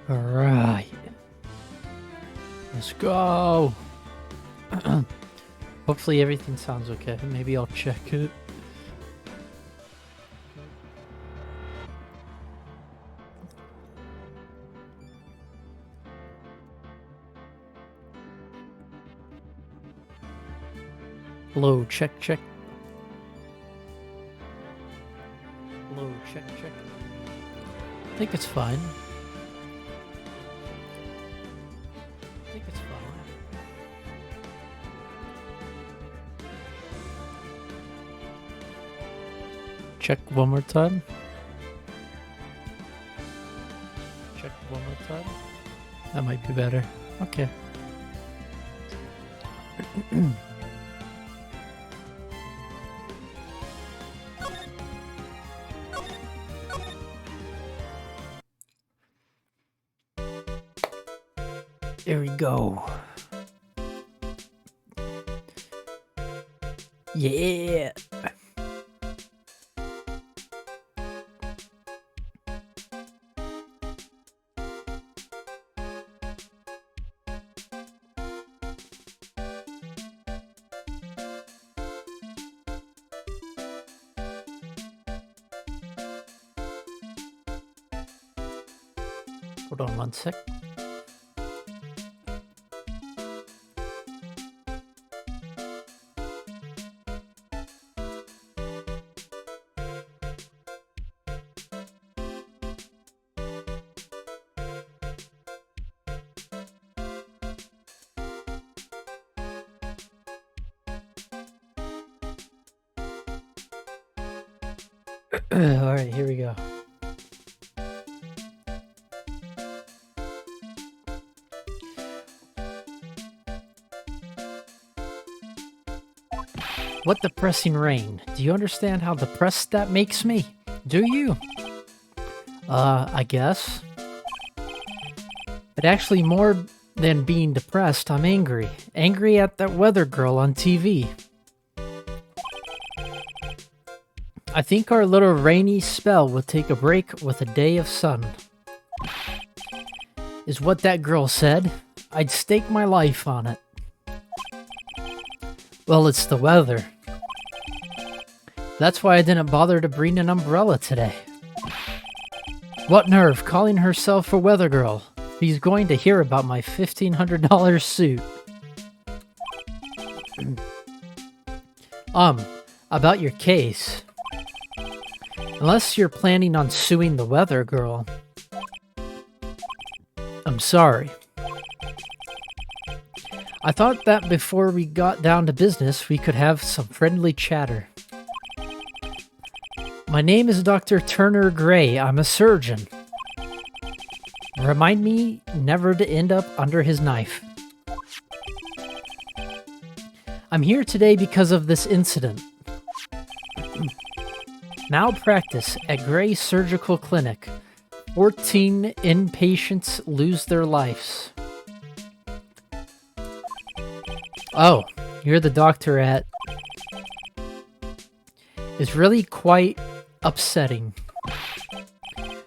Alright. Let's go. Hopefully everything sounds okay. Maybe I'll check it. Hello, check. Hello, check. I think it's fine. Check one more time. Check one more time. That might be better. Okay. There we go. Yeah. Hold on one sec. All right, here we go. What depressing rain. Do you understand how depressed that makes me? Do you? I guess. But actually more than being depressed, I'm angry. Angry at that weather girl on TV. I think our little rainy spell will take a break with a day of sun. Is what that girl said. I'd stake my life on it. Well, it's the weather. That's why I didn't bother to bring an umbrella today. What nerve, calling herself a weather girl. He's going to hear about my $1,500 suit. About your case. Unless you're planning on suing the weather girl. I'm sorry. I thought that before we got down to business, we could have some friendly chatter. My name is Dr. Turner Gray. I'm a surgeon. Remind me never to end up under his knife. I'm here today because of this incident. Malpractice at Gray Surgical Clinic. 14 inpatients lose their lives. Oh, you're the doctor at... It's really quite upsetting.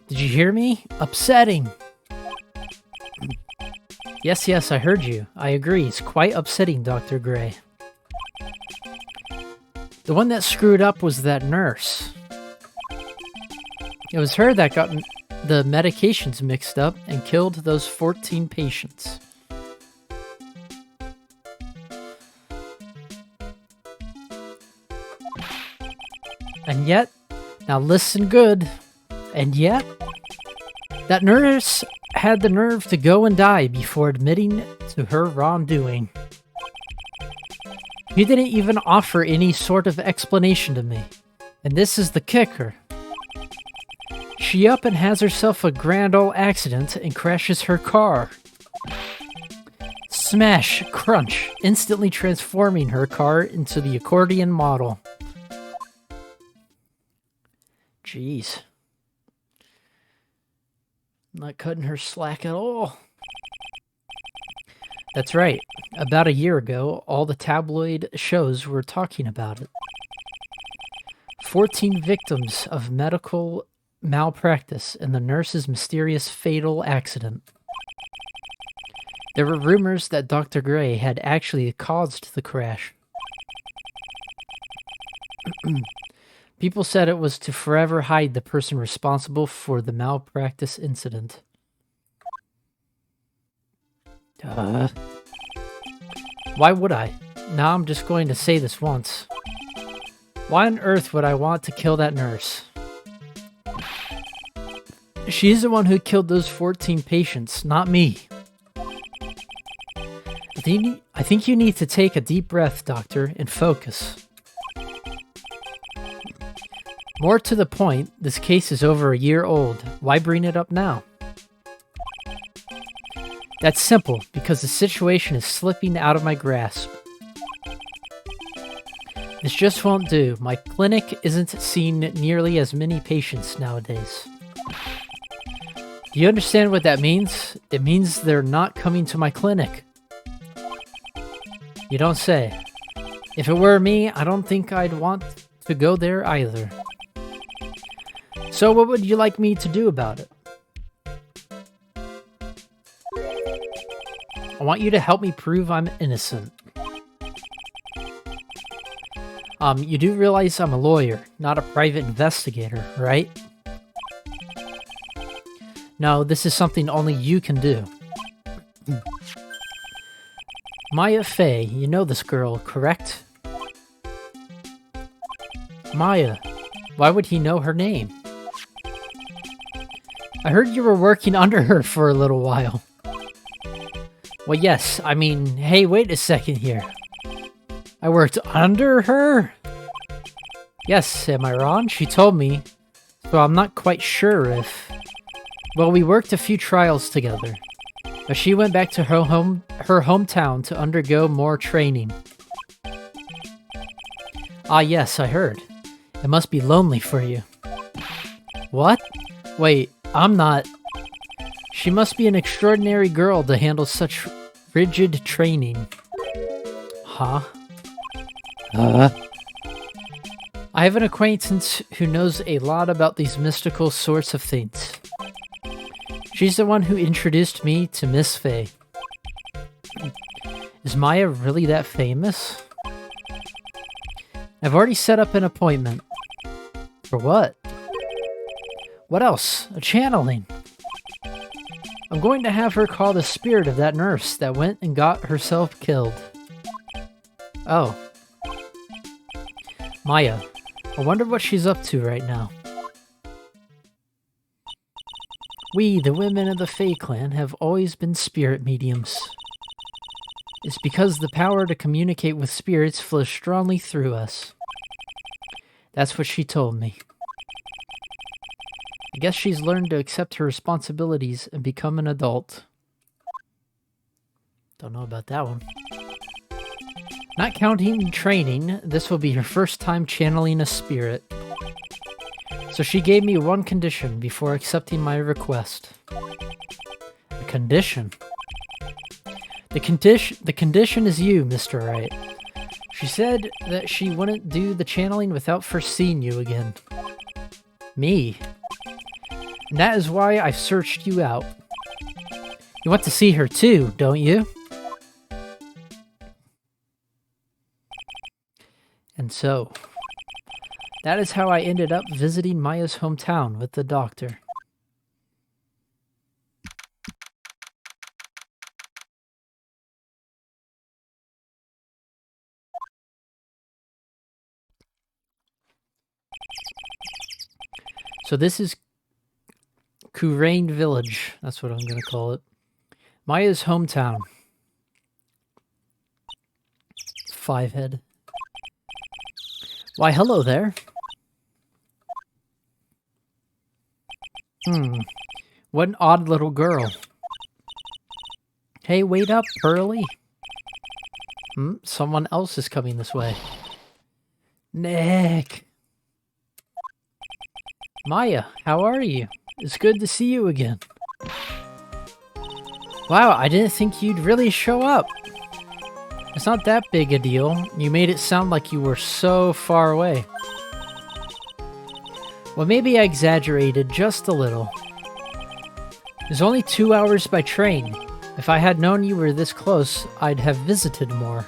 Did you hear me? Upsetting. Yes, I heard you. I agree. It's quite upsetting, Dr. Gray. The one that screwed up was that nurse. It was her that got the medications mixed up and killed those 14 patients. And yet, now listen good, and yet, that nurse had the nerve to go and die before admitting to her wrongdoing. He didn't even offer any sort of explanation to me. And this is the kicker. She up and has herself a grand old accident and crashes her car. Smash, crunch, instantly transforming her car into the accordion model. Jeez. Not cutting her slack at all. That's right. About a year ago, all the tabloid shows were talking about it. 14 victims of medical malpractice and the nurse's mysterious fatal accident. There were rumors that Dr. Gray had actually caused the crash. People said it was to forever hide the person responsible for the malpractice incident. Why would I? Now I'm just going to say this once. Why on earth would I want to kill that nurse? She's the one who killed those 14 patients, not me. I think you need to take a deep breath, Doctor, and focus. More to the point, this case is over a year old. Why bring it up now? That's simple, because the situation is slipping out of my grasp. This just won't do. My clinic isn't seeing nearly as many patients nowadays. Do you understand what that means? It means they're not coming to my clinic. You don't say. If it were me, I don't think I'd want to go there either. So what would you like me to do about it? I want you to help me prove I'm innocent. You do realize I'm a lawyer, not a private investigator, right? No, this is something only you can do. Maya Fey, you know this girl, correct? Maya, why would he know her name? I heard you were working under her for a little while. Well, yes, I mean, hey, wait a second here. I worked under her? Yes, am I wrong? She told me, so I'm not quite sure if... Well, we worked a few trials together, but she went back to her hometown to undergo more training. Ah, yes, I heard. It must be lonely for you. What? Wait, I'm not... She must be an extraordinary girl to handle such rigid training. Huh? I have an acquaintance who knows a lot about these mystical sorts of things. She's the one who introduced me to Miss Fey. Is Maya really that famous? I've already set up an appointment. For what? What else? A channeling. I'm going to have her call the spirit of that nurse that went and got herself killed. Oh. Maya. I wonder what she's up to right now. We, the women of the Fey clan, have always been spirit mediums. It's because the power to communicate with spirits flows strongly through us. That's what she told me. I guess she's learned to accept her responsibilities and become an adult. Don't know about that one. Not counting training, this will be her first time channeling a spirit. So she gave me one condition before accepting my request. A condition? The condition is you, Mr. Wright. She said that she wouldn't do the channeling without first seeing you again. Me? And that is why I've searched you out. You want to see her too, don't you? And so, that is how I ended up visiting Maya's hometown with the doctor. So this is Kurain Village. That's what I'm going to call it. Maya's hometown. Fivehead. Why, hello there. What an odd little girl. Hey, wait up, Pearly. Someone else is coming this way. Nick. Maya, how are you? It's good to see you again. Wow, I didn't think you'd really show up. It's not that big a deal. You made it sound like you were so far away. Well, maybe I exaggerated just a little. It's only 2 hours by train. If I had known you were this close, I'd have visited more.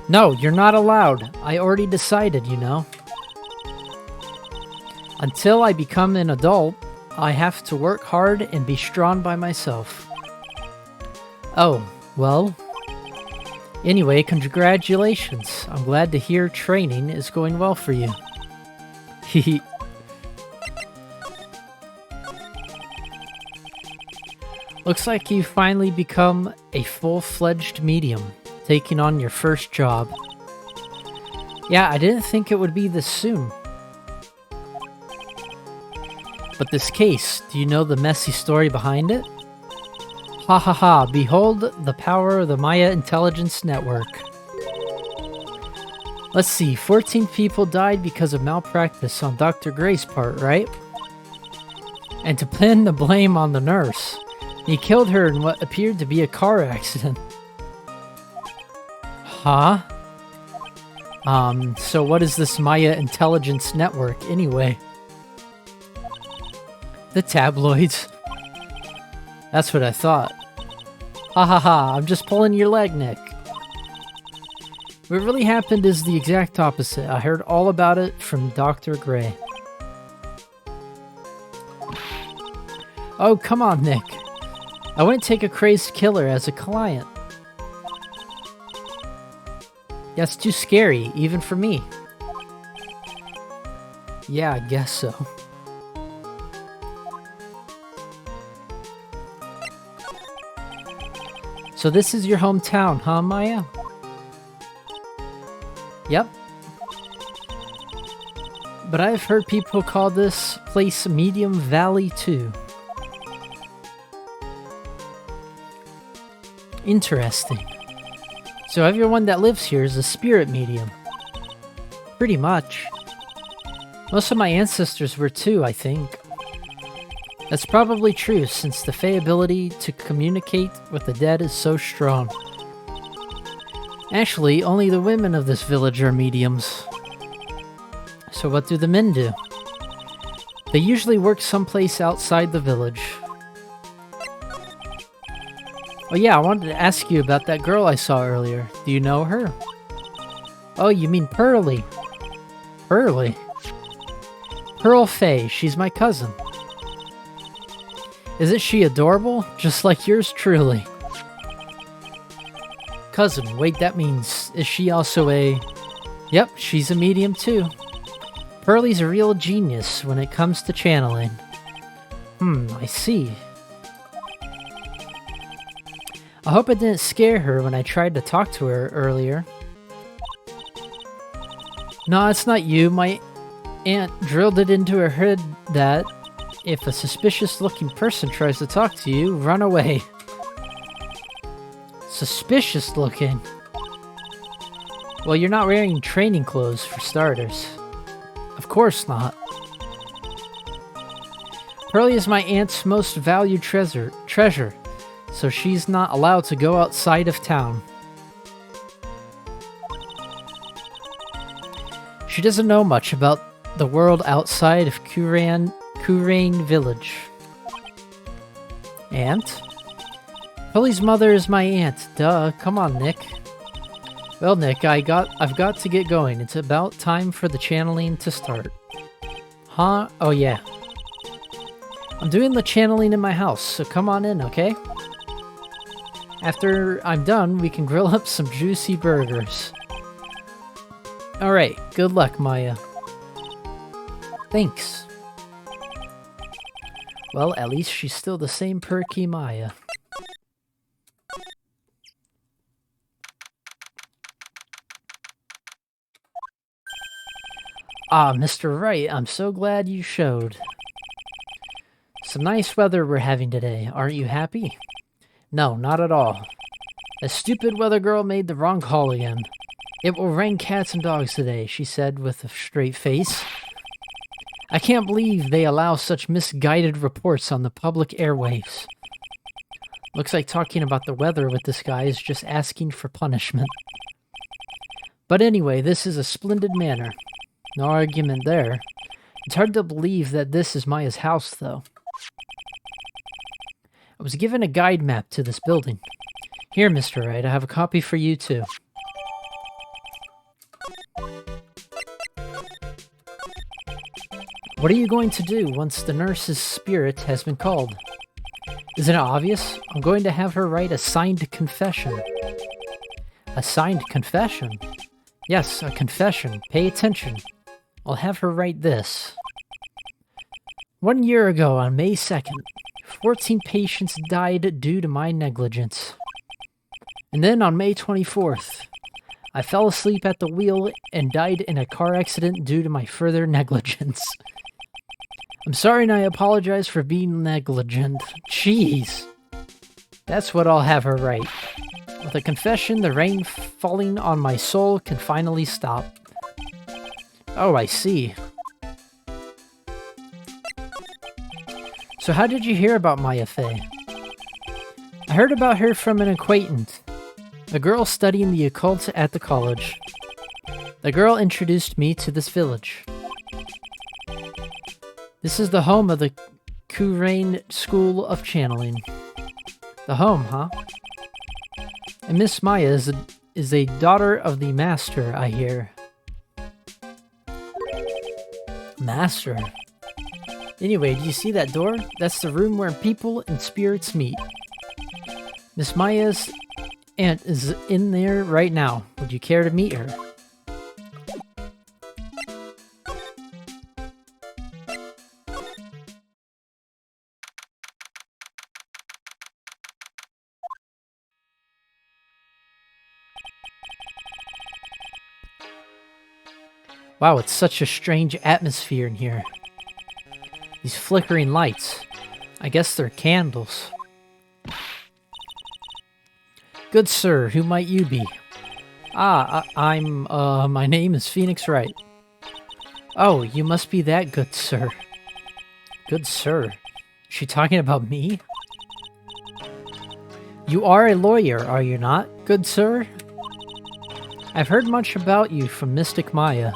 No, you're not allowed. I already decided, you know. Until I become an adult, I have to work hard and be strong by myself. Oh, well. Anyway, congratulations. I'm glad to hear training is going well for you. Hehe. Looks like you've finally become a full-fledged medium, taking on your first job. Yeah, I didn't think it would be this soon. But this case, do you know the messy story behind it? Ha ha ha, behold the power of the Maya Intelligence Network. Let's see, 14 people died because of malpractice on Dr. Gray's part, right? And to pin the blame on the nurse, he killed her in what appeared to be a car accident. Huh? So what is this Maya Intelligence Network anyway? The tabloids. That's what I thought. Ha ha ha, I'm just pulling your leg, Nick. What really happened is the exact opposite. I heard all about it from Dr. Gray. Oh, come on, Nick. I wouldn't take a crazed killer as a client. That's too scary, even for me. Yeah, I guess so. So this is your hometown, huh, Maya? Yep. But I've heard people call this place Medium Valley too. Interesting. So everyone that lives here is a spirit medium. Pretty much. Most of my ancestors were too, I think. That's probably true, since the Fae ability to communicate with the dead is so strong. Actually, only the women of this village are mediums. So what do the men do? They usually work someplace outside the village. Oh yeah, I wanted to ask you about that girl I saw earlier. Do you know her? Oh, you mean Pearly. Pearly? Pearl Faye, she's my cousin. Isn't she adorable? Just like yours truly. Cousin, wait, that means... Is she also a... Yep, she's a medium too. Pearly's a real genius when it comes to channeling. I see. I hope it didn't scare her when I tried to talk to her earlier. No, it's not you. My aunt drilled it into her head that if a suspicious-looking person tries to talk to you, run away. Suspicious-looking? Well, you're not wearing training clothes, for starters. Of course not. Pearly is my aunt's most valued treasure, so she's not allowed to go outside of town. She doesn't know much about the world outside of Kurain Village. Aunt? Pearly's mother is my aunt. Duh, come on, Nick. Well, Nick, I've got to get going. It's about time for the channeling to start. Huh? Oh, yeah. I'm doing the channeling in my house, so come on in, okay? After I'm done, we can grill up some juicy burgers. Alright, good luck, Maya. Thanks. Well, at least she's still the same perky Maya. Ah, Mr. Wright, I'm so glad you showed. Some nice weather we're having today. Aren't you happy? No, not at all. A stupid weather girl made the wrong call again. It will rain cats and dogs today, she said with a straight face. I can't believe they allow such misguided reports on the public airwaves. Looks like talking about the weather with this guy is just asking for punishment. But anyway, this is a splendid manner. No argument there. It's hard to believe that this is Maya's house, though. I was given a guide map to this building. Here, Mr. Wright, I have a copy for you, too. What are you going to do once the nurse's spirit has been called? Isn't it obvious? I'm going to have her write a signed confession. A signed confession? Yes, a confession. Pay attention. I'll have her write this. 1 year ago, on May 2nd, 14 patients died due to my negligence. And then on May 24th, I fell asleep at the wheel and died in a car accident due to my further negligence. I'm sorry and I apologize for being negligent. Jeez. That's what I'll have her write. With a confession, the rain falling on my soul can finally stop. Oh, I see. So how did you hear about Maya Fey? I heard about her from an acquaintance, a girl studying the occult at the college. The girl introduced me to this village. This is the home of the Kurain School of Channeling. The home, huh? And Miss Maya is a daughter of the Master, I hear. Master? Anyway, do you see that door? That's the room where people and spirits meet. Miss Maya's aunt is in there right now. Would you care to meet her? Wow, it's such a strange atmosphere in here. These flickering lights. I guess they're candles. Good sir, who might you be? My name is Phoenix Wright. Oh, you must be that good sir. Good sir? Is she talking about me? You are a lawyer, are you not, good sir? I've heard much about you from Mystic Maya.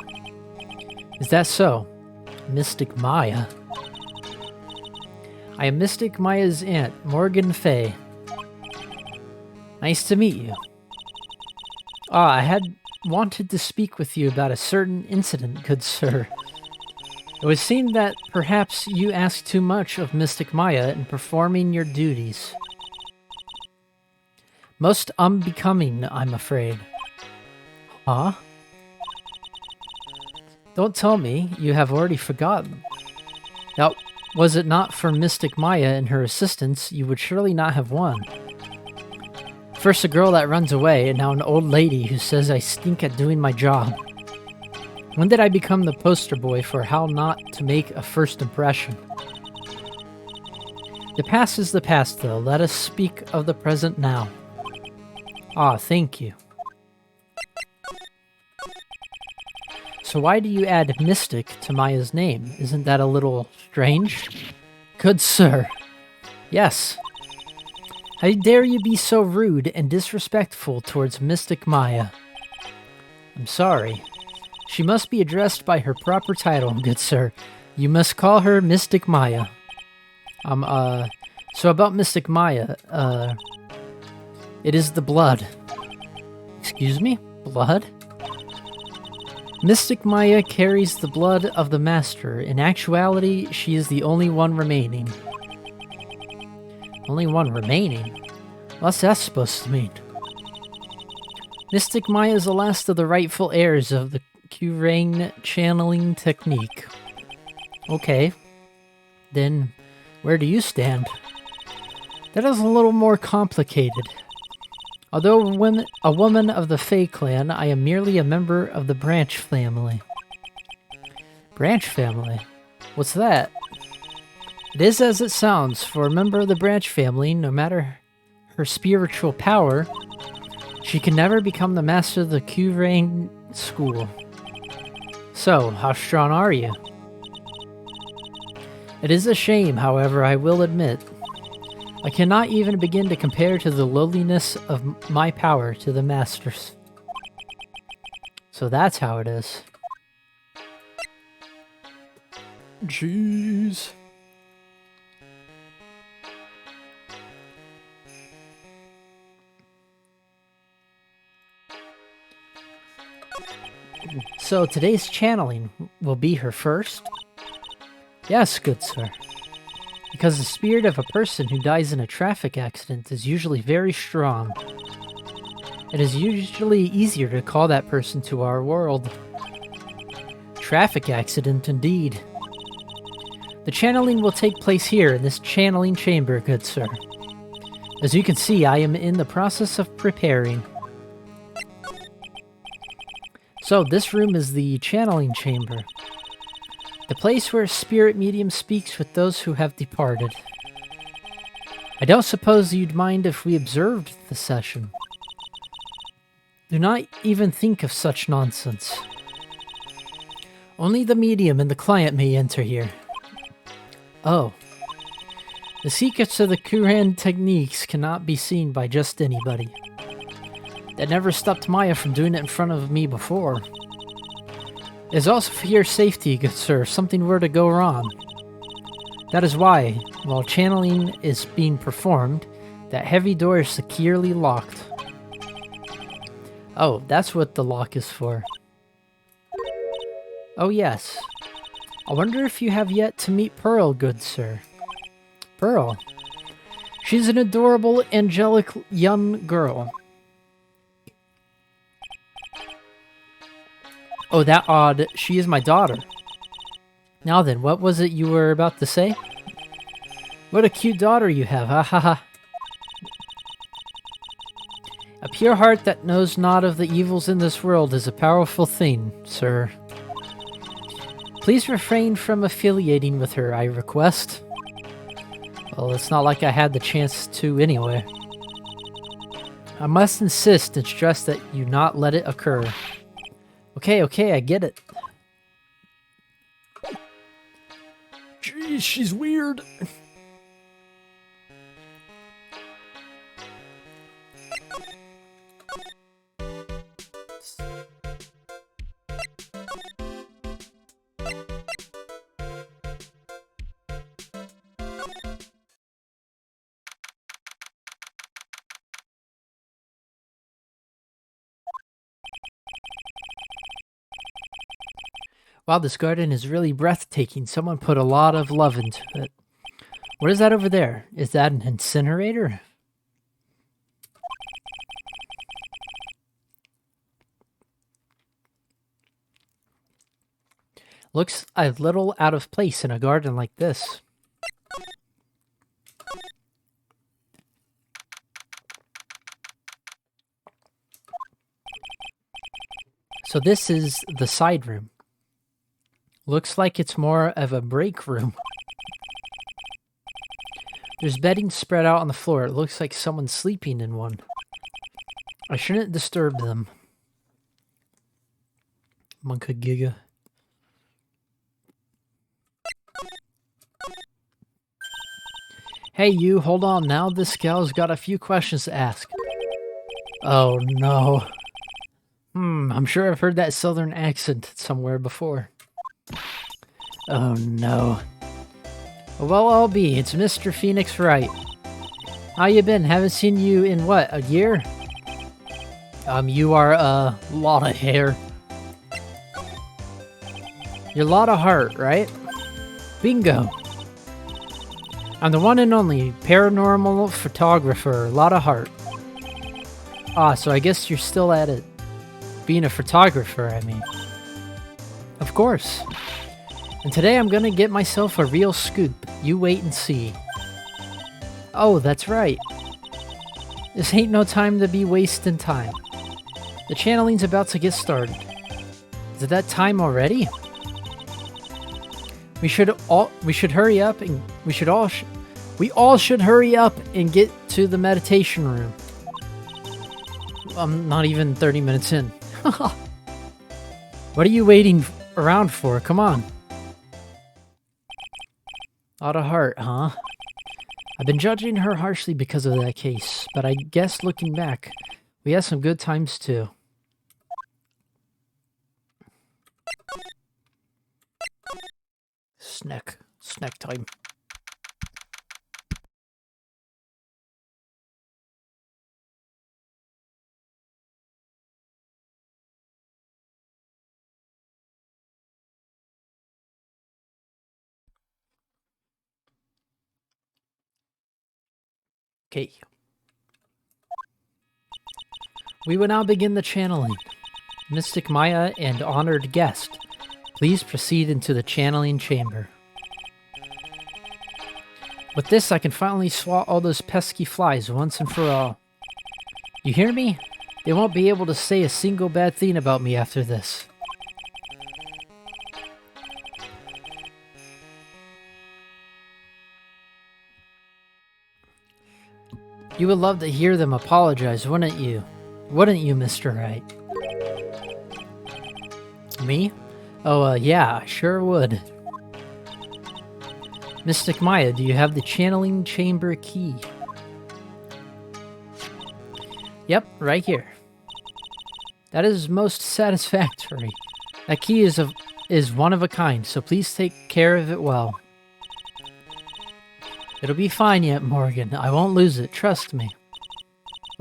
Is that so? Mystic Maya? I am Mystic Maya's aunt, Morgan Fay. Nice to meet you. I had wanted to speak with you about a certain incident, good sir. It would seem that perhaps you asked too much of Mystic Maya in performing your duties. Most unbecoming, I'm afraid. Huh? Don't tell me you have already forgotten. Now, was it not for Mystic Maya and her assistants, you would surely not have won. First a girl that runs away, and now an old lady who says I stink at doing my job. When did I become the poster boy for how not to make a first impression? The past is the past, though. Let us speak of the present now. Thank you. So why do you add Mystic to Maya's name? Isn't that a little strange? Good sir. Yes. How dare you be so rude and disrespectful towards Mystic Maya? I'm sorry. She must be addressed by her proper title, good sir. You must call her Mystic Maya. So about Mystic Maya, it is the blood. Excuse me? Blood? Mystic Maya carries the blood of the Master. In actuality, she is the only one remaining. Only one remaining? What's that supposed to mean? Mystic Maya is the last of the rightful heirs of the Kurain channeling technique. Okay. Then, where do you stand? That is a little more complicated. Although a woman of the Fey clan, I am merely a member of the Branch family. Branch family? What's that? It is as it sounds. For a member of the Branch family, no matter her spiritual power, she can never become the master of the Kurain school. So, how strong are you? It is a shame, however, I will admit. I cannot even begin to compare to the lowliness of my power to the Master's. So that's how it is. Jeez. So today's channeling will be her first? Yes, good sir. Because the spirit of a person who dies in a traffic accident is usually very strong. It is usually easier to call that person to our world. Traffic accident indeed. The channeling will take place here in this channeling chamber, good sir. As you can see, I am in the process of preparing. So, this room is the channeling chamber. The place where a spirit medium speaks with those who have departed. I don't suppose you'd mind if we observed the session. Do not even think of such nonsense. Only the medium and the client may enter here. Oh. The secrets of the Kuran techniques cannot be seen by just anybody. That never stopped Maya from doing it in front of me before. It is also for your safety, good sir, if something were to go wrong. That is why, while channeling is being performed, that heavy door is securely locked. Oh, that's what the lock is for. Oh yes. I wonder if you have yet to meet Pearl, good sir. Pearl? She's an adorable, angelic young girl. Oh, that odd. She is my daughter. Now then, what was it you were about to say? What a cute daughter you have, ha ha ha. A pure heart that knows not of the evils in this world is a powerful thing, sir. Please refrain from affiliating with her, I request. Well, it's not like I had the chance to anyway. I must insist and stress that you not let it occur. Okay, I get it. Jeez, she's weird. Wow, this garden is really breathtaking. Someone put a lot of love into it. What is that over there? Is that an incinerator? Looks a little out of place in a garden like this. So this is the side room. Looks like it's more of a break room. There's bedding spread out on the floor. It looks like someone's sleeping in one. I shouldn't disturb them. Monka Giga. Hey you, hold on now. This gal's got a few questions to ask. Oh no. I'm sure I've heard that southern accent somewhere before. Oh no. Well, I'll be. It's Mr. Phoenix Wright. How you been? Haven't seen you in what, a year? You are a lot of hair. You're a lot of heart, right? Bingo. I'm the one and only paranormal photographer, a lot of heart. Ah, so I guess you're still at it. Being a photographer, I mean. Of course. And today I'm gonna get myself a real scoop. You wait and see. Oh, that's right. This ain't no time to be wasting time. The channeling's about to get started. Is it that time already? We should hurry up and we all should hurry up and get to the meditation room. I'm not even 30 minutes in. What are you waiting around for? Come on. Out of heart, huh? I've been judging her harshly because of that case, but I guess looking back, we had some good times too. Snack. Snack time. Okay. We will now begin the channeling. Mystic Maya and honored guest, please proceed into the channeling chamber. With this, I can finally swat all those pesky flies once and for all. You hear me? They won't be able to say a single bad thing about me after this. You would love to hear them apologize, wouldn't you? Wouldn't you, Mr. Wright? Me? Oh, yeah, I sure would. Mystic Maya, do you have the channeling chamber key? Yep, right here. That is most satisfactory. That key is one of a kind, so please take care of it well. It'll be fine yet, Morgan. I won't lose it, trust me.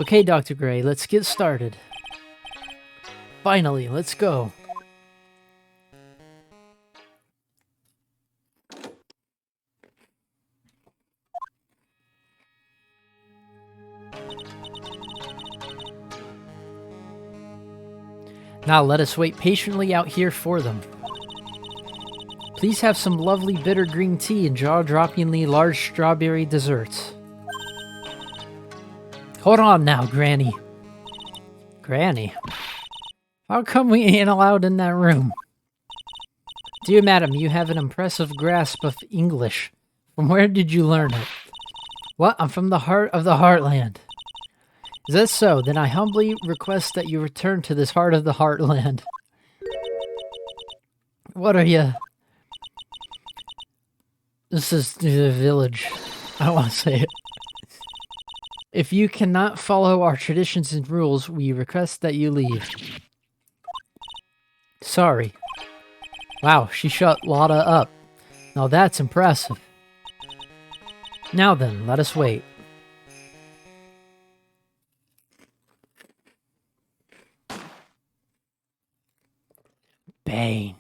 Okay, Dr. Gray, let's get started. Finally, let's go. Now let us wait patiently out here for them. Please have some lovely bitter green tea and jaw-droppingly large strawberry desserts. Hold on now, Granny. Granny? How come we ain't allowed in that room? Dear madam, you have an impressive grasp of English. From where did you learn it? What? I'm from the heart of the heartland. Is that so? Then I humbly request that you return to this heart of the heartland. What are you? This is the village. I don't want to say it. If you cannot follow our traditions and rules, we request that you leave. Sorry. Wow, she shut Lotta up. Now that's impressive. Now then, let us wait. Bane.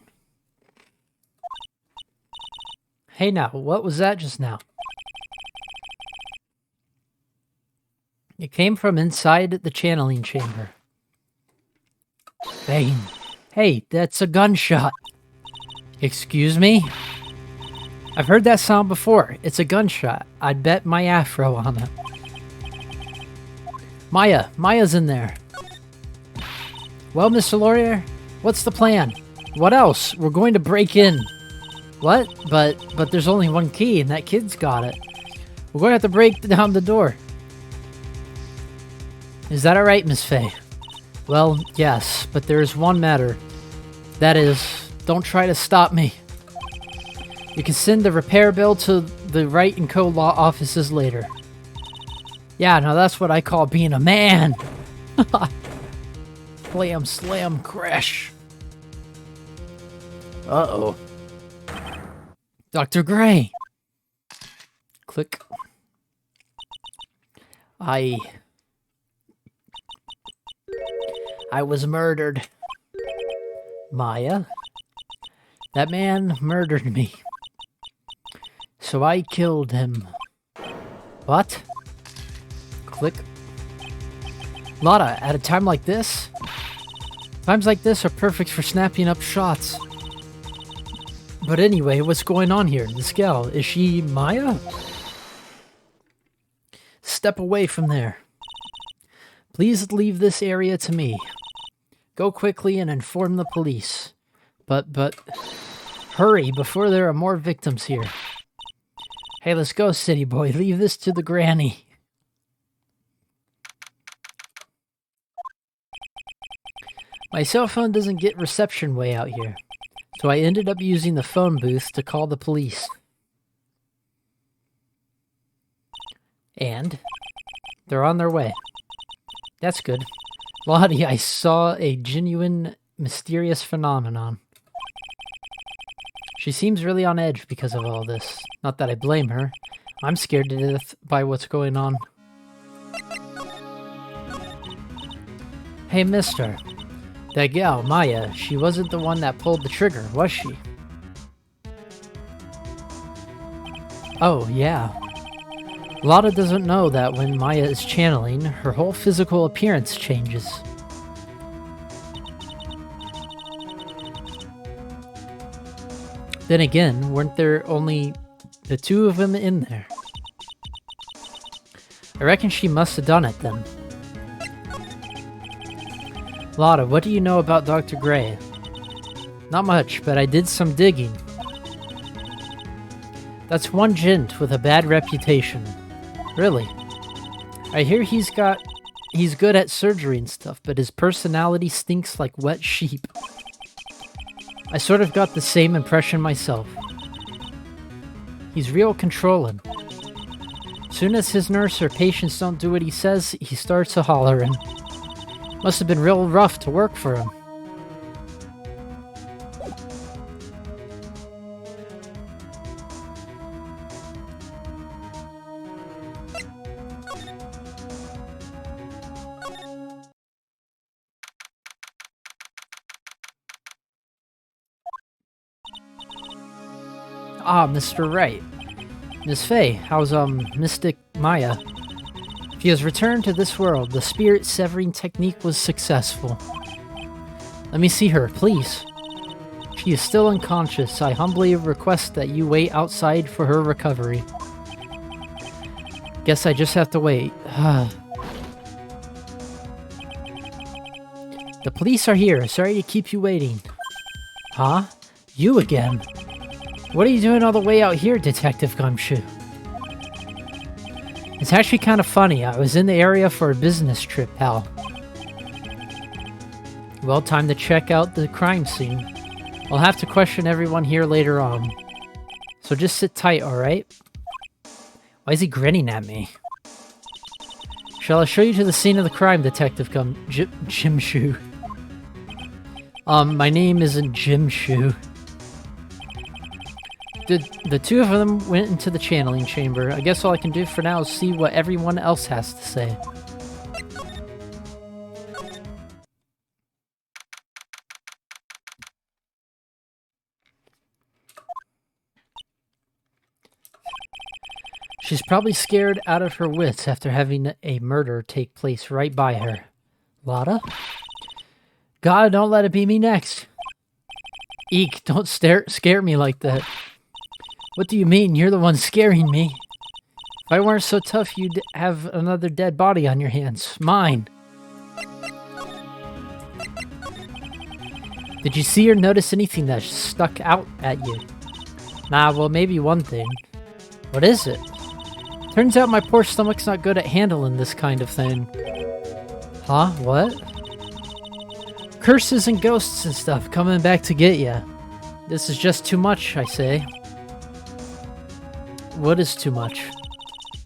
Hey now, what was that just now? It came from inside the channeling chamber. Bane. Hey, that's a gunshot. Excuse me? I've heard that sound before. It's a gunshot. I'd bet my afro on it. Maya's in there. Well, Mr. Laurier, what's the plan? What else? We're going to break in. What? But there's only one key and that kid's got it. We're going to have to break down the door. Is that alright, Miss Fay? Well, yes, but there is one matter. That is, don't try to stop me. You can send the repair bill to the Wright & Co. law offices later. Yeah, now that's what I call being a man. Slam, slam, crash. Uh-oh. Dr. Gray. Click. I was murdered. Maya? That man murdered me. So I killed him. What? Click. Lotta, at a time like this? Times like this are perfect for snapping up shots. But anyway, what's going on here? This gal, is she Maya? Step away from there. Please leave this area to me. Go quickly and inform the police. But, hurry before there are more victims here. Hey, let's go, city boy. Leave this to the granny. My cell phone doesn't get reception way out here, so I ended up using the phone booth to call the police. And they're on their way. That's good. Lottie, I saw a genuine, mysterious phenomenon. She seems really on edge because of all this. Not that I blame her. I'm scared to death by what's going on. Hey, mister. That gal, Maya, she wasn't the one that pulled the trigger, was she? Oh, yeah. Lotta doesn't know that when Maya is channeling, her whole physical appearance changes. Then again, weren't there only the two of them in there? I reckon she must have done it then. Lotta, what do you know about Dr. Gray? Not much, but I did some digging. That's one gent with a bad reputation. Really? I hear he's good at surgery and stuff, but his personality stinks like wet sheep. I sort of got the same impression myself. He's real controlling. Soon as his nurse or patients don't do what he says, he starts a hollering. Must have been real rough to work for him. Ah, Mr. Wright. Miss Faye, how's, Mystic Maya? She has returned to this world. The spirit severing technique was successful. Let me see her, please. She is still unconscious. I humbly request that you wait outside for her recovery. Guess I just have to wait. The police are here. Sorry to keep you waiting. Huh? You again? What are you doing all the way out here, Detective Gumshoe? It's actually kind of funny. I was in the area for a business trip, pal. Well, time to check out the crime scene. I'll have to question everyone here later on. So just sit tight, alright? Why is he grinning at me? Shall I show you to the scene of the crime, Detective Jim Shoe? My name isn't Jim Shoe. The two of them went into the channeling chamber. I guess all I can do for now is see what everyone else has to say. She's probably scared out of her wits after having a murder take place right by her. Lotta? God, don't let it be me next. Eek, don't scare me like that. What do you mean? You're the one scaring me. If I weren't so tough, you'd have another dead body on your hands. Mine. Did you see or notice anything that stuck out at you? Nah, well, maybe one thing. What is it? Turns out my poor stomach's not good at handling this kind of thing. Huh? What? Curses and ghosts and stuff coming back to get ya. This is just too much, I say. What is too much?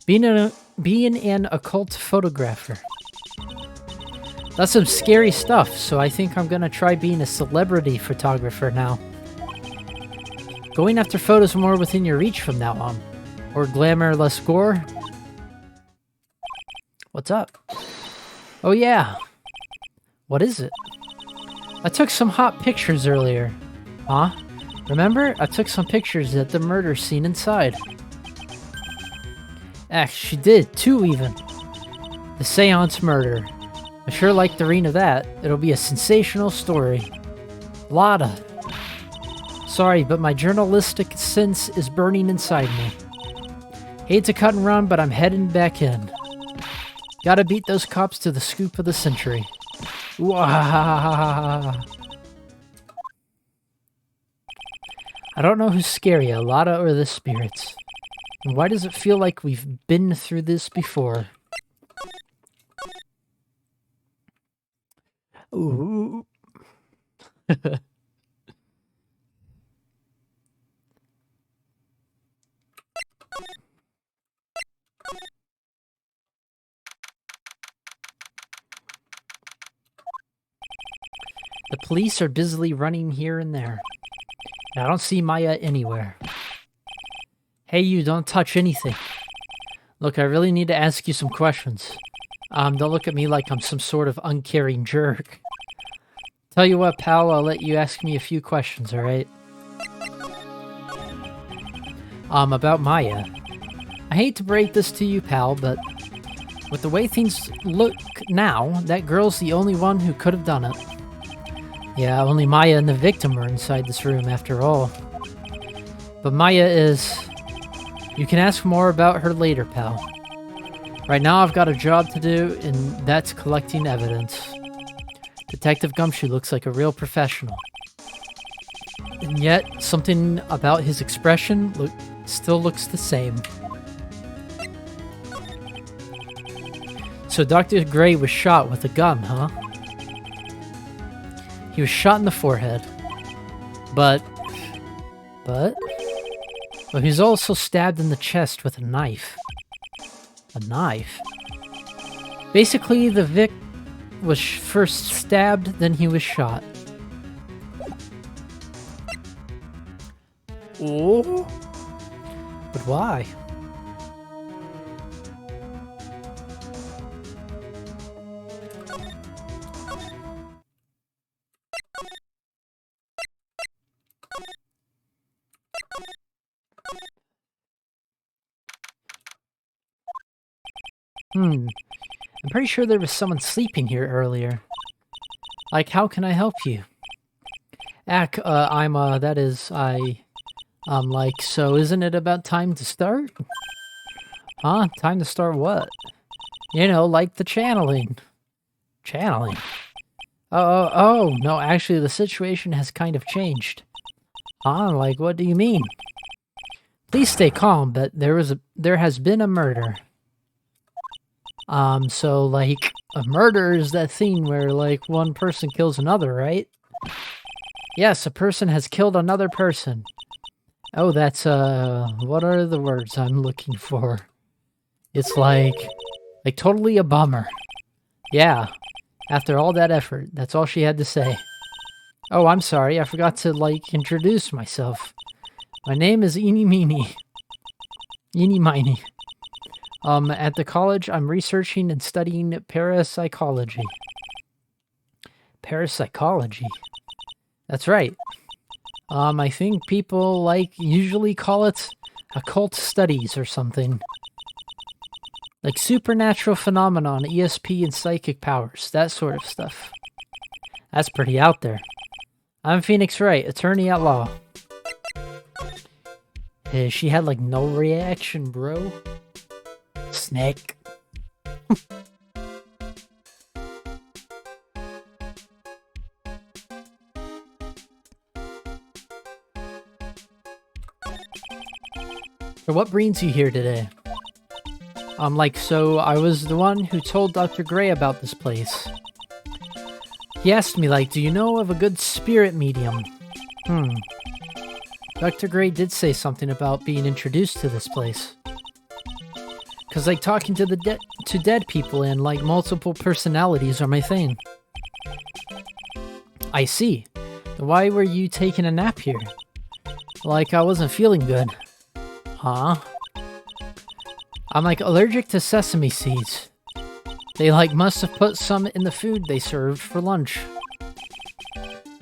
Being an occult photographer. That's some scary stuff, so I think I'm gonna try being a celebrity photographer now. Going after photos more within your reach from now on. Or glamour, less gore. What's up? Oh yeah. What is it? I took some hot pictures earlier. Huh? Remember? I took some pictures at the murder scene inside. She did, two even. The Seance murder. I sure like the read of that. It'll be a sensational story. Lotta. Sorry, but my journalistic sense is burning inside me. Hate to cut and run, but I'm heading back in. Gotta beat those cops to the scoop of the century. Wah! I don't know who's scarier, Lotta or the spirits. And why does it feel like we've been through this before? Ooh. The police are busily running here and there. I don't see Maya anywhere. Hey, you, don't touch anything. Look, I really need to ask you some questions. Don't look at me like I'm some sort of uncaring jerk. Tell you what, pal, I'll let you ask me a few questions, alright? About Maya. I hate to break this to you, pal, but with the way things look now, that girl's the only one who could have done it. Yeah, only Maya and the victim are inside this room, after all. But Maya is... You can ask more about her later, pal. Right now, I've got a job to do, and that's collecting evidence. Detective Gumshoe looks like a real professional. And yet, something about his expression still looks the same. So Dr. Gray was shot with a gun, huh? He was shot in the forehead. But he was also stabbed in the chest with a knife. A knife? Basically, the Vic was first stabbed, then he was shot. Oh? But why? I'm pretty sure there was someone sleeping here earlier. Like, how can I help you? So isn't it about time to start? Huh? Time to start what? You know, like the channeling. Channeling? Oh, no, actually the situation has kind of changed. Huh? Like, what do you mean? Please stay calm, but there has been a murder. So, like, a murder is that thing where, like, one person kills another, right? Yes, a person has killed another person. Oh, that's, what are the words I'm looking for? It's like totally a bummer. Yeah, after all that effort, that's all she had to say. Oh, I'm sorry, I forgot to, like, introduce myself. My name is Eeny Meeny. Eeny Miny. At the college, I'm researching and studying parapsychology. Parapsychology? That's right. I think people, usually call it occult studies or something. Like supernatural phenomenon, ESP, and psychic powers, that sort of stuff. That's pretty out there. I'm Phoenix Wright, attorney at law. Hey, she had, no reaction, bro. Snake. So what brings you here today? So I was the one who told Dr. Gray about this place. He asked me, do you know of a good spirit medium? Dr. Gray did say something about being introduced to this place. Cause talking to dead people and multiple personalities are my thing. I see. Then why were you taking a nap here? I wasn't feeling good. Huh? I'm allergic to sesame seeds. They must have put some in the food they served for lunch.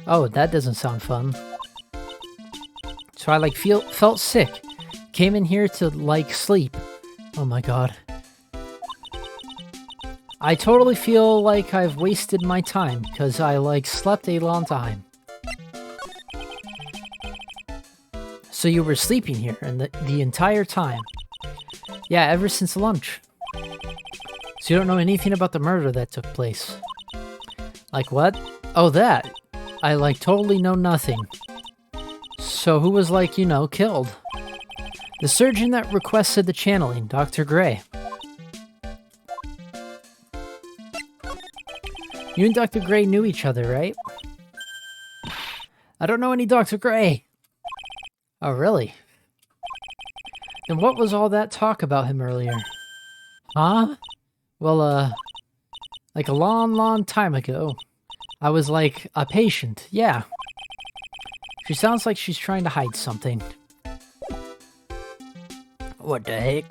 Oh, that doesn't sound fun. So I felt sick. Came in here to sleep. Oh my god. I totally feel like I've wasted my time because I slept a long time. So you were sleeping here and the entire time? Yeah, ever since lunch. So you don't know anything about the murder that took place? What? Oh, that! I totally know nothing. So who was killed? The surgeon that requested the channeling, Dr. Gray. You and Dr. Gray knew each other, right? I don't know any Dr. Gray. Oh, really? Then what was all that talk about him earlier? Huh? Well, a long time ago, I was a patient, yeah. She sounds like she's trying to hide something. What the heck?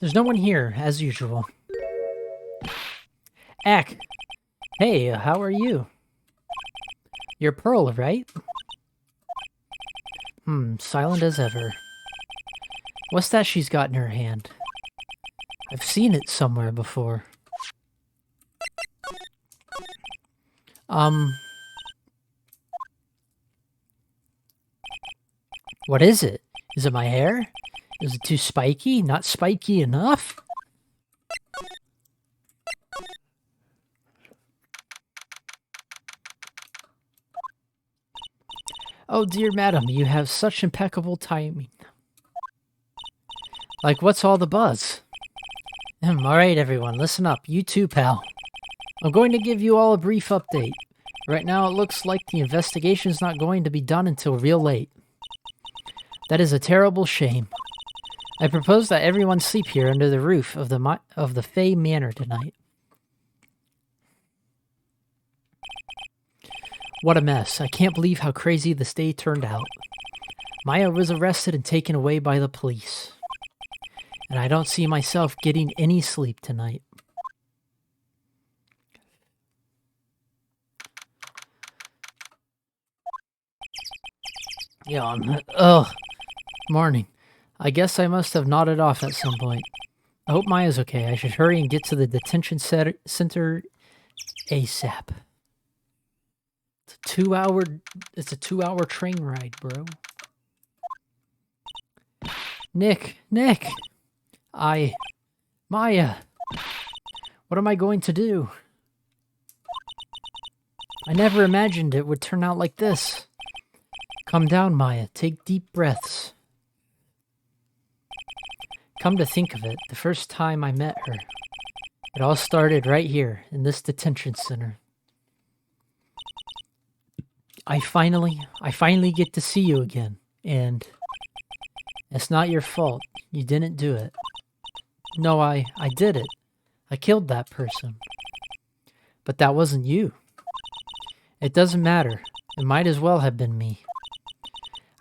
There's no one here, as usual. Ack! Hey, how are you? You're Pearl, right? Silent as ever. What's that she's got in her hand? I've seen it somewhere before. What is it? Is it my hair? Is it too spiky? Not spiky enough? Oh dear madam, you have such impeccable timing. Like, what's all the buzz? Alright everyone, listen up. You too, pal. I'm going to give you all a brief update. Right now it looks like the investigation's not going to be done until real late. That is a terrible shame. I propose that everyone sleep here under the roof of the Fey Manor tonight. What a mess. I can't believe how crazy this day turned out. Maya was arrested and taken away by the police. And I don't see myself getting any sleep tonight. Morning. I guess I must have nodded off at some point. I hope Maya's okay. I should hurry and get to the detention center ASAP. It's a 2-hour train ride, bro. Nick! Maya! What am I going to do? I never imagined it would turn out like this. Calm down, Maya. Take deep breaths. Come to think of it, the first time I met her, it all started right here, in this detention center. I finally get to see you again, and it's not your fault. You didn't do it. No, I did it. I killed that person. But that wasn't you. It doesn't matter. It might as well have been me.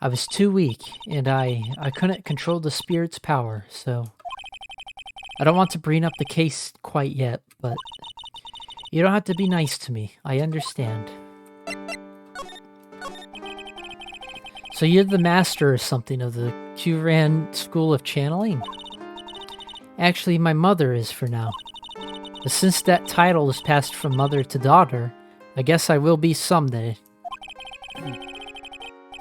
I was too weak, and I couldn't control the spirit's power, so... I don't want to bring up the case quite yet, but... You don't have to be nice to me. I understand. So you're the master or something of the Qran School of Channeling? Actually, my mother is for now. But since that title is passed from mother to daughter, I guess I will be someday.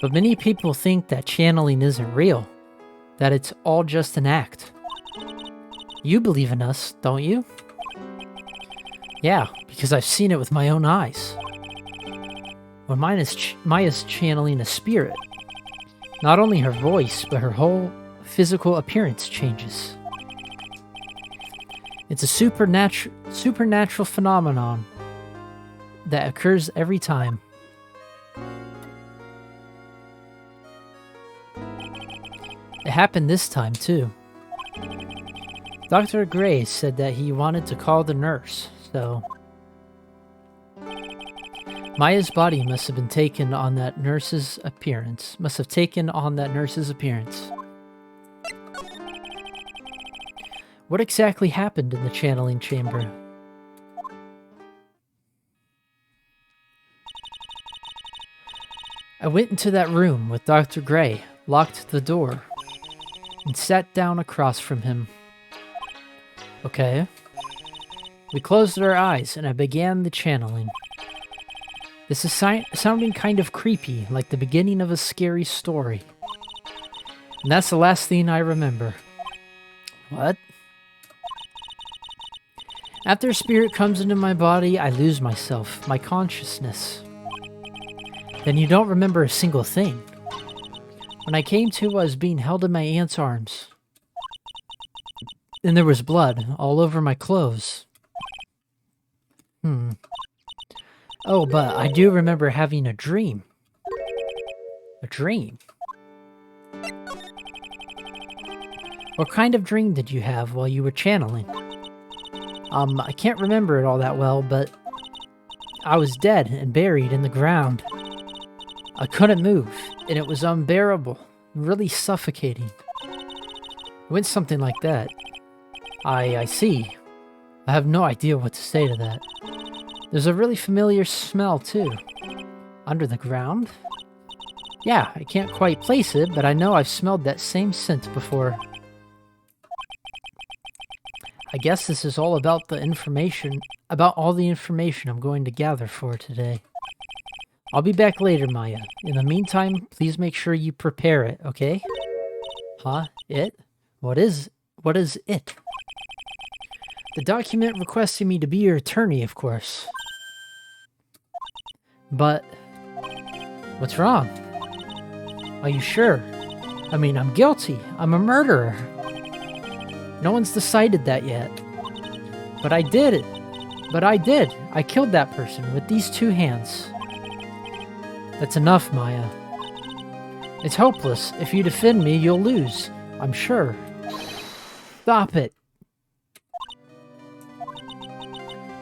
But many people think that channeling isn't real, that it's all just an act. You believe in us, don't you? Yeah, because I've seen it with my own eyes. When Maya's channeling a spirit, not only her voice, but her whole physical appearance changes. It's a supernatural phenomenon that occurs every time. It happened this time, too. Dr. Gray said that he wanted to call the nurse, so... Maya's body must have been taken on that nurse's appearance. What exactly happened in the channeling chamber? I went into that room with Dr. Gray, locked the door, and sat down across from him. Okay. We closed our eyes, and I began the channeling. This is sounding kind of creepy, like the beginning of a scary story. And that's the last thing I remember. What? After a spirit comes into my body, I lose myself, my consciousness. Then you don't remember a single thing. When I came to, I was being held in my aunt's arms. And there was blood all over my clothes. Oh, but I do remember having a dream. A dream? What kind of dream did you have while you were channeling? I can't remember it all that well, but I was dead and buried in the ground. I couldn't move, and it was unbearable, really suffocating. It went something like that. I see. I have no idea what to say to that. There's a really familiar smell, too. Under the ground? Yeah, I can't quite place it, but I know I've smelled that same scent before. I guess this is all about all the information I'm going to gather for today. I'll be back later, Maya. In the meantime, please make sure you prepare it, okay? Huh? It? What is it? The document requesting me to be your attorney, of course. But what's wrong? Are you sure? I mean, I'm guilty. I'm a murderer. No one's decided that yet. But I did it. I killed that person with these 2 hands. That's enough, Maya. It's hopeless. If you defend me, you'll lose. I'm sure. Stop it.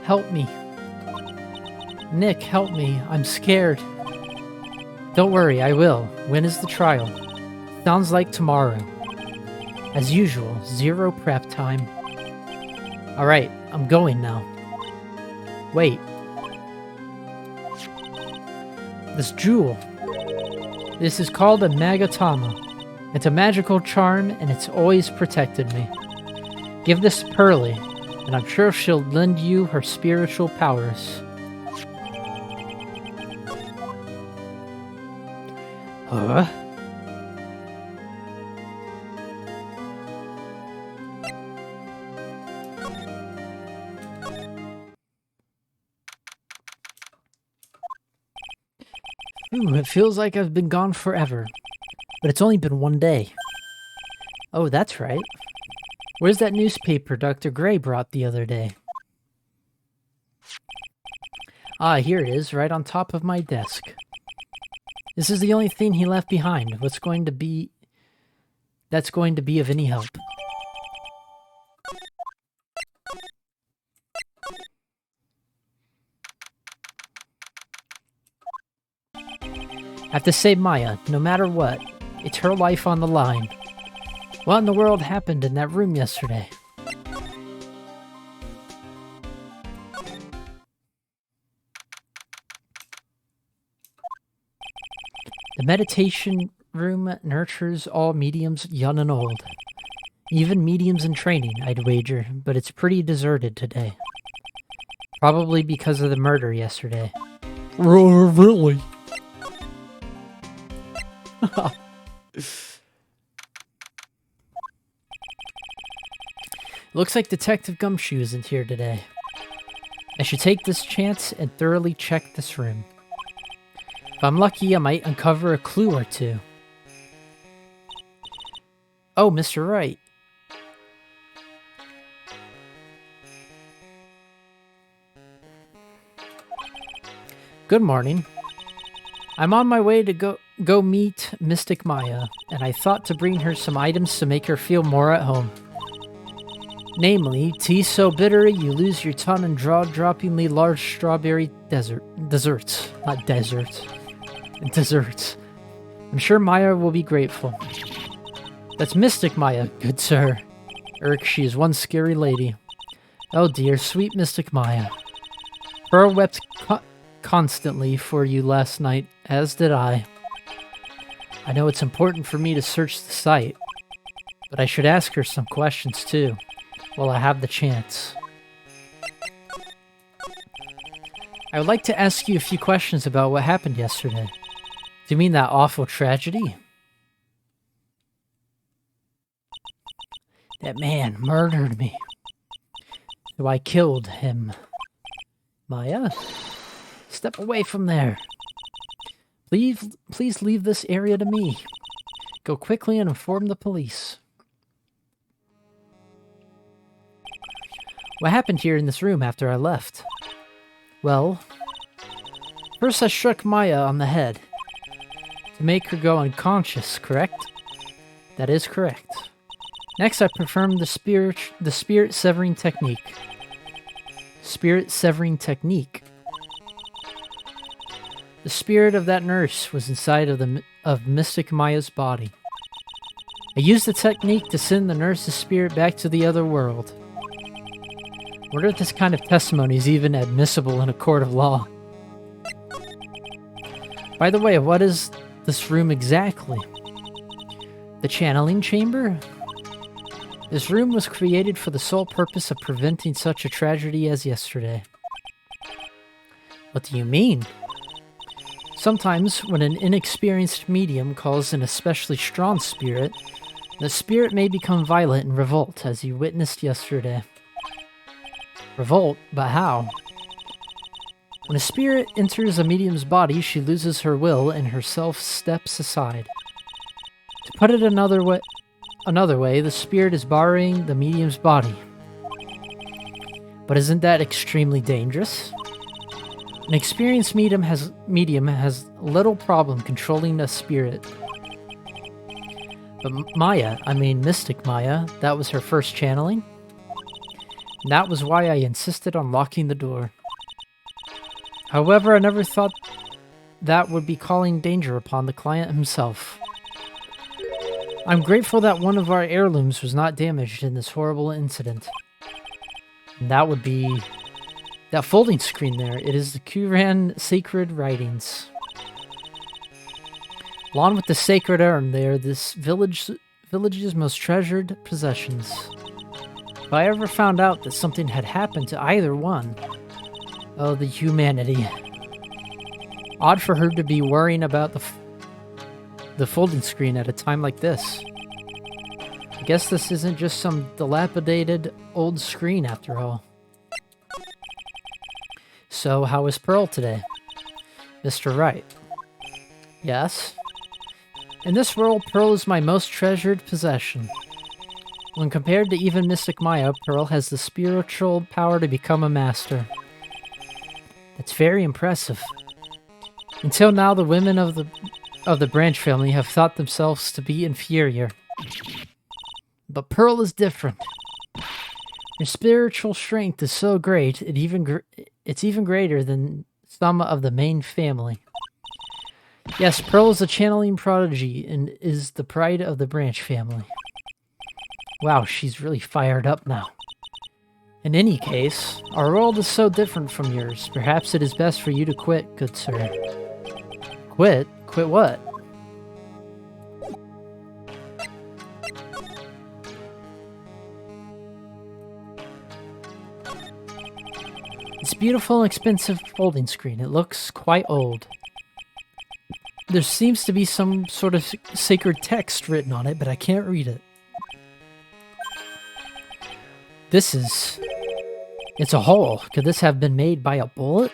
Help me. Nick, help me. I'm scared. Don't worry, I will. When is the trial? Sounds like tomorrow. As usual, 0 prep time. Alright, I'm going now. Wait. This jewel. This is called a Magatama. It's a magical charm, and it's always protected me. Give this to Pearly, and I'm sure she'll lend you her spiritual powers. Huh? Ooh, it feels like I've been gone forever. But it's only been 1 day. Oh, that's right. Where's that newspaper Dr. Gray brought the other day? Ah, here it is, right on top of my desk. This is the only thing he left behind. That's going to be of any help. I have to save Maya, no matter what. It's her life on the line. What in the world happened in that room yesterday? The meditation room nurtures all mediums, young and old. Even mediums in training, I'd wager, but it's pretty deserted today. Probably because of the murder yesterday. Really? Looks like Detective Gumshoe isn't here today. I should take this chance and thoroughly check this room. If I'm lucky, I might uncover a clue or two. Oh, Mr. Wright. Good morning. I'm on my way to go meet Mystic Maya, and I thought to bring her some items to make her feel more at home. Namely, tea so bitter you lose your tongue and jaw-droppingly large strawberry desserts. Not deserts. Desserts. I'm sure Maya will be grateful. That's Mystic Maya, good sir. She is one scary lady. Oh dear, sweet Mystic Maya. Pearl wept constantly for you last night, as did I. I know it's important for me to search the site, but I should ask her some questions too, while I have the chance. I would like to ask you a few questions about what happened yesterday. Do you mean that awful tragedy? That man murdered me. So I killed him. Maya? Step away from there. Please leave this area to me. Go quickly and inform the police. What happened here in this room after I left? Well, first I struck Maya on the head to make her go unconscious, correct? That is correct. Next, I performed the spirit severing technique. Spirit severing technique. The spirit of that nurse was inside of Mystic Maya's body. I used the technique to send the nurse's spirit back to the other world. Whether this kind of testimony is even admissible in a court of law. By the way, what is this room exactly? The channeling chamber? This room was created for the sole purpose of preventing such a tragedy as yesterday. What do you mean? Sometimes, when an inexperienced medium calls an especially strong spirit, the spirit may become violent and revolt, as you witnessed yesterday. Revolt? But how? When a spirit enters a medium's body, she loses her will and herself steps aside. To put it another way, the spirit is borrowing the medium's body. But isn't that extremely dangerous? An experienced medium has little problem controlling a spirit. But Mystic Maya, that was her first channeling. And that was why I insisted on locking the door. However, I never thought that would be calling danger upon the client himself. I'm grateful that one of our heirlooms was not damaged in this horrible incident. And that would be that folding screen there. It is the Kuran sacred writings. Along with the sacred urn, they are this village's most treasured possessions. If I ever found out that something had happened to either one, oh, the humanity. Odd for her to be worrying about the folding screen at a time like this. I guess this isn't just some dilapidated old screen after all. So, how is Pearl today? Mr. Wright. Yes? In this world, Pearl is my most treasured possession. When compared to even Mystic Maya, Pearl has the spiritual power to become a master. That's very impressive. Until now, the women of the Branch family have thought themselves to be inferior. But Pearl is different. Her spiritual strength is so great, it's even greater than some of the main family. Yes, Pearl is a channeling prodigy and is the pride of the Branch family. Wow, she's really fired up now. In any case, our world is so different from yours. Perhaps it is best for you to quit, good sir. Quit? Quit what? It's a beautiful and expensive folding screen. It looks quite old. There seems to be some sort of sacred text written on it, but I can't read it. It's a hole. Could this have been made by a bullet?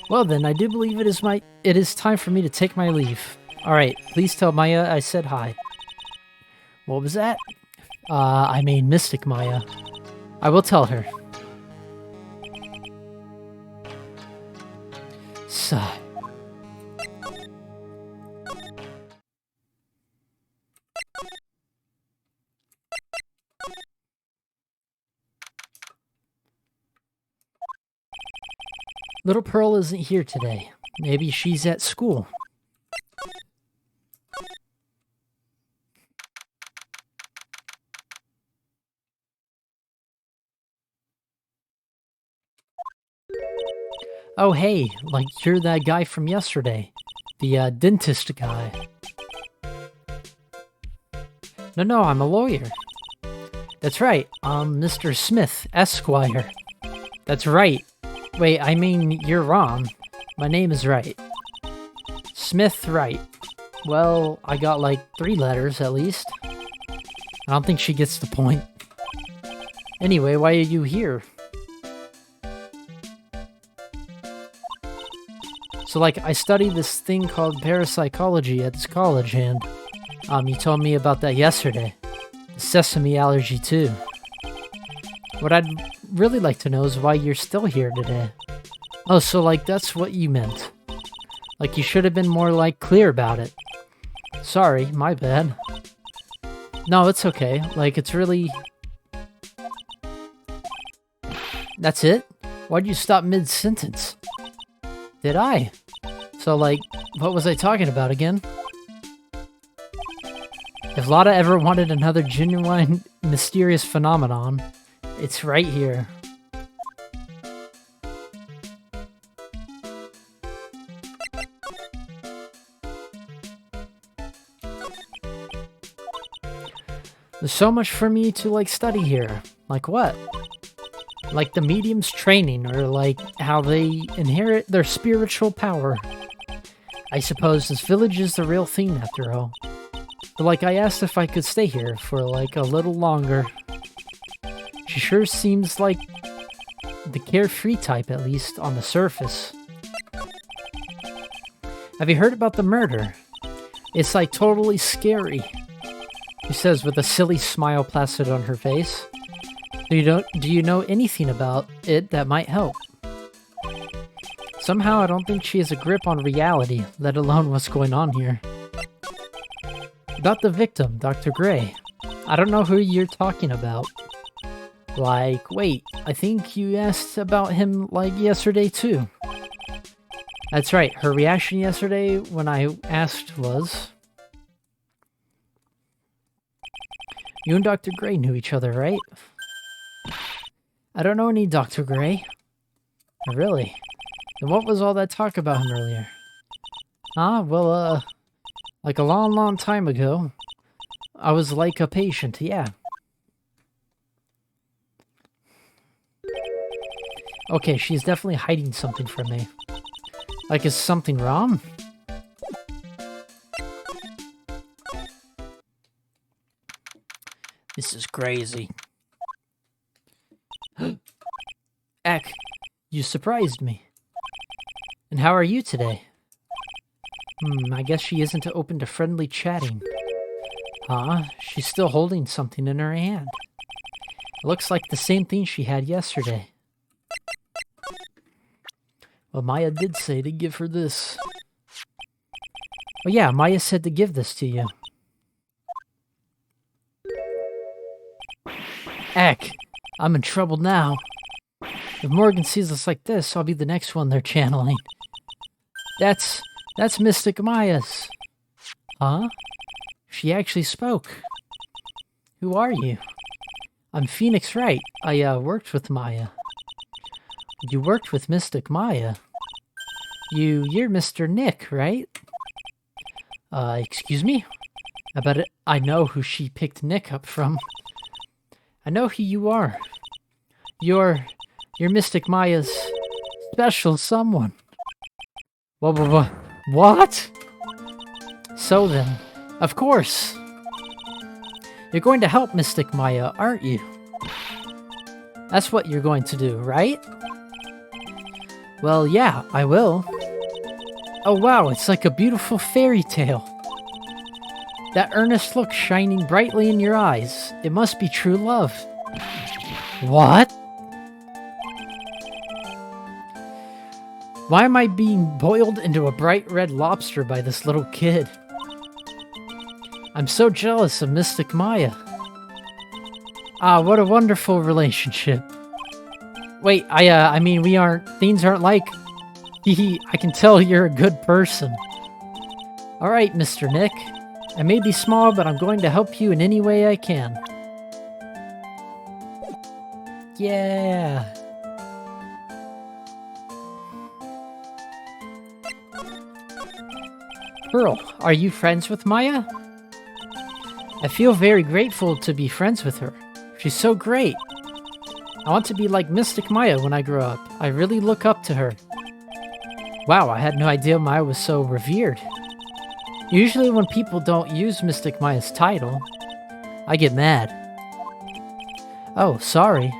Well then, I do believe it is time for me to take my leave. Alright, please tell Maya I said hi. What was that? Mystic Maya. I will tell her. Sigh. Little Pearl isn't here today. Maybe she's at school. Oh hey, like you're that guy from yesterday. The dentist guy. No, I'm a lawyer. That's right, Mr. Smith, Esquire. That's right. Wait, you're wrong. My name is Wright. Smith Wright. Well, I got like 3 letters at least. I don't think she gets the point. Anyway, why are you here? So like, I study this thing called parapsychology at this college and, you told me about that yesterday. Sesame allergy too. What I'd really like to know is why you're still here today. Oh, so like that's what you meant. Like you should have been more like clear about it. Sorry, my bad. No, it's okay. Like, it's really... That's it? Why'd you stop mid-sentence? Did I? So, like, what was I talking about again? If Lotta ever wanted another genuine, mysterious phenomenon, it's right here. There's so much for me to, like, study here. Like what? Like the medium's training, or like how they inherit their spiritual power. I suppose this village is the real thing after all. But like, I asked if I could stay here for like a little longer. She sure seems like the carefree type, at least on the surface. Have you heard about the murder? It's like totally scary, she says with a silly smile plastered on her face. Do you know anything about it that might help? Somehow I don't think she has a grip on reality, let alone what's going on here. About the victim, Dr. Gray. I don't know who you're talking about. Like, wait, I think you asked about him, like, yesterday too. That's right, her reaction yesterday when I asked was... You and Dr. Gray knew each other, right? I don't know any Dr. Gray. Really? And what was all that talk about him earlier? Well, like a long, long time ago. I was like a patient, yeah. Okay, she's definitely hiding something from me. Like, is something wrong? This is crazy. Ek, you surprised me. And how are you today? I guess she isn't open to friendly chatting. She's still holding something in her hand. It looks like the same thing she had yesterday. Well, Maya did say to give her this. Oh yeah, Maya said to give this to you. Ek, I'm in trouble now. If Morgan sees us like this, I'll be the next one they're channeling. That's Mystic Maya's. Huh? She actually spoke. Who are you? I'm Phoenix Wright. I worked with Maya. You worked with Mystic Maya? You're Mr. Nick, right? Excuse me? I bet I know who she picked Nick up from. I know who you are. You're Mystic Maya's special someone. What? So then, of course. You're going to help Mystic Maya, aren't you? That's what you're going to do, right? Well, yeah, I will. Oh wow, it's like a beautiful fairy tale. That earnest look shining brightly in your eyes. It must be true love. What? Why am I being boiled into a bright red lobster by this little kid? I'm so jealous of Mystic Maya. What a wonderful relationship. Wait, I mean, things aren't like... I can tell you're a good person. Alright, Mr. Nick. I may be small, but I'm going to help you in any way I can. Yeah. Pearl, are you friends with Maya? I feel very grateful to be friends with her. She's so great. I want to be like Mystic Maya when I grow up. I really look up to her. Wow, I had no idea Maya was so revered. Usually when people don't use Mystic Maya's title, I get mad. Oh, sorry.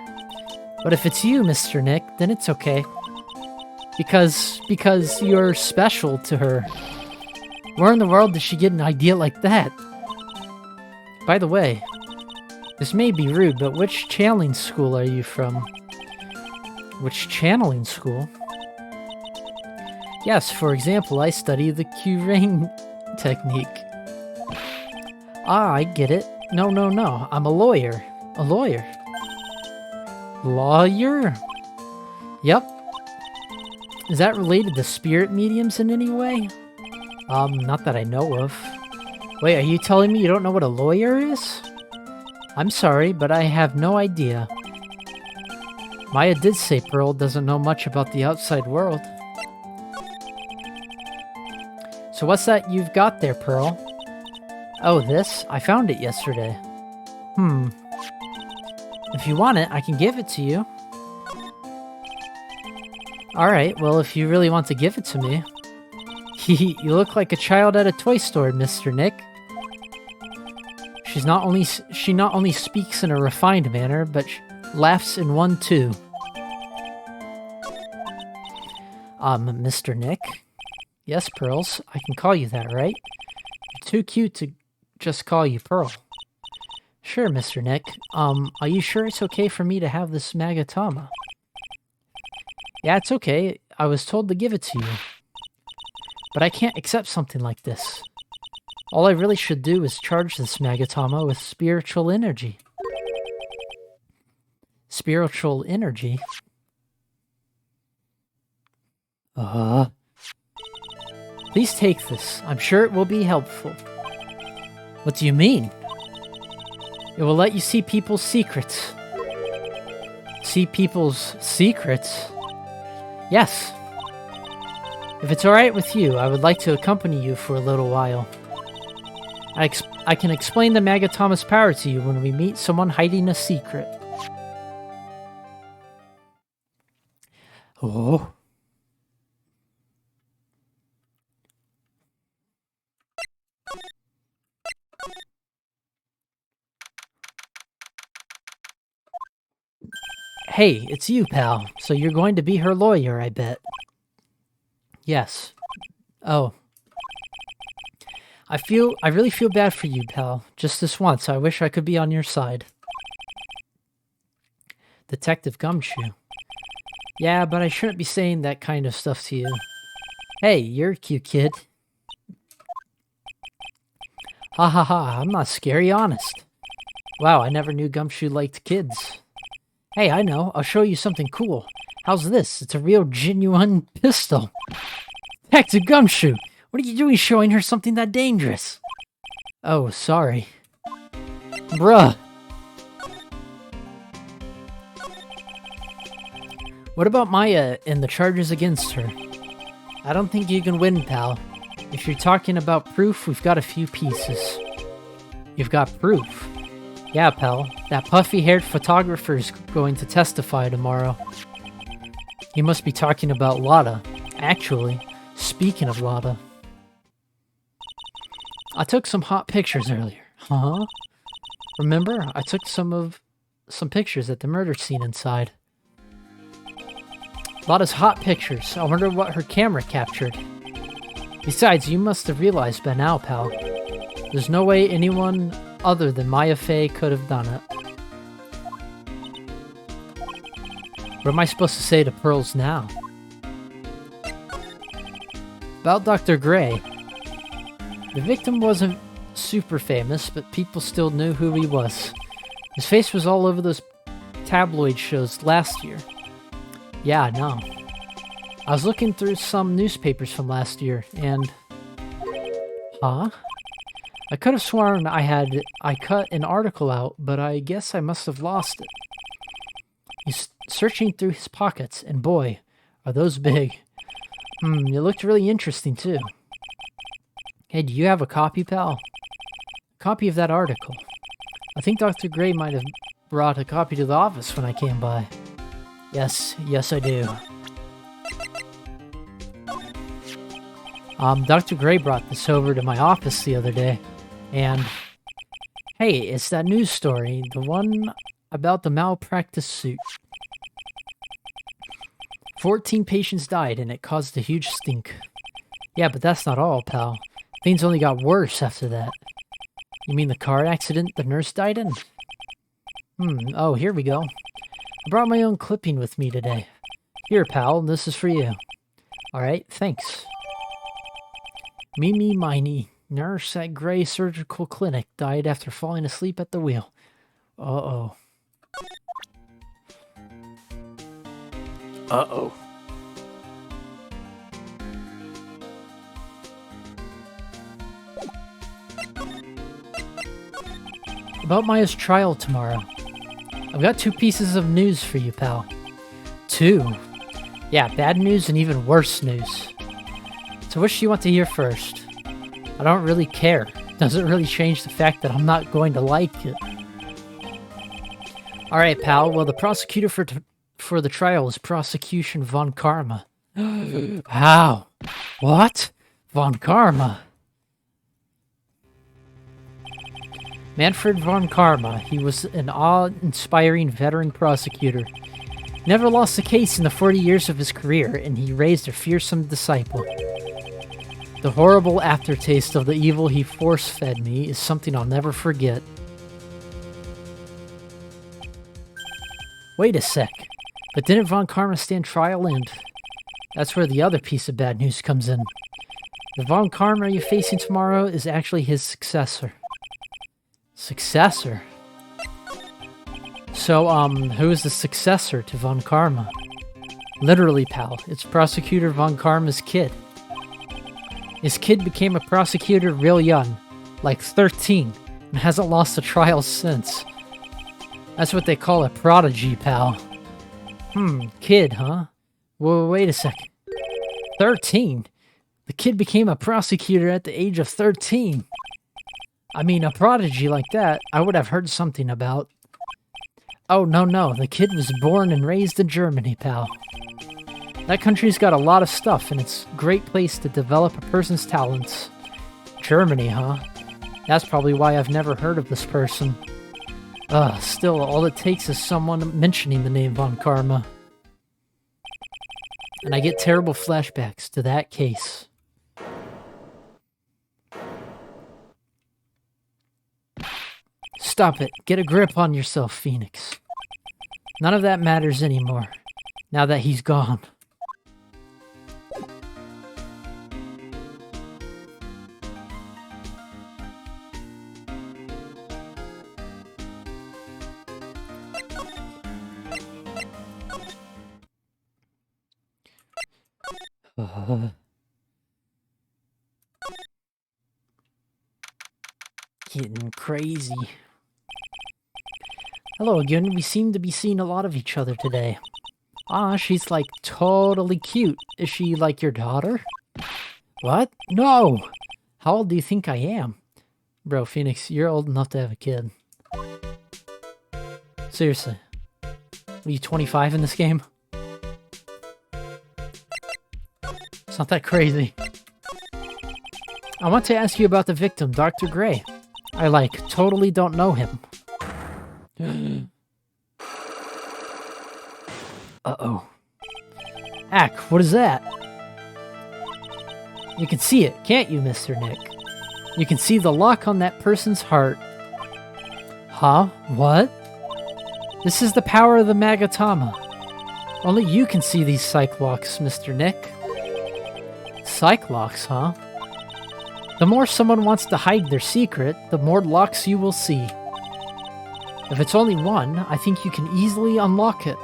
But if it's you, Mr. Nick, then it's okay. Because you're special to her. Where in the world did she get an idea like that? By the way, this may be rude, but which channeling school are you from? Which channeling school? Yes, for example, I study the Q-Ring technique. Ah, I get it. No, no, no. I'm a lawyer. A lawyer. Lawyer? Yep. Is that related to spirit mediums in any way? Not that I know of. Wait, are you telling me you don't know what a lawyer is? I'm sorry, but I have no idea. Maya did say Pearl doesn't know much about the outside world. So what's that you've got there, Pearl? Oh, this? I found it yesterday. If you want it, I can give it to you. Alright, well, if you really want to give it to me. You look like a child at a toy store, Mr. Nick. She not only speaks in a refined manner, but laughs in one too. Mr. Nick? Yes, Pearls, I can call you that, right? You're too cute to just call you Pearl. Sure, Mr. Nick. Are you sure it's okay for me to have this Magatama? Yeah, it's okay. I was told to give it to you. But I can't accept something like this. All I really should do is charge this Magatama with spiritual energy. Spiritual energy? Please take this. I'm sure it will be helpful. What do you mean? It will let you see people's secrets. See people's secrets? Yes. If it's alright with you, I would like to accompany you for a little while. I can explain the Magatama's power to you when we meet someone hiding a secret. Oh. Hey, it's you, pal. So you're going to be her lawyer, I bet. Yes. Oh. I really feel bad for you, pal. Just this once, I wish I could be on your side. Detective Gumshoe. Yeah, but I shouldn't be saying that kind of stuff to you. Hey, you're a cute kid. Ha ha ha, I'm not scary, honest. Wow, I never knew Gumshoe liked kids. Hey, I know. I'll show you something cool. How's this? It's a real genuine pistol. Back to Gumshoe. What are you doing showing her something that dangerous? Oh, sorry. Bruh. What about Maya and the charges against her? I don't think you can win, pal. If you're talking about proof, we've got a few pieces. You've got proof? Yeah, pal. That puffy-haired photographer's going to testify tomorrow. You must be talking about Lotta. Actually, speaking of Lotta. I took some hot pictures earlier. Huh? Remember? I took some pictures at the murder scene inside. Lotta's hot pictures. I wonder what her camera captured. Besides, you must have realized by now, pal. There's no way anyone other than Maya Fey could have done it. What am I supposed to say to Pearls now? About Dr. Gray. The victim wasn't super famous, but people still knew who he was. His face was all over those tabloid shows last year. Yeah, I know. I was looking through some newspapers from last year, and... Huh? I could have sworn I cut an article out, but I guess I must have lost it. He's searching through his pockets, and boy, are those big. It looked really interesting, too. Hey, do you have a copy, pal? A copy of that article. I think Dr. Gray might have brought a copy to the office when I came by. Yes, I do. Dr. Gray brought this over to my office the other day, and... Hey, it's that news story, the one about the malpractice suit. 14 patients died, and it caused a huge stink. Yeah, but that's not all, pal. Things only got worse after that. You mean the car accident the nurse died in? Oh, here we go. I brought my own clipping with me today. Here, pal, this is for you. Alright, thanks. Meeny, miny, Nurse at Gray Surgical Clinic died after falling asleep at the wheel. Uh-oh. Uh-oh. About Maya's trial tomorrow. I've got 2 pieces of news for you, pal. 2? Yeah, bad news and even worse news. So which do you want to hear first? I don't really care. Doesn't really change the fact that I'm not going to like it. Alright, pal. Well, the prosecutor for the trial is Prosecution Von Karma. How? What? Von Karma? Manfred Von Karma. He was an awe-inspiring veteran prosecutor. Never lost a case in the 40 years of his career, and he raised a fearsome disciple. The horrible aftertaste of the evil he force-fed me is something I'll never forget. Wait a sec. But didn't Von Karma stand trial and... That's where the other piece of bad news comes in. The Von Karma you're facing tomorrow is actually his successor. Successor? So, who is the successor to Von Karma? Literally, pal, it's Prosecutor Von Karma's kid. His kid became a prosecutor real young, like 13, and hasn't lost a trial since. That's what they call a prodigy, pal. Kid, huh? Well, wait a second. 13? The kid became a prosecutor at the age of 13. I mean, a prodigy like that, I would have heard something about. Oh, no, the kid was born and raised in Germany, pal. That country's got a lot of stuff, and it's a great place to develop a person's talents. Germany, huh? That's probably why I've never heard of this person. Still, all it takes is someone mentioning the name Von Karma. And I get terrible flashbacks to that case. Stop it. Get a grip on yourself, Phoenix. None of that matters anymore, now that he's gone. Getting crazy. Hello again, we seem to be seeing a lot of each other today. She's like totally cute. Is she like your daughter? What? No! How old do you think I am? Bro, Phoenix, you're old enough to have a kid. Seriously. Are you 25 in this game? It's not that crazy. I want to ask you about the victim, Dr. Gray. I, totally don't know him. Uh-oh. Ack, what is that? You can see it, can't you, Mr. Nick? You can see the lock on that person's heart. Huh? What? This is the power of the Magatama. Only you can see these psych locks, Mr. Nick. Psych locks, huh? The more someone wants to hide their secret, the more locks you will see. If it's only one, I think you can easily unlock it.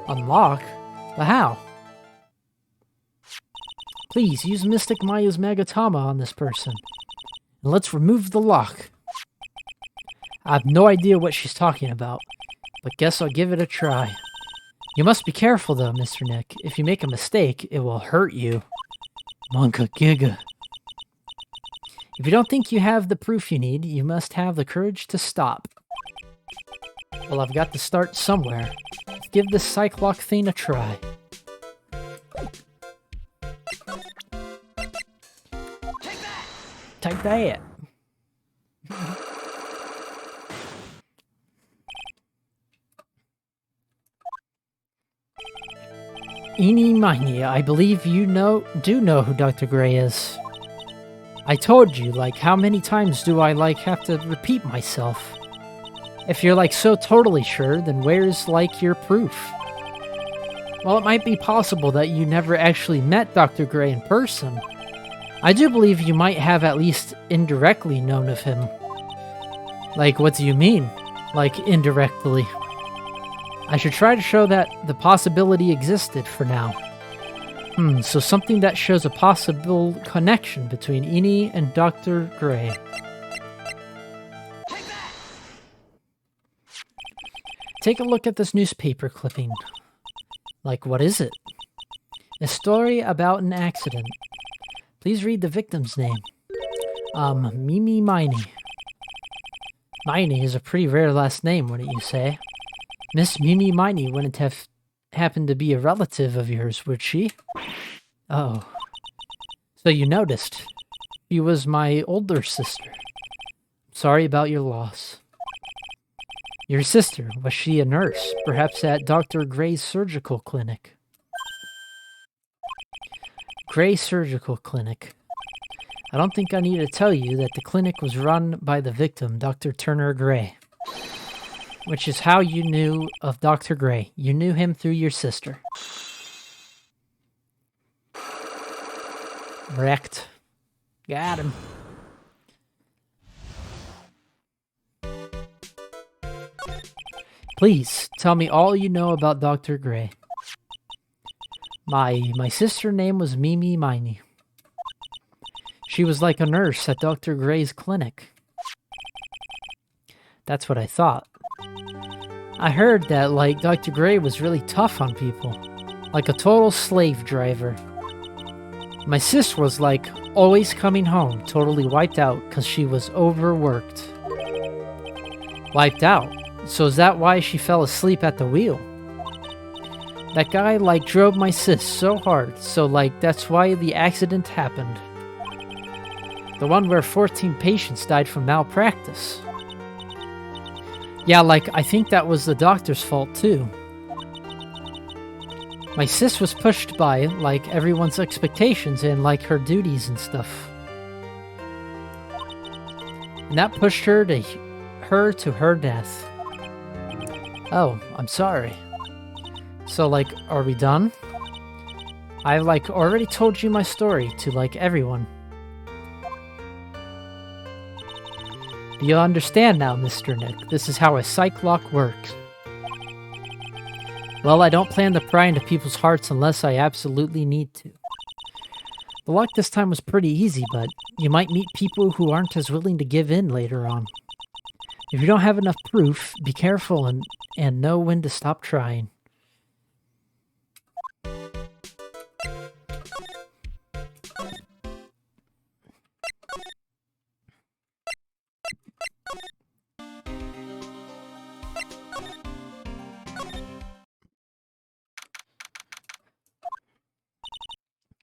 Unlock? But how? Please, use Mystic Maya's Magatama on this person. And let's remove the lock. I have no idea what she's talking about, but guess I'll give it a try. You must be careful though, Mr. Nick. If you make a mistake, it will hurt you. Monka Giga. If you don't think you have the proof you need, you must have the courage to stop. Well, I've got to start somewhere. Let's give this psych lock thing a try. Take that! Eenie miny, I believe you do know who Dr. Gray is. I told you, how many times do I, have to repeat myself? If you're, so totally sure, then where's, your proof? Well, it might be possible that you never actually met Dr. Gray in person, I do believe you might have at least indirectly known of him. Like, what do you mean? Like, indirectly? I should try to show that the possibility existed for now. So something that shows a possible connection between Eni and Dr. Gray. Take a look at this newspaper clipping. Like, what is it? A story about an accident. Please read the victim's name. Mimi Miney. Miney is a pretty rare last name, wouldn't you say? Miss Mimi Miney wouldn't have happened to be a relative of yours, would she? Oh. So you noticed. She was my older sister. Sorry about your loss. Your sister, was she a nurse? Perhaps at Dr. Gray's surgical clinic? Gray Surgical Clinic. I don't think I need to tell you that the clinic was run by the victim, Dr. Turner Gray. Which is how you knew of Dr. Gray. You knew him through your sister. Wrecked. Got him. Please, tell me all you know about Dr. Gray. My sister's name was Mimi Miney. She was like a nurse at Dr. Gray's clinic. That's what I thought. I heard that, like, Dr. Gray was really tough on people. Like a total slave driver. My sister was, like, always coming home, totally wiped out because she was overworked. Wiped out? So is that why she fell asleep at the wheel? That guy, like, drove my sis so hard, so, like, that's why the accident happened. The one where 14 patients died from malpractice. Yeah, like, I think that was the doctor's fault, too. My sis was pushed by, like, everyone's expectations and, like, her duties and stuff. And that pushed her to her death. Oh, I'm sorry. So, like, are we done? I've, like, already told you my story to, like, everyone. Do you understand now, Mr. Nick? This is how a psych lock works. Well, I don't plan to pry into people's hearts unless I absolutely need to. The lock this time was pretty easy, but you might meet people who aren't as willing to give in later on. If you don't have enough proof, be careful and know when to stop trying.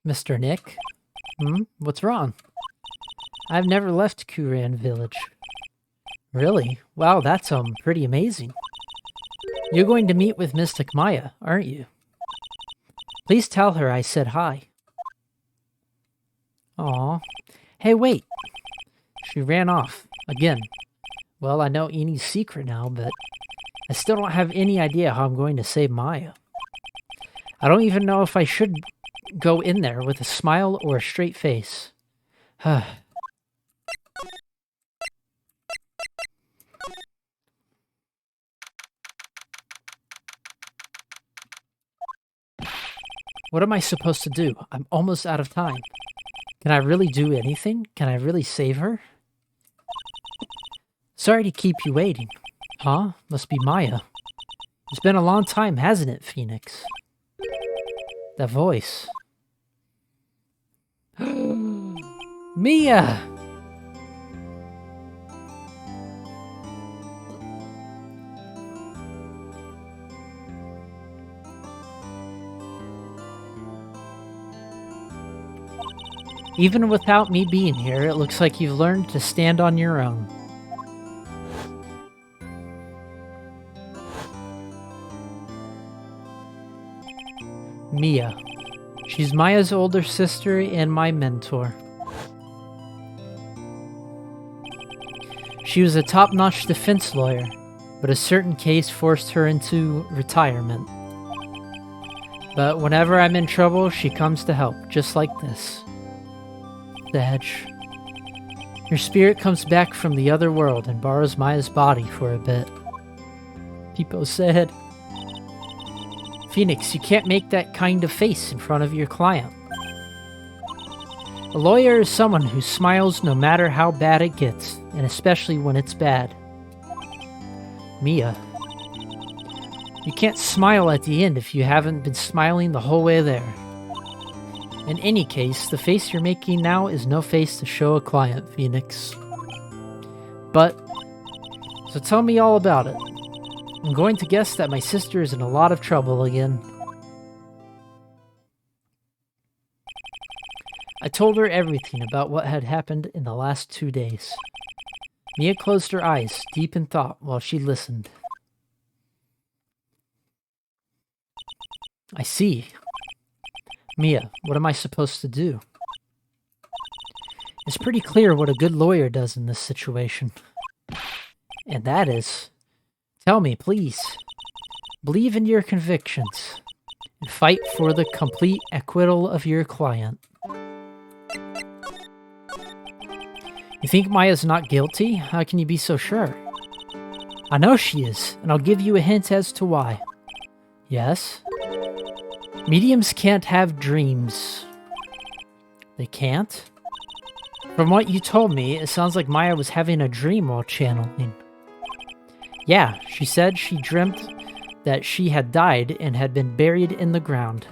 Mr. Nick? What's wrong? I've never left Kuran Village. Really? Wow, that's pretty amazing. You're going to meet with Mystic Maya, aren't you? Please tell her I said hi. Aw. Hey, wait. She ran off. Again. Well, I know Eni's secret now, but I still don't have any idea how I'm going to save Maya. I don't even know if I should go in there with a smile or a straight face. What am I supposed to do? I'm almost out of time. Can I really do anything? Can I really save her? Sorry to keep you waiting. Huh? Must be Maya. It's been a long time, hasn't it, Phoenix? That voice. Mia! Even without me being here, it looks like you've learned to stand on your own. Mia. She's Maya's older sister and my mentor. She was a top-notch defense lawyer, but a certain case forced her into retirement. But whenever I'm in trouble, she comes to help, just like this. Sag. Your spirit comes back from the other world and borrows Maya's body for a bit. Peepo said. Phoenix, you can't make that kind of face in front of your client. A lawyer is someone who smiles no matter how bad it gets, and especially when it's bad. Mia, you can't smile at the end if you haven't been smiling the whole way there. In any case, the face you're making now is no face to show a client, Phoenix. So tell me all about it. I'm going to guess that my sister is in a lot of trouble again. I told her everything about what had happened in the last 2 days. Mia closed her eyes, deep in thought, while she listened. I see. Mia, what am I supposed to do? It's pretty clear what a good lawyer does in this situation. And that is, tell me, please. Believe in your convictions and fight for the complete acquittal of your client. You think Maya's not guilty? How can you be so sure? I know she is, and I'll give you a hint as to why. Yes? Mediums can't have dreams. They can't? From what you told me, it sounds like Maya was having a dream while channeling. Yeah, she said she dreamt that she had died and had been buried in the ground.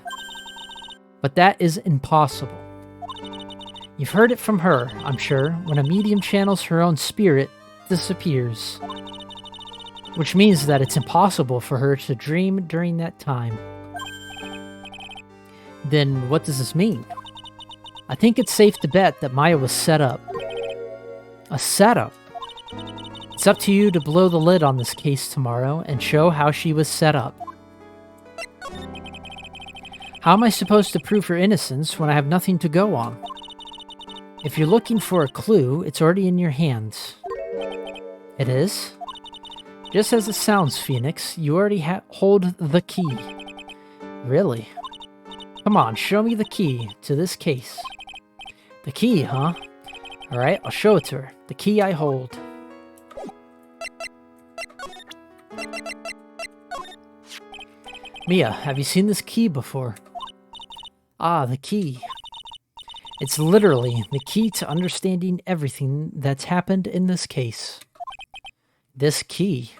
But that is impossible. You've heard it from her, I'm sure. When a medium channels her own spirit, it disappears. Which means that it's impossible for her to dream during that time. Then what does this mean? I think it's safe to bet that Maya was set up. A setup? It's up to you to blow the lid on this case tomorrow and show how she was set up. How am I supposed to prove her innocence when I have nothing to go on? If you're looking for a clue, it's already in your hands. It is? Just as it sounds, Phoenix, you already hold the key. Really? Come on, show me the key to this case. The key, huh? Alright, I'll show it to her. The key I hold. Mia, have you seen this key before? Ah, the key. It's literally the key to understanding everything that's happened in this case. This key.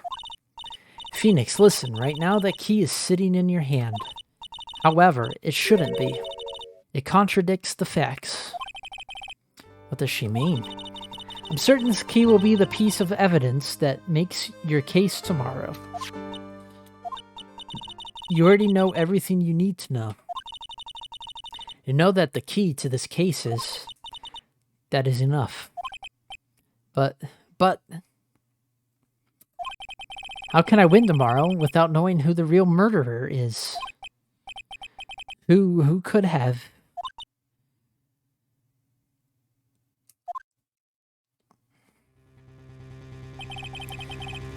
Phoenix, listen, right now that key is sitting in your hand. However, it shouldn't be. It contradicts the facts. What does she mean? I'm certain this key will be the piece of evidence that makes your case tomorrow. You already know everything you need to know. You know that the key to this case is... That is enough. But... How can I win tomorrow without knowing who the real murderer is? Who could have...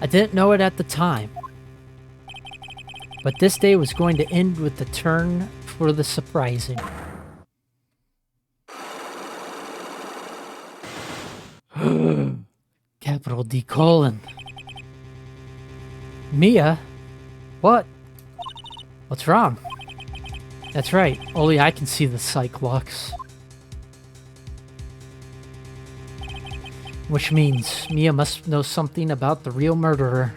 I didn't know it at the time. But this day was going to end with the turn for the surprising. Capital D colon. Mia? What? What's wrong? That's right, only I can see the Cyclops. Which means Mia must know something about the real murderer.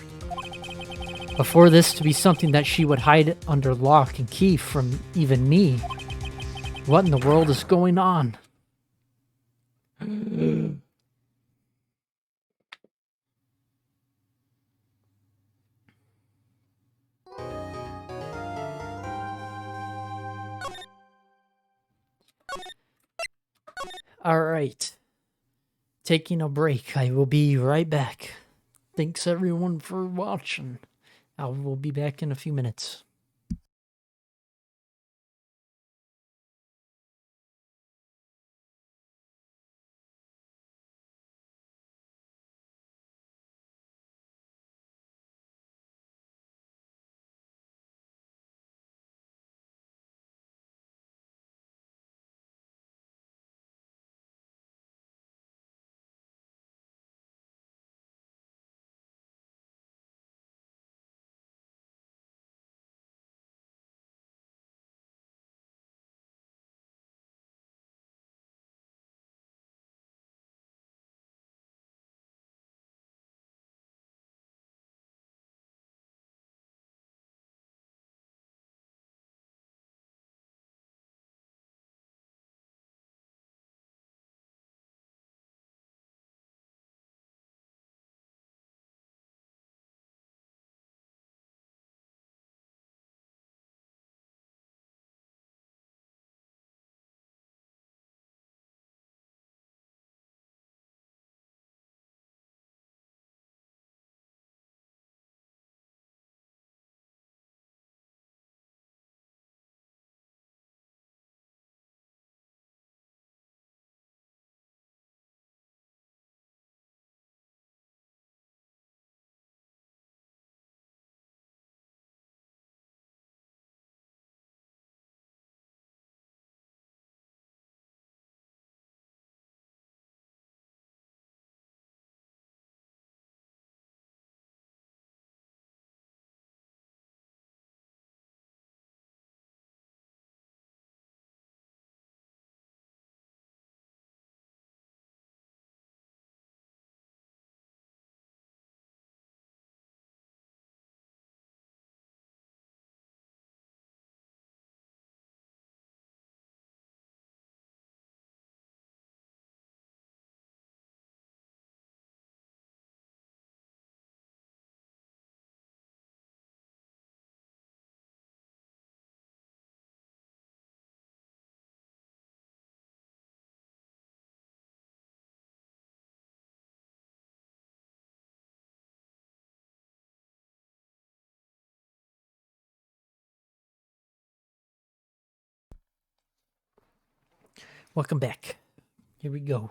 Before this to be something that she would hide under lock and key from even me. What in the world is going on? Alright. Taking a break. I will be right back. Thanks everyone for watching. I will be back in a few minutes. Welcome back. Here we go.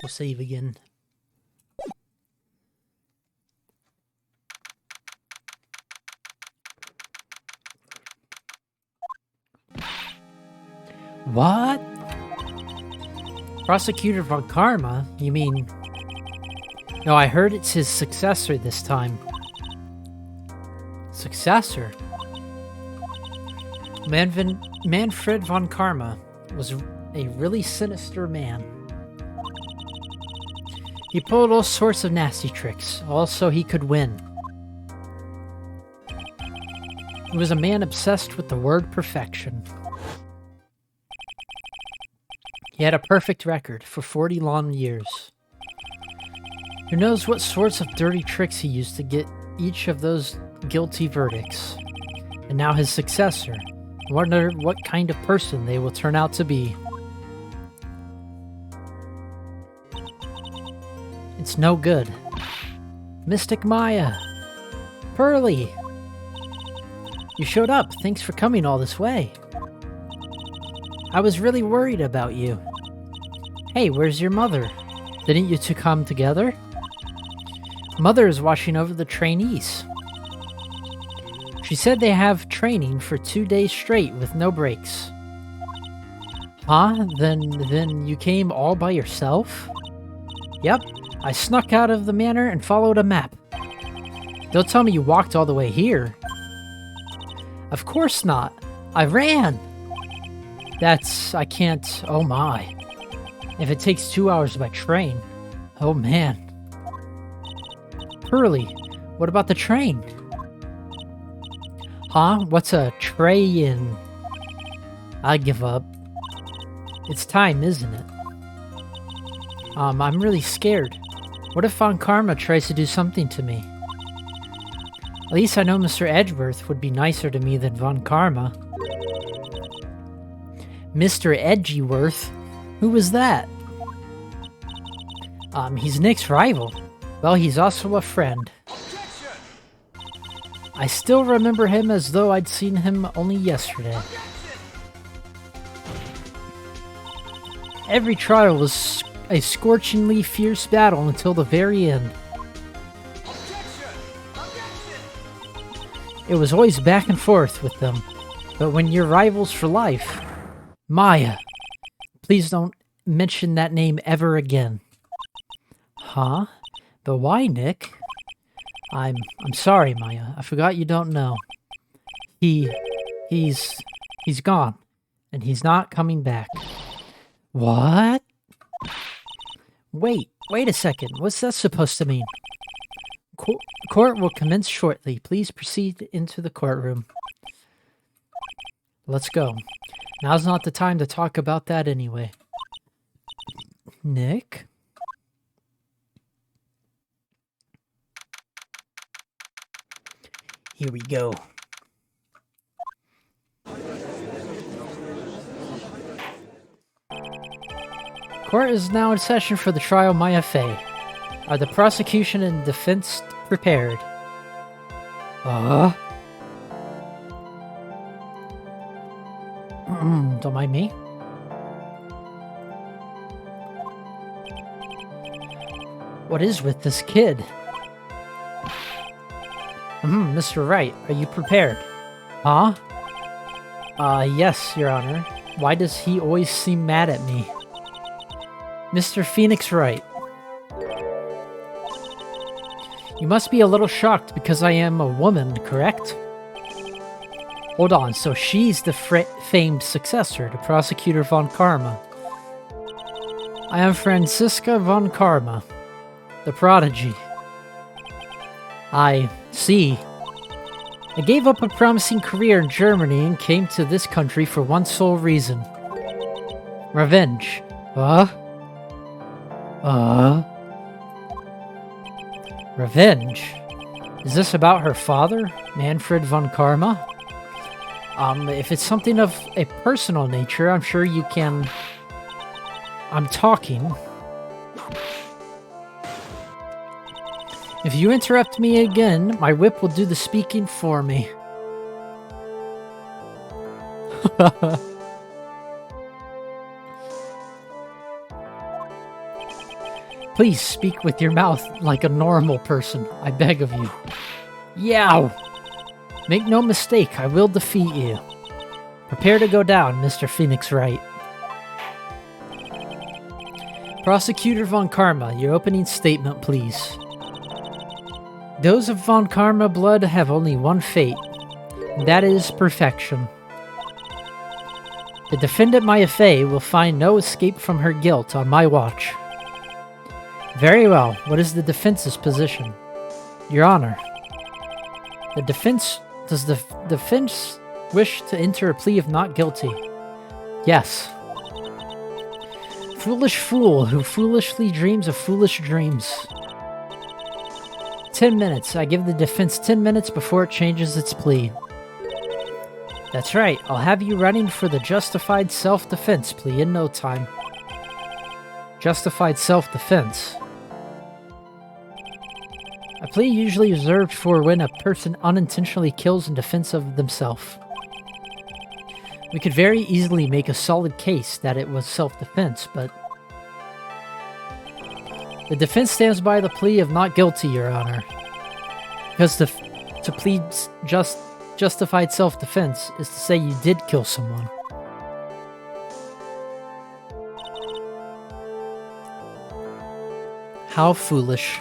We'll save again. What? Prosecutor Von Karma? You mean... No, I heard it's his successor this time. Successor? Manfred Von Karma was a really sinister man. He pulled all sorts of nasty tricks, all so he could win. He was a man obsessed with the word perfection. He had a perfect record for 40 long years. Who knows what sorts of dirty tricks he used to get each of those guilty verdicts. And now his successor. I wonder what kind of person they will turn out to be. It's no good. Mystic Maya! Pearly! You showed up. Thanks for coming all this way. I was really worried about you. Hey, where's your mother? Didn't you two come together? Mother is watching over the trainees. She said they have training for 2 days straight with no breaks. Huh? Then you came all by yourself? Yep, I snuck out of the manor and followed a map. Don't tell me you walked all the way here. Of course not. I ran. I can't, oh my. If it takes 2 hours by train, oh man. Pearly, what about the train? Huh? What's a tray-in? I give up. It's time, isn't it? I'm really scared. What if Von Karma tries to do something to me? At least I know Mr. Edgeworth would be nicer to me than Von Karma. Mr. Edgeworth? Who was that? He's Nick's rival. Well, he's also a friend. I still remember him as though I'd seen him only yesterday. Every trial was a scorchingly fierce battle until the very end. It was always back and forth with them, but when you're rivals for life... Maya, please don't mention that name ever again. Huh? But why, Nick? I'm sorry, Maya. I forgot you don't know. He's gone, and he's not coming back. What? Wait a second. What's that supposed to mean? Court will commence shortly. Please proceed into the courtroom. Let's go. Now's not the time to talk about that anyway. Nick? Here we go. Court is now in session for the trial Maya Fey. Are the prosecution and defense prepared? Don't mind me. What is with this kid? Mr. Wright, are you prepared? Huh? Yes, Your Honor. Why does he always seem mad at me? Mr. Phoenix Wright. You must be a little shocked because I am a woman, correct? Hold on, so she's the famed successor to Prosecutor Von Karma. I am Franziska Von Karma, the prodigy. I see. I gave up a promising career in Germany and came to this country for one sole reason. Revenge. Revenge? Is this about her father, Manfred Von Karma? If it's something of a personal nature, I'm sure you can... I'm talking. If you interrupt me again, my whip will do the speaking for me. Please speak with your mouth like a normal person, I beg of you. Yow! Make no mistake, I will defeat you. Prepare to go down, Mr. Phoenix Wright. Prosecutor Von Karma, your opening statement, please. Those of Von Karma blood have only one fate, and that is perfection. The defendant Maya Fey will find no escape from her guilt on my watch. Very well, what is the defense's position? Your Honor. Does the defense wish to enter a plea of not guilty? Yes. Foolish fool who foolishly dreams of foolish dreams. 10 minutes. I give the defense 10 minutes before it changes its plea. That's right. I'll have you running for the justified self-defense plea in no time. Justified self-defense. A plea usually reserved for when a person unintentionally kills in defense of themselves. We could very easily make a solid case that it was self-defense, but... The defense stands by the plea of not guilty, Your Honor. Because to plead justified self-defense is to say you did kill someone. How foolish.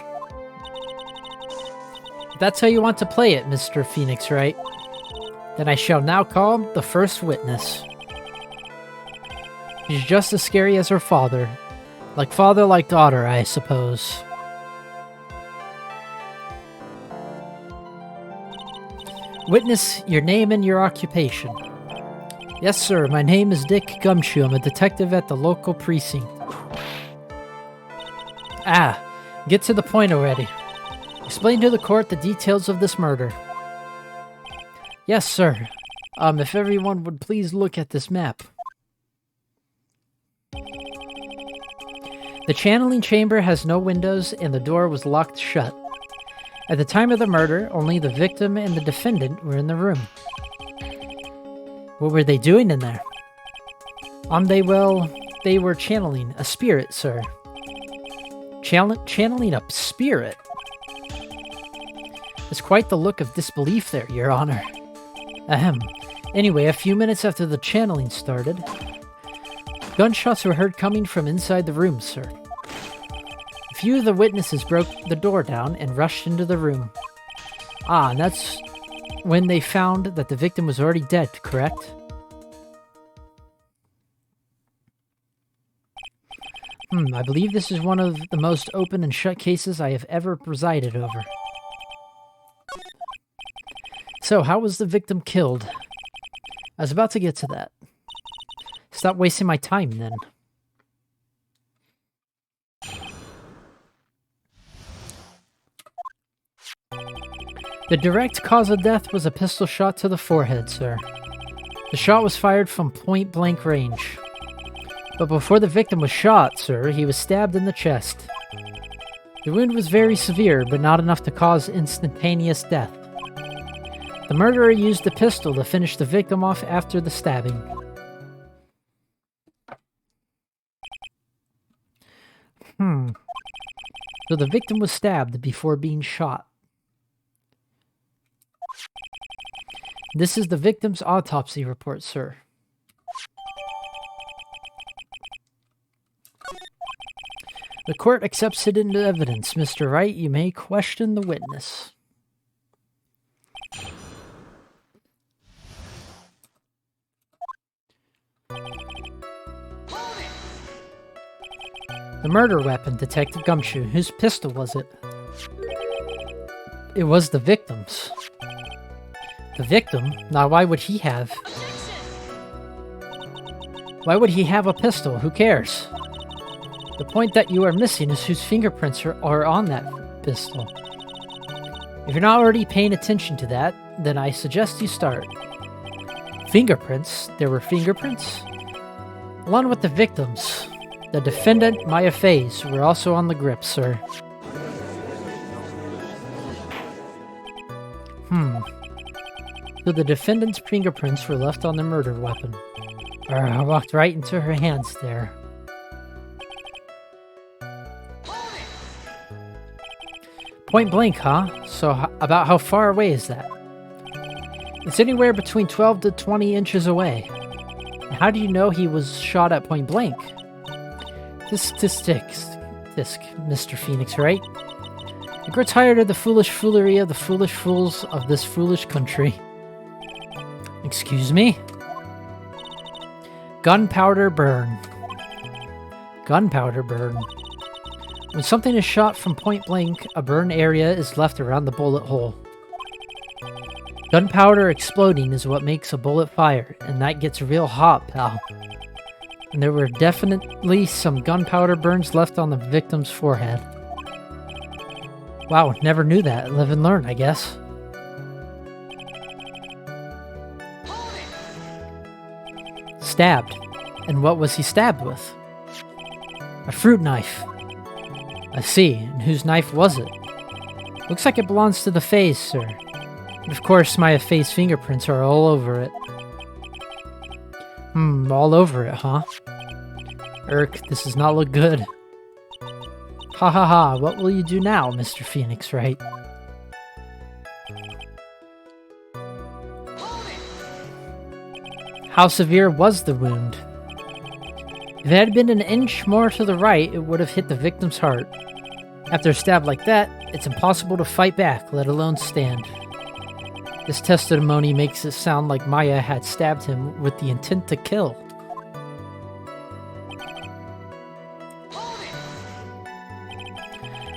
If that's how you want to play it, Mr. Phoenix Wright, then I shall now call the first witness. She's just as scary as her father. Like father, like daughter, I suppose. Witness, your name and your occupation. Yes, sir, my name is Dick Gumshoe. I'm a detective at the local precinct. Ah, get to the point already. Explain to the court the details of this murder. Yes, sir. If everyone would please look at this map. The channeling chamber has no windows and the door was locked shut. At the time of the murder, only the victim and the defendant were in the room. What were they doing in there? They were channeling a spirit, sir. Channeling a spirit? There's quite the look of disbelief there, Your Honor. Ahem. Anyway, a few minutes after the channeling started, gunshots were heard coming from inside the room, sir. A few of the witnesses broke the door down and rushed into the room. Ah, and that's when they found that the victim was already dead, correct? I believe this is one of the most open and shut cases I have ever presided over. So, how was the victim killed? I was about to get to that. Stop wasting my time, then. The direct cause of death was a pistol shot to the forehead, sir. The shot was fired from point-blank range. But before the victim was shot, sir, he was stabbed in the chest. The wound was very severe, but not enough to cause instantaneous death. The murderer used the pistol to finish the victim off after the stabbing. So the victim was stabbed before being shot. This is the victim's autopsy report, sir. The court accepts it into evidence. Mr. Wright, you may question the witness. The murder weapon, Detective Gumshoe. Whose pistol was it? It was the victim's. The victim? Now, why would he have... Why would he have a pistol? Who cares? The point that you are missing is whose fingerprints are on that pistol. If you're not already paying attention to that, then I suggest you start. Fingerprints? There were fingerprints? Along with the victims. The defendant, Maya Fey's, were also on the grip, sir. So the defendant's fingerprints were left on the murder weapon. I walked right into her hands there. Point blank, huh? So about how far away is that? It's anywhere between 12 to 20 inches away. How do you know he was shot at point blank? Tisk, Mr. Phoenix, right? I grow tired of the foolish foolery of the foolish fools of this foolish country. Excuse me? Gunpowder burn. Gunpowder burn. When something is shot from point blank, a burn area is left around the bullet hole. Gunpowder exploding is what makes a bullet fire, and that gets real hot, pal. And there were definitely some gunpowder burns left on the victim's forehead. Wow, never knew that. Live and learn, I guess. Stabbed. And what was he stabbed with? A fruit knife. I see. And whose knife was it? Looks like it belongs to the face, sir. And of course, my face fingerprints are all over it. All over it, huh? This does not look good. Ha ha ha, what will you do now, Mr. Phoenix, Wright? How severe was the wound? If it had been an inch more to the right, it would have hit the victim's heart. After a stab like that, it's impossible to fight back, let alone stand. This testimony makes it sound like Maya had stabbed him with the intent to kill.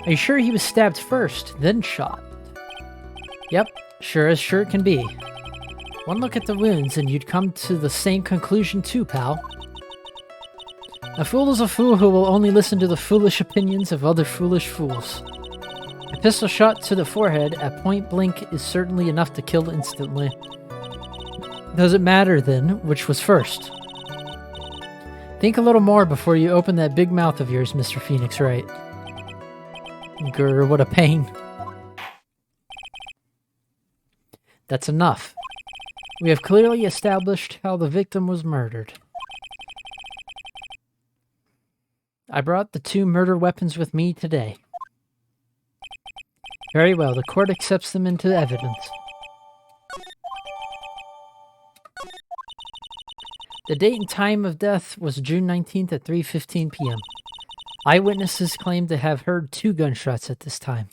Are you sure he was stabbed first, then shot? Yep, sure as sure can be. One look at the wounds and you'd come to the same conclusion too, pal. A fool is a fool who will only listen to the foolish opinions of other foolish fools. A pistol shot to the forehead at point blank is certainly enough to kill instantly. Does it matter, then, which was first? Think a little more before you open that big mouth of yours, Mr. Phoenix, Wright? Grr, what a pain. That's enough. We have clearly established how the victim was murdered. I brought the 2 murder weapons with me today. Very well, the court accepts them into evidence. The date and time of death was June 19th at 3:15 p.m. Eyewitnesses claim to have heard 2 gunshots at this time.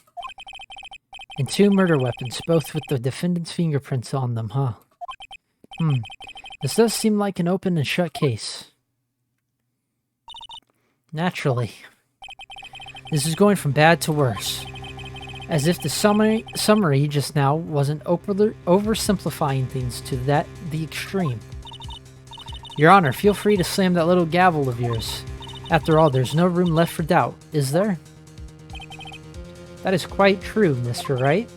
And 2 murder weapons, both with the defendant's fingerprints on them, huh? This does seem like an open and shut case. Naturally. This is going from bad to worse. As if the summary just now wasn't oversimplifying things to the extreme. Your Honor, feel free to slam that little gavel of yours. After all, there's no room left for doubt, is there? That is quite true, Mr. Wright.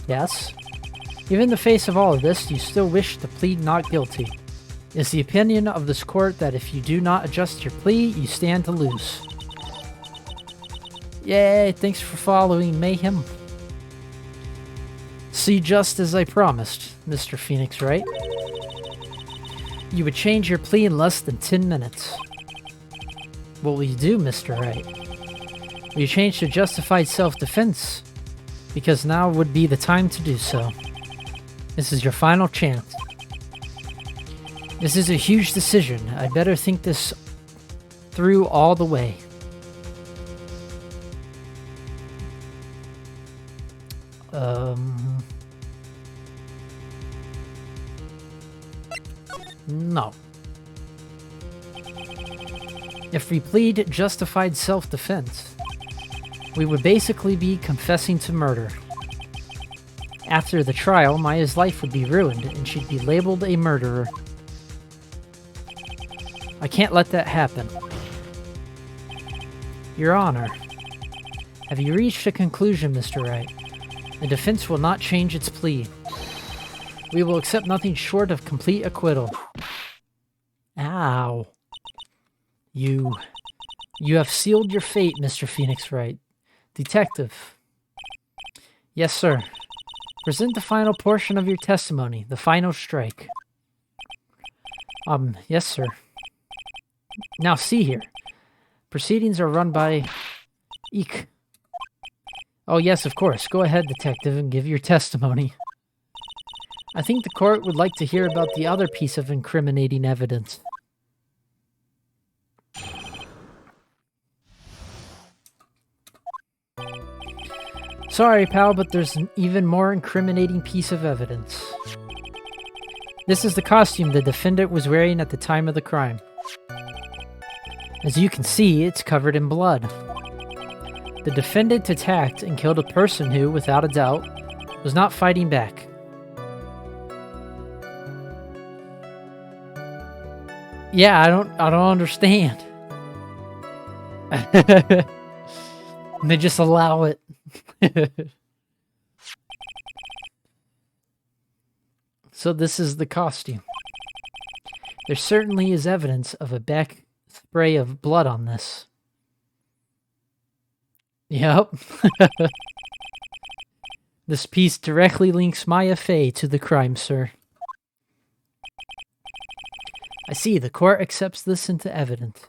Yes. Even in the face of all of this, you still wish to plead not guilty. It's the opinion of this court that if you do not adjust your plea, you stand to lose. Yay, thanks for following Mayhem. See, just as I promised, Mr. Phoenix, Wright? You would change your plea in less than 10 minutes. What will you do, Mr. Wright? Will you change to justified self-defense? Because now would be the time to do so. This is your final chance. This is a huge decision. I'd better think this through all the way. No. If we plead justified self-defense, we would basically be confessing to murder. After the trial, Maya's life would be ruined, and she'd be labeled a murderer. I can't let that happen. Your Honor, have you reached a conclusion, Mr. Wright? The defense will not change its plea. We will accept nothing short of complete acquittal. Ow. You have sealed your fate, Mr. Phoenix Wright. Detective. Yes, sir. Present the final portion of your testimony, the final strike. Yes, sir. Now, see here. Proceedings are run by... Eek. Oh, yes, of course. Go ahead, detective, and give your testimony. I think the court would like to hear about the other piece of incriminating evidence. Sorry, pal, but there's an even more incriminating piece of evidence. This is the costume the defendant was wearing at the time of the crime. As you can see, it's covered in blood. The defendant attacked and killed a person who, without a doubt, was not fighting back. Yeah, I don't understand. They just allow it. So this is the costume. There certainly is evidence of a back spray of blood on this. Yep. This piece directly links Maya Fey to the crime, sir. I see, the court accepts this into evidence.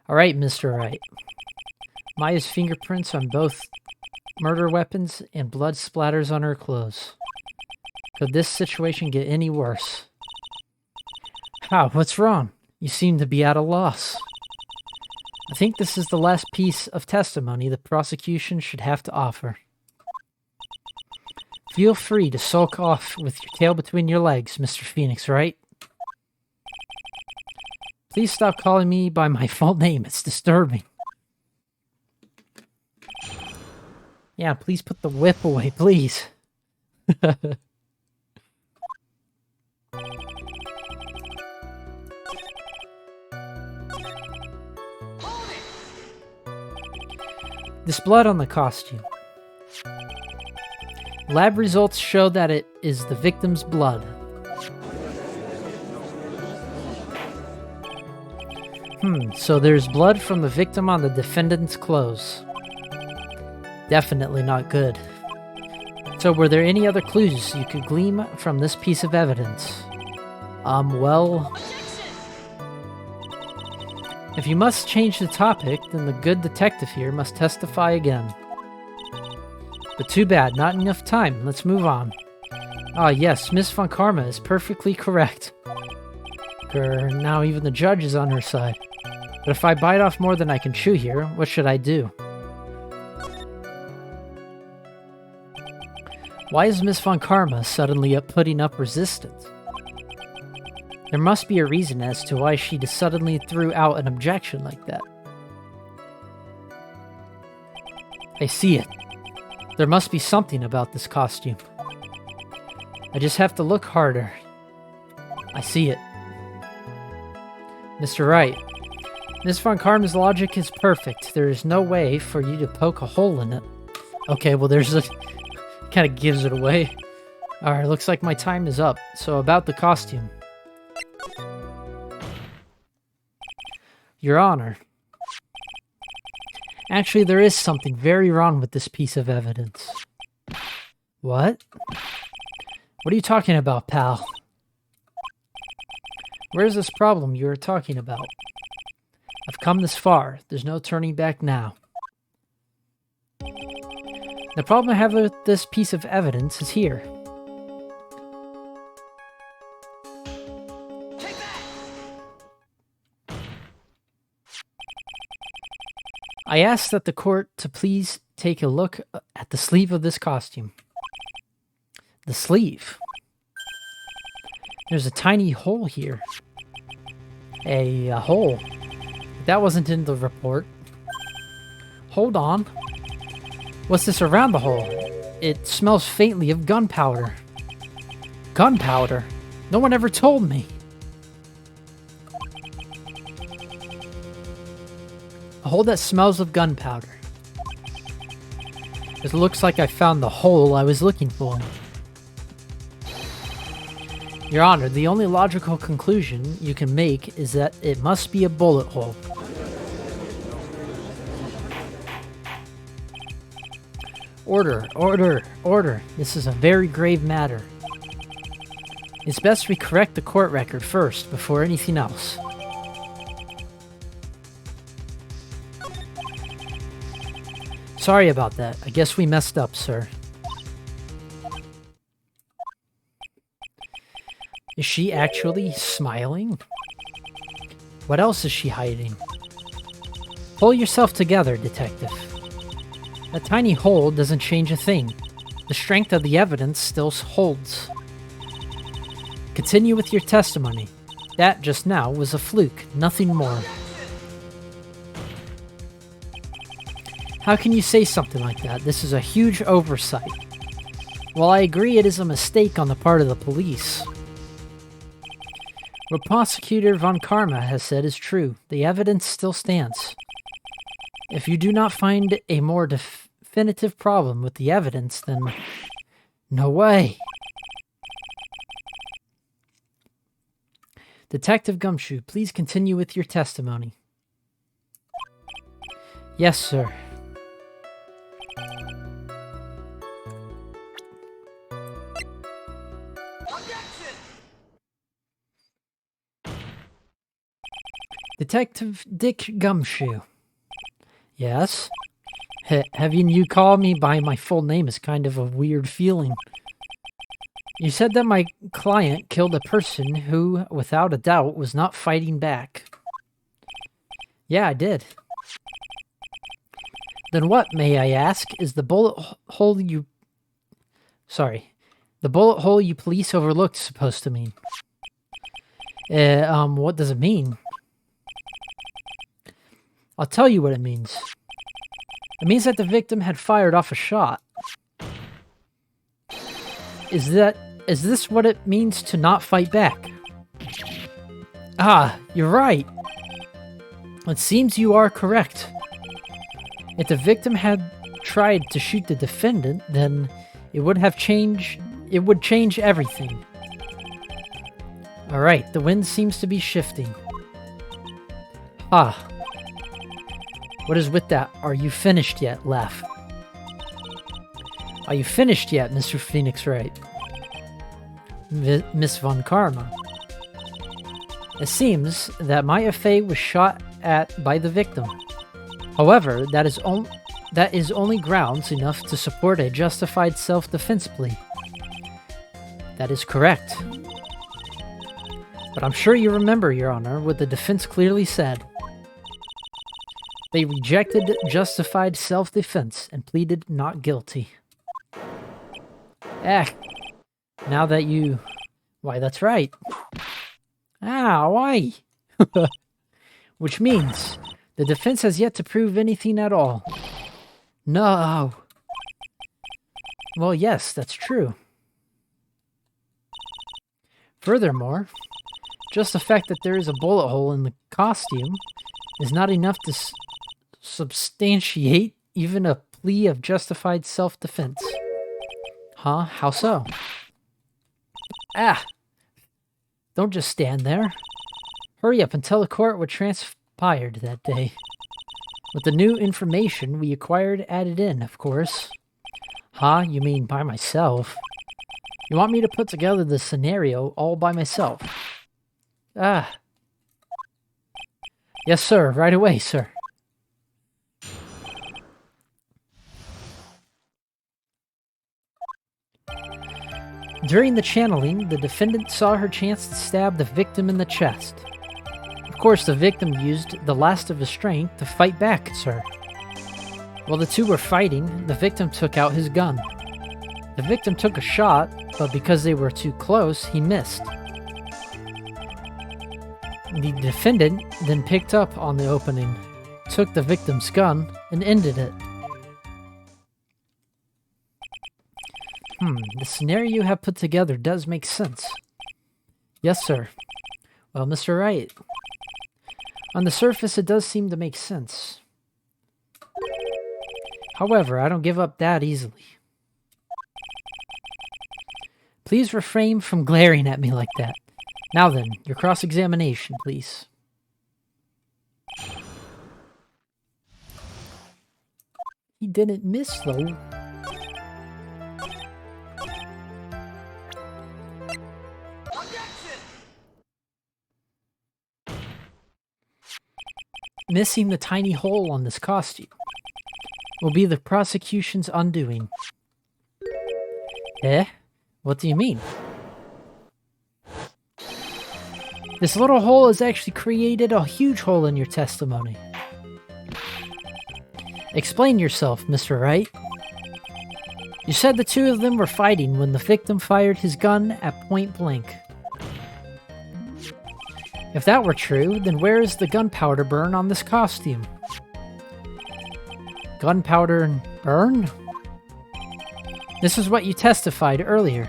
Alright, Mr. Wright. Maya's fingerprints on both murder weapons and blood splatters on her clothes. Could this situation get any worse? How? What's wrong? You seem to be at a loss. I think this is the last piece of testimony the prosecution should have to offer. Feel free to sulk off with your tail between your legs, Mr. Phoenix, Wright? Please stop calling me by my full name. It's disturbing. Yeah, please put the whip away, please. This blood on the costume. Lab results show that it is the victim's blood. So there's blood from the victim on the defendant's clothes. Definitely not good. So were there any other clues you could glean from this piece of evidence? Well... If you must change the topic, then the good detective here must testify again. But too bad, not enough time. Let's move on. Ah, yes, Miss Von Karma is perfectly correct. Grr, now even the judge is on her side. But if I bite off more than I can chew here, what should I do? Why is Miss Von Karma suddenly putting up resistance? There must be a reason as to why she just suddenly threw out an objection like that. I see it. There must be something about this costume. I just have to look harder. I see it. Mr. Wright, Miss Von Karma's logic is perfect. There is no way for you to poke a hole in it. Okay, well there's a... kind of gives it away. Alright, looks like my time is up. So about the costume. Your Honor. Actually, there is something very wrong with this piece of evidence. What? What are you talking about, pal? Where's this problem you were talking about? I've come this far. There's no turning back now. The problem I have with this piece of evidence is here. I ask that the court to please take a look at the sleeve of this costume. The sleeve? There's a tiny hole here. A hole. That wasn't in the report. Hold on. What's this around the hole? It smells faintly of gunpowder. Gunpowder? No one ever told me. A hole that smells of gunpowder. It looks like I found the hole I was looking for. Your Honor, the only logical conclusion you can make is that it must be a bullet hole. Order, order, order. This is a very grave matter. It's best we correct the court record first, before anything else. Sorry about that. I guess we messed up, sir. Is she actually smiling? What else is she hiding? Pull yourself together, detective. That tiny hole doesn't change a thing. The strength of the evidence still holds. Continue with your testimony. That just now was a fluke, nothing more. How can you say something like that? This is a huge oversight. While I agree it is a mistake on the part of the police. What Prosecutor Von Karma has said is true. The evidence still stands. If you do not find a more definitive problem with the evidence, then... No way! Detective Gumshoe, please continue with your testimony. Yes, sir. Detective Dick Gumshoe. Yes? Having you call me by my full name is kind of a weird feeling. You said that my client killed a person who, without a doubt, was not fighting back. Yeah, I did. Then what, may I ask, is the bullet hole you... Sorry. The bullet hole you police overlooked supposed to mean? What does it mean? I'll tell you what it means. It means that the victim had fired off a shot. Is this what it means to not fight back? Ah, you're right. It seems you are correct. If the victim had tried to shoot the defendant, then it would change everything. Alright, the wind seems to be shifting. Ah. What is with that? Are you finished yet, Laugh? Are you finished yet, Mr. Phoenix Wright? Miss Von Karma. It seems that my effet was shot at by the victim. However, that is only grounds enough to support a justified self-defense plea. That is correct. But I'm sure you remember, Your Honor, what the defense clearly said. They rejected justified self-defense and pleaded not guilty. Now that you... Why, that's right. Why? Which means the defense has yet to prove anything at all. No. Well, yes, that's true. Furthermore, just the fact that there is a bullet hole in the costume is not enough to substantiate even a plea of justified self-defense. Huh? How so? Don't just stand there. Hurry up and tell the court what transpired that day. With the new information we acquired added in, of course. Huh? You mean by myself? You want me to put together the scenario all by myself? Yes, sir. Right away, sir. During the channeling, the defendant saw her chance to stab the victim in the chest. Of course, the victim used the last of his strength to fight back, sir. While the two were fighting, the victim took out his gun. The victim took a shot, but because they were too close, he missed. The defendant then picked up on the opening, took the victim's gun, and ended it. The scenario you have put together does make sense. Yes, sir. Well, Mr. Wright, on the surface it does seem to make sense. However, I don't give up that easily. Please refrain from glaring at me like that. Now then, your cross-examination, please. He didn't miss, though. missing the tiny hole on this costume will be the prosecution's undoing. Eh? What do you mean? This little hole has actually created a huge hole in your testimony. Explain yourself, Mr. Wright. You said the two of them were fighting when the victim fired his gun at point blank. If that were true, then where is the gunpowder burn on this costume? Gunpowder burn? This is what you testified earlier.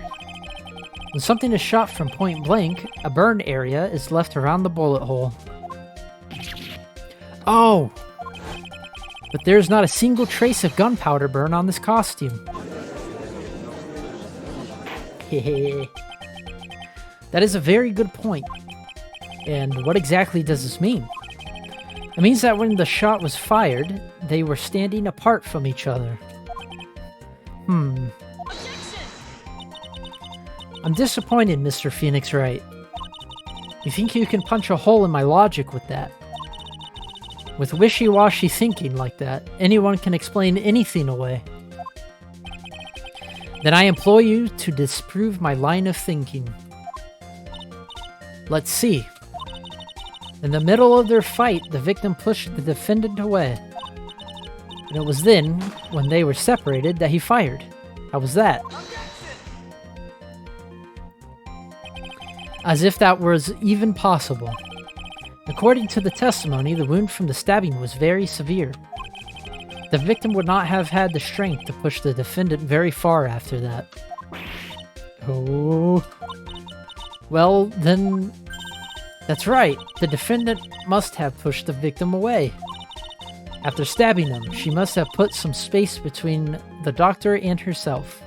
When something is shot from point blank, a burn area is left around the bullet hole. Oh! But there's not a single trace of gunpowder burn on this costume. That is a very good point. And what exactly does this mean? It means that when the shot was fired, they were standing apart from each other. I'm disappointed, Mr. Phoenix Wright. You think you can punch a hole in my logic with that? With wishy-washy thinking like that, anyone can explain anything away. Then I implore you to disprove my line of thinking. Let's see. In the middle of their fight, the victim pushed the defendant away. And it was then, when they were separated, that he fired. How was that? As if that was even possible. According to the testimony, the wound from the stabbing was very severe. The victim would not have had the strength to push the defendant very far after that. Oh. Well, then... That's right. The defendant must have pushed the victim away. After stabbing him, she must have put some space between the doctor and herself.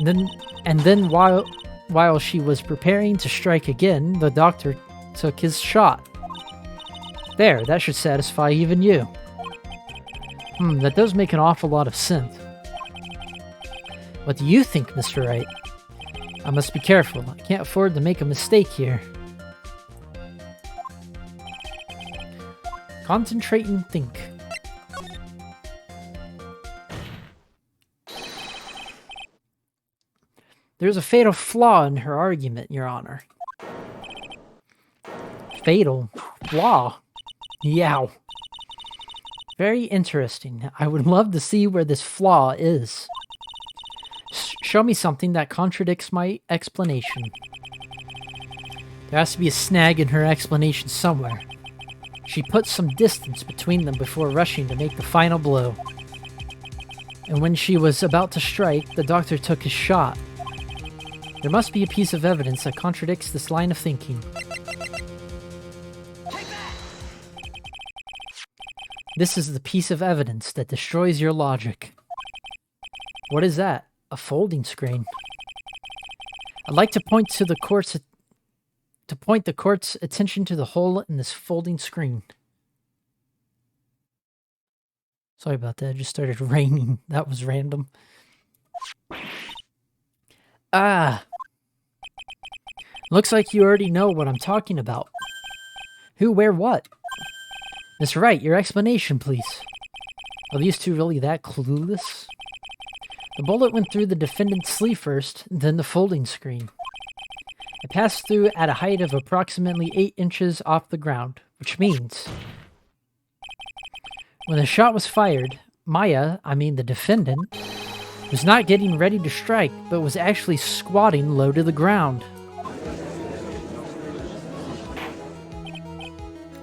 And then while she was preparing to strike again, the doctor took his shot. There, that should satisfy even you. That does make an awful lot of sense. What do you think, Mr. Wright? I must be careful. I can't afford to make a mistake here. Concentrate and think. There's a fatal flaw in her argument, Your Honor. Fatal flaw? Yow. Very interesting. I would love to see where this flaw is. Show me something that contradicts my explanation. There has to be a snag in her explanation somewhere. She put some distance between them before rushing to make the final blow. And when she was about to strike, the doctor took his shot. There must be a piece of evidence that contradicts this line of thinking. This is the piece of evidence that destroys your logic. What is that? A folding screen. I'd like to point the court's attention to the hole in this folding screen. Sorry about that. It just started raining. That was random. Ah. Looks like you already know what I'm talking about. Who, where, what? Mr. Wright, your explanation, please. Are these two really that clueless? The bullet went through the defendant's sleeve first, then the folding screen. It passed through at a height of approximately 8 inches off the ground, which means... When the shot was fired, the defendant, was not getting ready to strike, but was actually squatting low to the ground.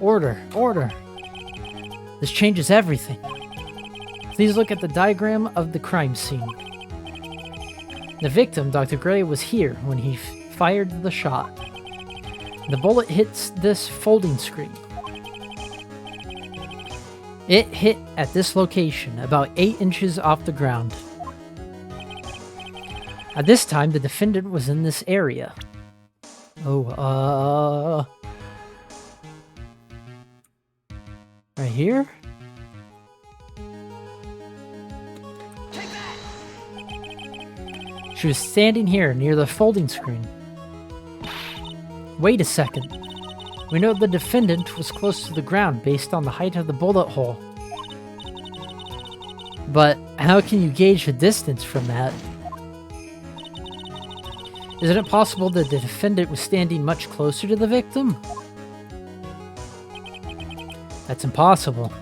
Order, order. This changes everything. Please look at the diagram of the crime scene. The victim, Dr. Gray, was here when he fired the shot. The bullet hits this folding screen. It hit at this location, about 8 inches off the ground. At this time, the defendant was in this area. Right here? She was standing here near the folding screen. Wait a second. We know the defendant was close to the ground based on the height of the bullet hole. But how can you gauge the distance from that? Isn't it possible that the defendant was standing much closer to the victim? That's impossible.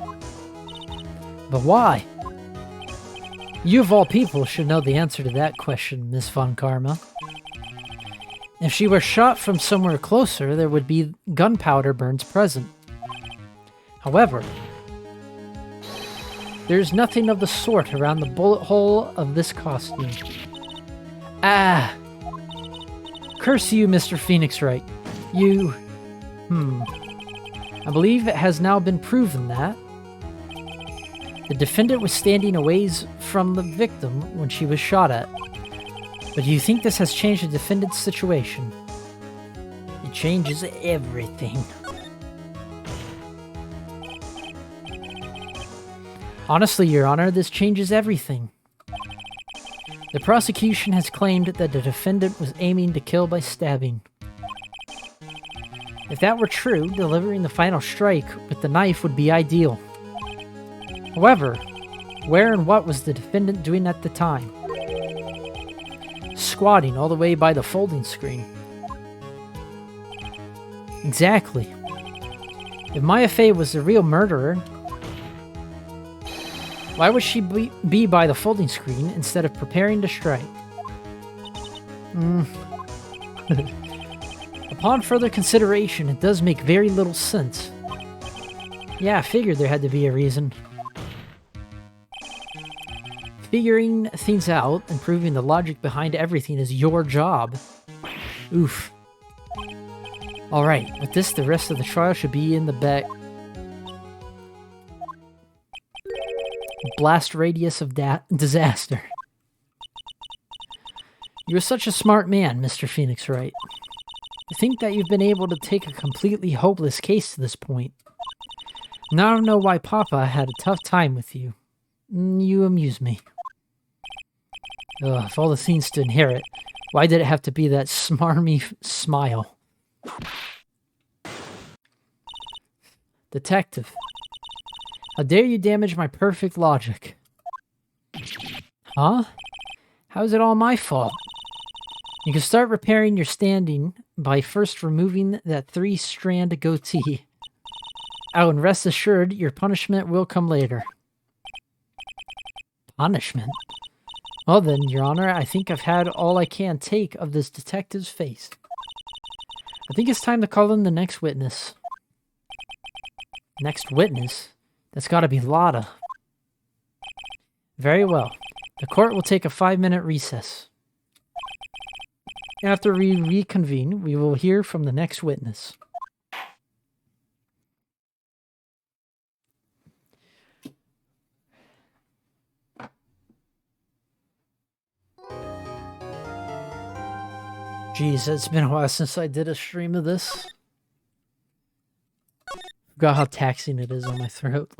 But why? You of all people should know the answer to that question, Miss Von Karma. If she were shot from somewhere closer, there would be gunpowder burns present. However, there is nothing of the sort around the bullet hole of this costume. Ah! Curse you, Mr. Phoenix Wright. You... I believe it has now been proven that the defendant was standing a ways from the victim when she was shot at. But do you think this has changed the defendant's situation? It changes everything. Honestly, Your Honor, this changes everything. The prosecution has claimed that the defendant was aiming to kill by stabbing. If that were true, delivering the final strike with the knife would be ideal. However, where and what was the defendant doing at the time? Squatting all the way by the folding screen. Exactly. If Maya Fey was the real murderer, why would she be by the folding screen instead of preparing to strike? Upon further consideration, it does make very little sense. Yeah, I figured there had to be a reason. Figuring things out and proving the logic behind everything is your job. Oof. Alright, with this, the rest of the trial should be in the blast radius of disaster. You're such a smart man, Mr. Phoenix Wright. I think that you've been able to take a completely hopeless case to this point. Now I don't know why Papa had a tough time with you. You amuse me. Ugh, of all the scenes to inherit, why did it have to be that smarmy smile? Detective. How dare you damage my perfect logic? Huh? How is it all my fault? You can start repairing your standing by first removing that 3-strand goatee. Oh, and rest assured, your punishment will come later. Punishment? Well then, Your Honor, I think I've had all I can take of this detective's face. I think it's time to call in the next witness. Next witness? That's gotta be Lotta. Very well. The court will take a 5-minute recess. After we reconvene, we will hear from the next witness. Jeez, it's been a while since I did a stream of this. Forgot how taxing it is on my throat.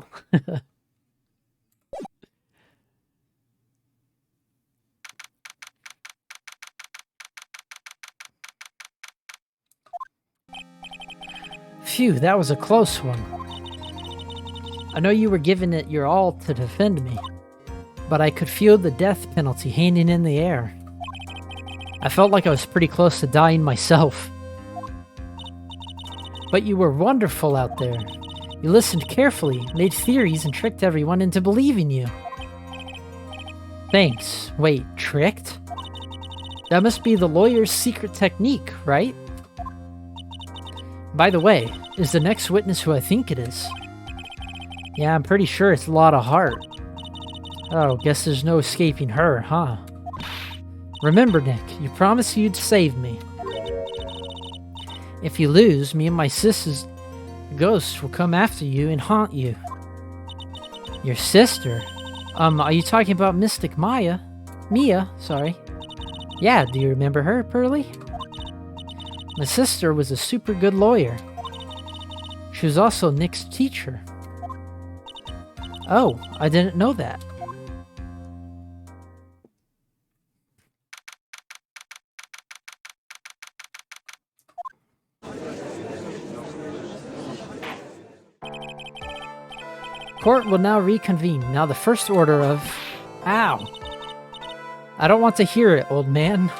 Phew, that was a close one. I know you were giving it your all to defend me, but I could feel the death penalty hanging in the air. I felt like I was pretty close to dying myself. But you were wonderful out there. You listened carefully, made theories, and tricked everyone into believing you. Thanks. Wait, tricked? That must be the lawyer's secret technique, right? By the way, is the next witness who I think it is? Yeah, I'm pretty sure it's Lotta Hart. Oh, guess there's no escaping her, huh? Remember, Nick, you promised you'd save me. If you lose, me and my sister's ghost will come after you and haunt you. Your sister? Are you talking about Mystic Maya? Mia, sorry. Yeah, do you remember her, Pearly? My sister was a super good lawyer. She was also Nick's teacher. Oh, I didn't know that. court will now reconvene. Now the first order of... Ow! I don't want to hear it, old man.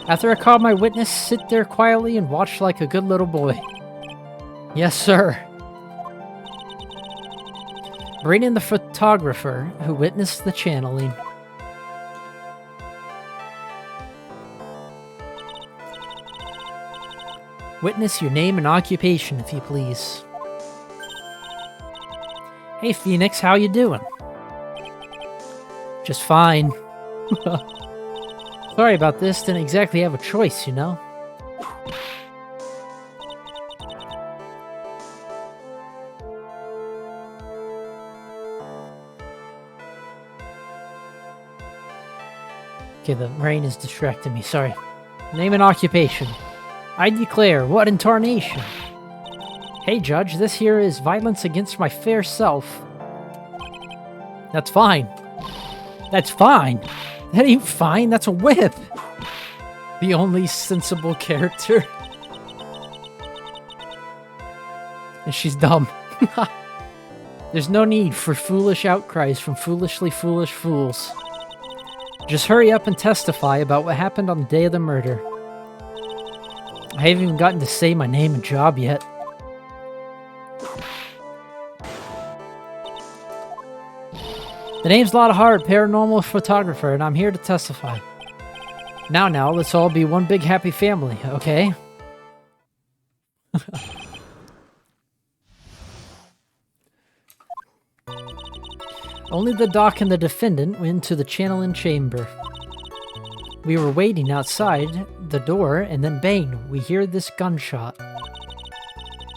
After I call my witness, sit there quietly and watch like a good little boy. Yes, sir. Bring in the photographer who witnessed the channeling. Witness your name and occupation, if you please. Hey, Phoenix, how you doing? Just fine. Sorry about this, didn't exactly have a choice, you know? Okay, the rain is distracting me, sorry. Name and occupation. I declare, what in tarnation? Hey, Judge, this here is violence against my fair self. That's fine. That's fine. That ain't fine, that's a whip. The only sensible character. And she's dumb. There's no need for foolish outcries from foolishly foolish fools. Just hurry up and testify about what happened on the day of the murder. I haven't even gotten to say my name and job yet. The name's Lotta Hart, paranormal photographer, and I'm here to testify. Now, let's all be one big happy family, okay? Only the doc and the defendant went to the channeling chamber. We were waiting outside the door, and then bang, we hear this gunshot.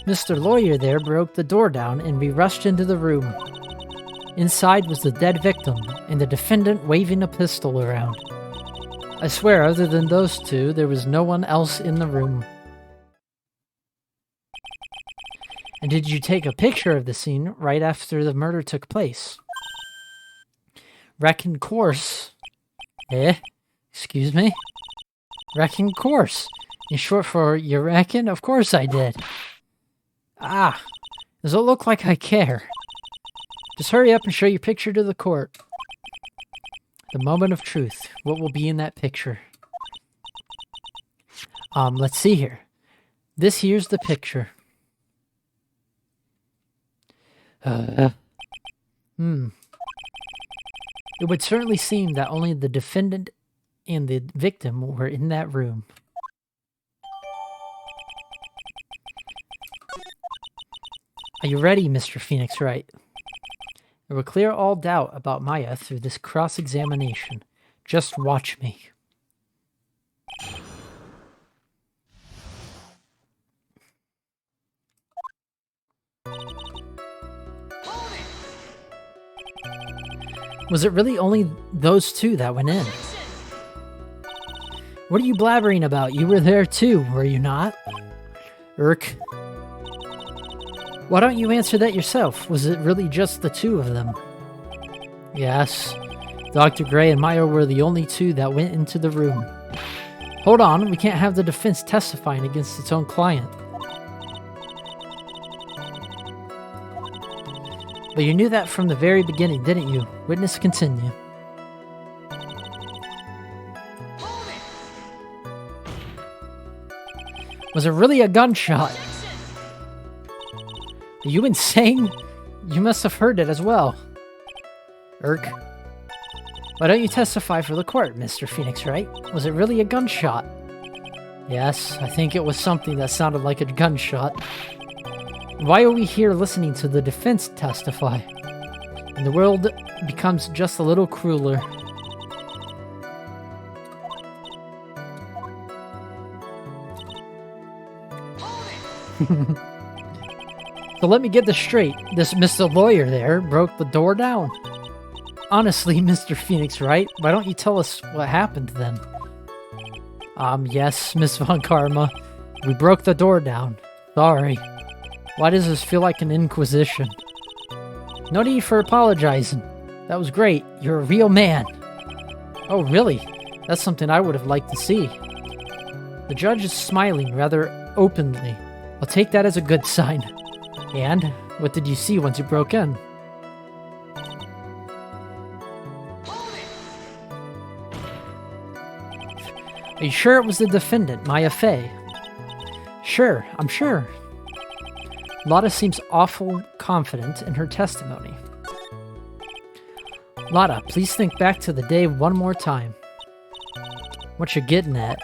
Mr. Lawyer there broke the door down, and we rushed into the room. Inside was the dead victim, and the defendant waving a pistol around. I swear, other than those two, there was no one else in the room. And did you take a picture of the scene right after the murder took place? Reckon course. Excuse me? Reckon course. In short for you reckon? Of course I did. Ah, does it look like I care? Just hurry up and show your picture to the court. The moment of truth. What will be in that picture? Let's see here. This here's the picture. It would certainly seem that only the defendant and the victim were in that room. Are you ready, Mr. Phoenix Wright? It will clear all doubt about Maya through this cross-examination. Just watch me. Was it really only those two that went in? What are you blabbering about? You were there too, were you not? Irk. Why don't you answer that yourself? Was it really just the two of them? Yes. Dr. Gray and Maya were the only two that went into the room. Hold on, we can't have the defense testifying against its own client. But you knew that from the very beginning, didn't you? Witness continue. Was it really a gunshot? Are you insane? You must have heard it as well. Irk. Why don't you testify for the court, Mr. Phoenix Wright? Was it really a gunshot? Yes, I think it was something that sounded like a gunshot. Why are we here listening to the defense testify? And the world becomes just a little crueler. So let me get this straight. This Mr. Lawyer there broke the door down. Honestly, Mr. Phoenix Wright, why don't you tell us what happened then? Yes, Miss Von Karma. We broke the door down. Sorry. Why does this feel like an inquisition? No need for apologizing. That was great. You're a real man. Oh, really? That's something I would have liked to see. The judge is smiling rather openly. I'll take that as a good sign. And What did you see once you broke in? Are you sure it was the defendant, Maya Fey? Sure, I'm sure. Lotta seems awful confident in her testimony. Lotta, please think back to the day one more time. What you're getting at?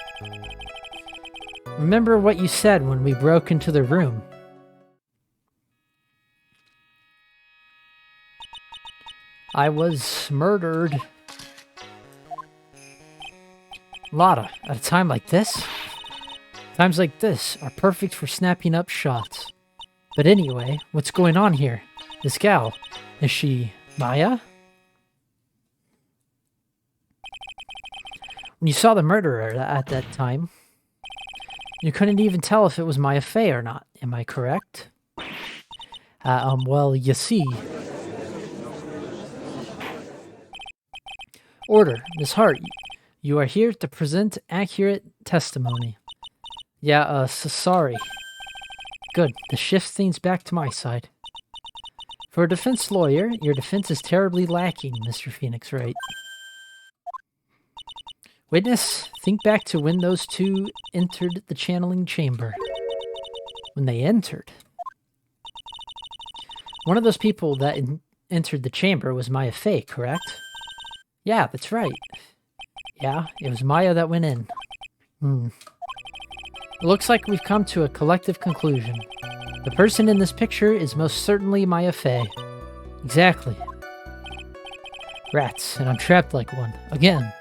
Remember what you said when we broke into the room. I was murdered. Lotta, at a time like this? Times like this are perfect for snapping up shots. But anyway, what's going on here? This gal, is she Maya? When you saw the murderer at that time, you couldn't even tell if it was Maya Fey or not, am I correct? Well, you see. Order, Miss Hart, you are here to present accurate testimony. Yeah, sorry. Good, this shifts things back to my side. For a defense lawyer, your defense is terribly lacking, Mr. Phoenix Wright. Witness, think back to when those two entered the channeling chamber. When they entered. One of those people that entered the chamber was Maya Fey, correct? Yeah, that's right. Yeah, it was Maya that went in. It looks like we've come to a collective conclusion. The person in this picture is most certainly Maya Fey. Exactly. Rats, and I'm trapped like one. Again.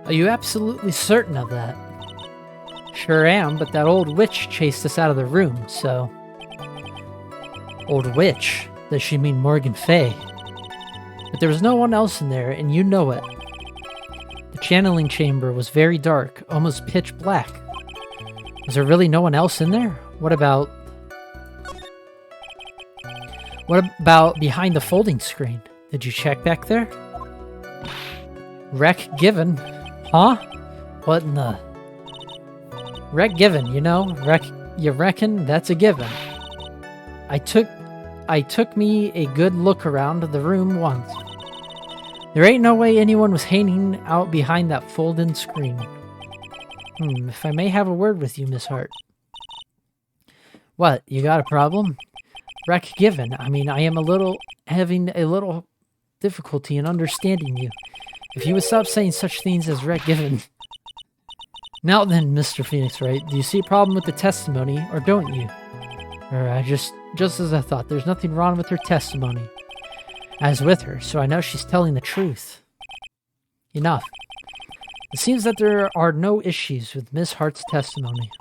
Are you absolutely certain of that? Sure am, but that old witch chased us out of the room, so... Old witch? Does she mean Morgan Fey? But there was no one else in there, and you know it. The channeling chamber was very dark, almost pitch black. Was there really no one else in there? What about behind the folding screen? Did you check back there? Rec given. Huh? What in the... Rec given, you know? You reckon that's a given. I took me a good look around the room once. There ain't no way anyone was hanging out behind that fold-in screen. If I may have a word with you, Miss Hart. What, you got a problem? Rec given. I mean, I am having a little difficulty in understanding you. If you would stop saying such things as rec given. Now then, Mr. Phoenix Wright, do you see a problem with the testimony, or don't you? Or just as I thought, there's nothing wrong with her testimony. I was with her, so I know she's telling the truth. Enough. It seems that there are no issues with Miss Hart's testimony.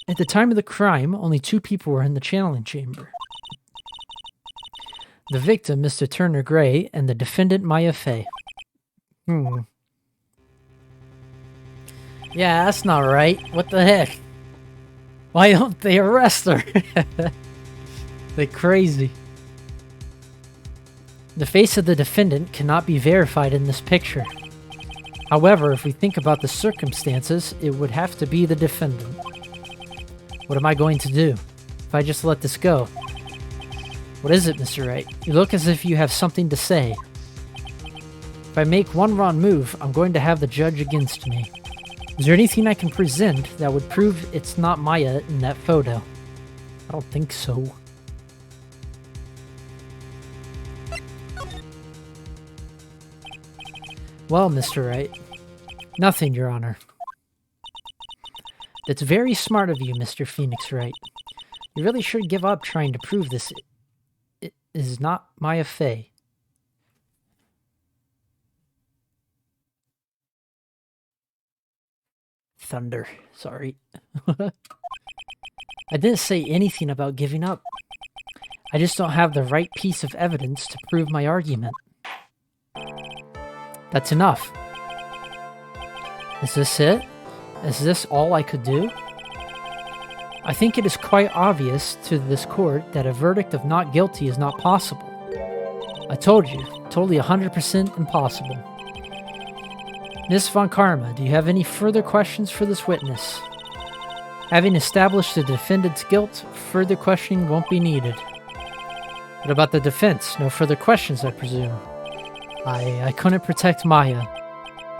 At the time of the crime, only 2 people were in the channeling chamber. The victim, Mr. Turner Gray, and the defendant, Maya Fey. Yeah, that's not right. What the heck? Why don't they arrest her? They're crazy. The face of the defendant cannot be verified in this picture. However, if we think about the circumstances, it would have to be the defendant. What am I going to do if I just let this go? What is it, Mr. Wright? You look as if you have something to say. If I make one wrong move, I'm going to have the judge against me. Is there anything I can present that would prove it's not Maya in that photo? I don't think so. Well, Mr. Wright, nothing, Your Honor. That's very smart of you, Mr. Phoenix Wright. You really should give up trying to prove this is not Maya Fey. Thunder. Sorry. I didn't say anything about giving up. I just don't have the right piece of evidence to prove my argument. That's enough. Is this it? Is this all I could do? I think it is quite obvious to this court that a verdict of not guilty is not possible. I told you, totally 100% impossible. Miss Von Karma, do you have any further questions for this witness? Having established the defendant's guilt, further questioning won't be needed. What about the defense? No further questions, I presume. I couldn't protect Maya.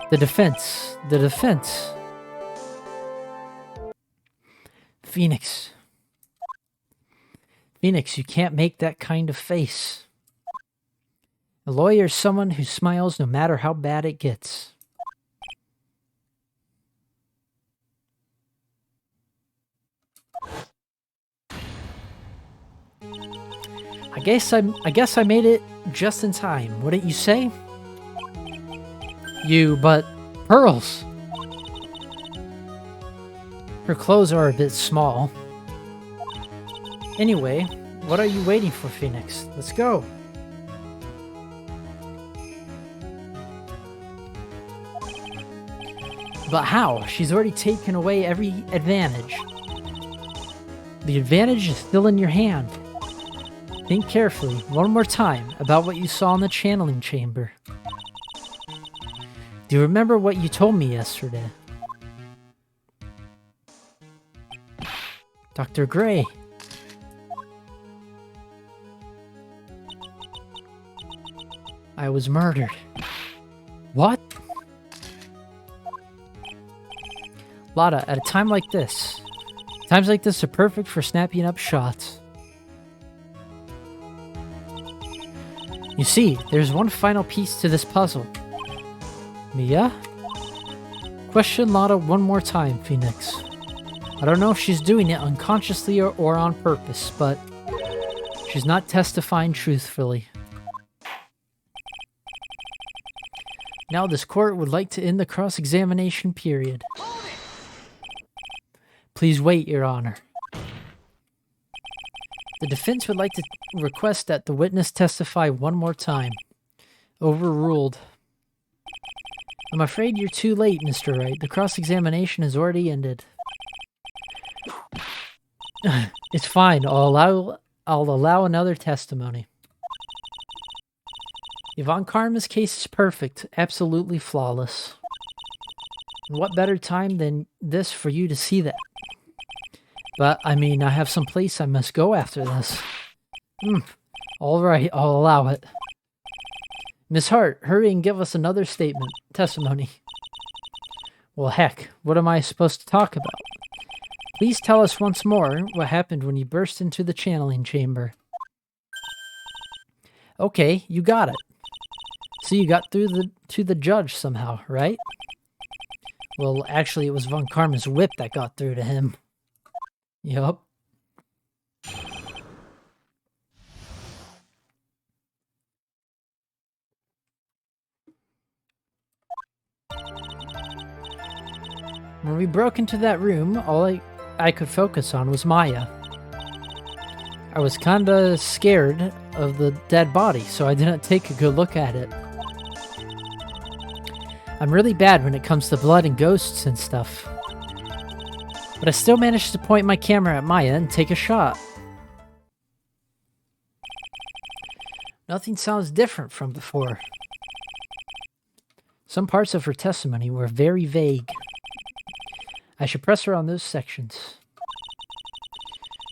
The defense. Phoenix. Phoenix, you can't make that kind of face. A lawyer is someone who smiles no matter how bad it gets. I guess I made it just in time, wouldn't you say? But Pearls. Her clothes are a bit small. Anyway, what are you waiting for, Phoenix? Let's go. But how? She's already taken away every advantage. The advantage is still in your hand. Think carefully, one more time, about what you saw in the channeling chamber. Do you remember what you told me yesterday? Dr. Gray. I was murdered. What? Lada, at a time like this, times like this are perfect for snapping up shots. You see, there's one final piece to this puzzle. Mia? Question Lada one more time, Phoenix. I don't know if she's doing it unconsciously or on purpose, but she's not testifying truthfully. Now this court would like to end the cross-examination period. Please wait, Your Honor. The defense would like to request that the witness testify one more time. Overruled. I'm afraid you're too late, Mr. Wright. The cross-examination has already ended. It's fine. I'll allow another testimony. Yvonne Karma's case is perfect. Absolutely flawless. And what better time than this for you to see that? But, I mean, I have some place I must go after this. All right, I'll allow it. Miss Hart, hurry and give us another testimony. Well, heck, what am I supposed to talk about? Please tell us once more what happened when you burst into the channeling chamber. Okay, you got it. So you got through to the judge somehow, right? Well, actually, it was Von Karma's whip that got through to him. Yup. When we broke into that room, all I could focus on was Maya. I was kinda scared of the dead body, so I didn't take a good look at it. I'm really bad when it comes to blood and ghosts and stuff. But I still managed to point my camera at Maya and take a shot. Nothing sounds different from before. Some parts of her testimony were very vague. I should press her on those sections.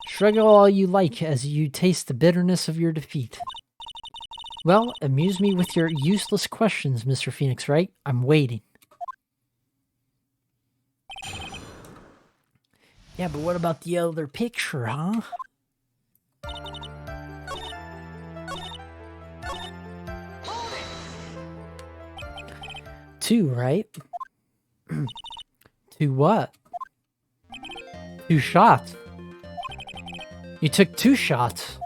Shrug all you like as you taste the bitterness of your defeat. Well, amuse me with your useless questions, Mr. Phoenix Wright. I'm waiting. Yeah, but what about the other picture, huh? Two, right? Two what? 2 shots. You took 2 shots.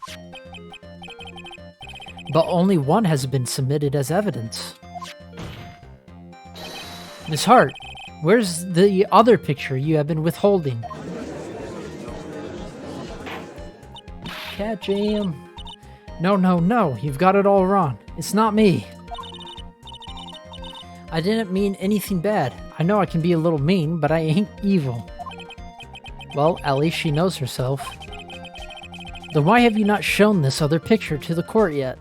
But only one has been submitted as evidence. Miss Hart, where's the other picture you have been withholding? Cat Jam. No, you've got it all wrong. It's not me. I didn't mean anything bad. I know I can be a little mean, but I ain't evil. Well, at least she knows herself. Then why have you not shown this other picture to the court yet?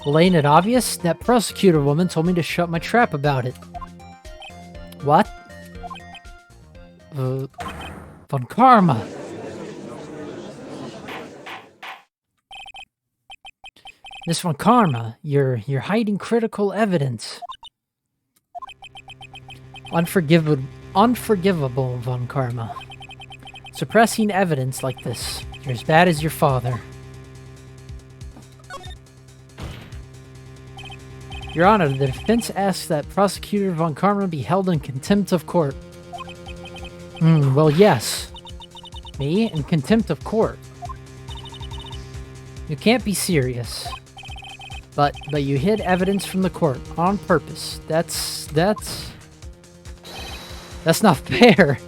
Well, ain't it obvious? That prosecutor woman told me to shut my trap about it. What? Von Karma. Miss Von Karma, you're hiding critical evidence. Unforgivable, Von Karma. Suppressing evidence like this. You're as bad as your father. Your Honor, the defense asks that Prosecutor Von Karma be held in contempt of court. Well, yes. Me? In contempt of court? You can't be serious. But you hid evidence from the court on purpose. That's not fair.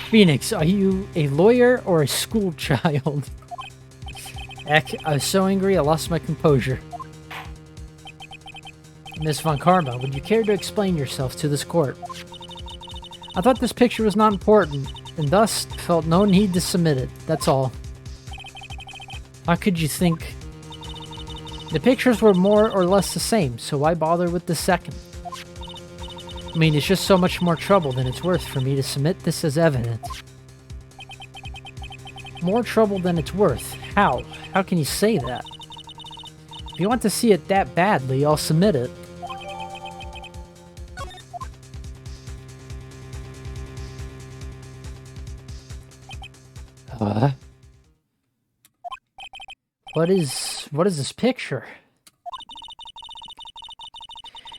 Phoenix, are you a lawyer or a school child? Heck, I was so angry I lost my composure. Miss Von Karma, would you care to explain yourself to this court? I thought this picture was not important, and thus felt no need to submit it, that's all. How could you think? The pictures were more or less the same, so why bother with the second? I mean, it's just so much more trouble than it's worth for me to submit this as evidence. More trouble than it's worth? How? How can you say that? If you want to see it that badly, I'll submit it. What is this picture?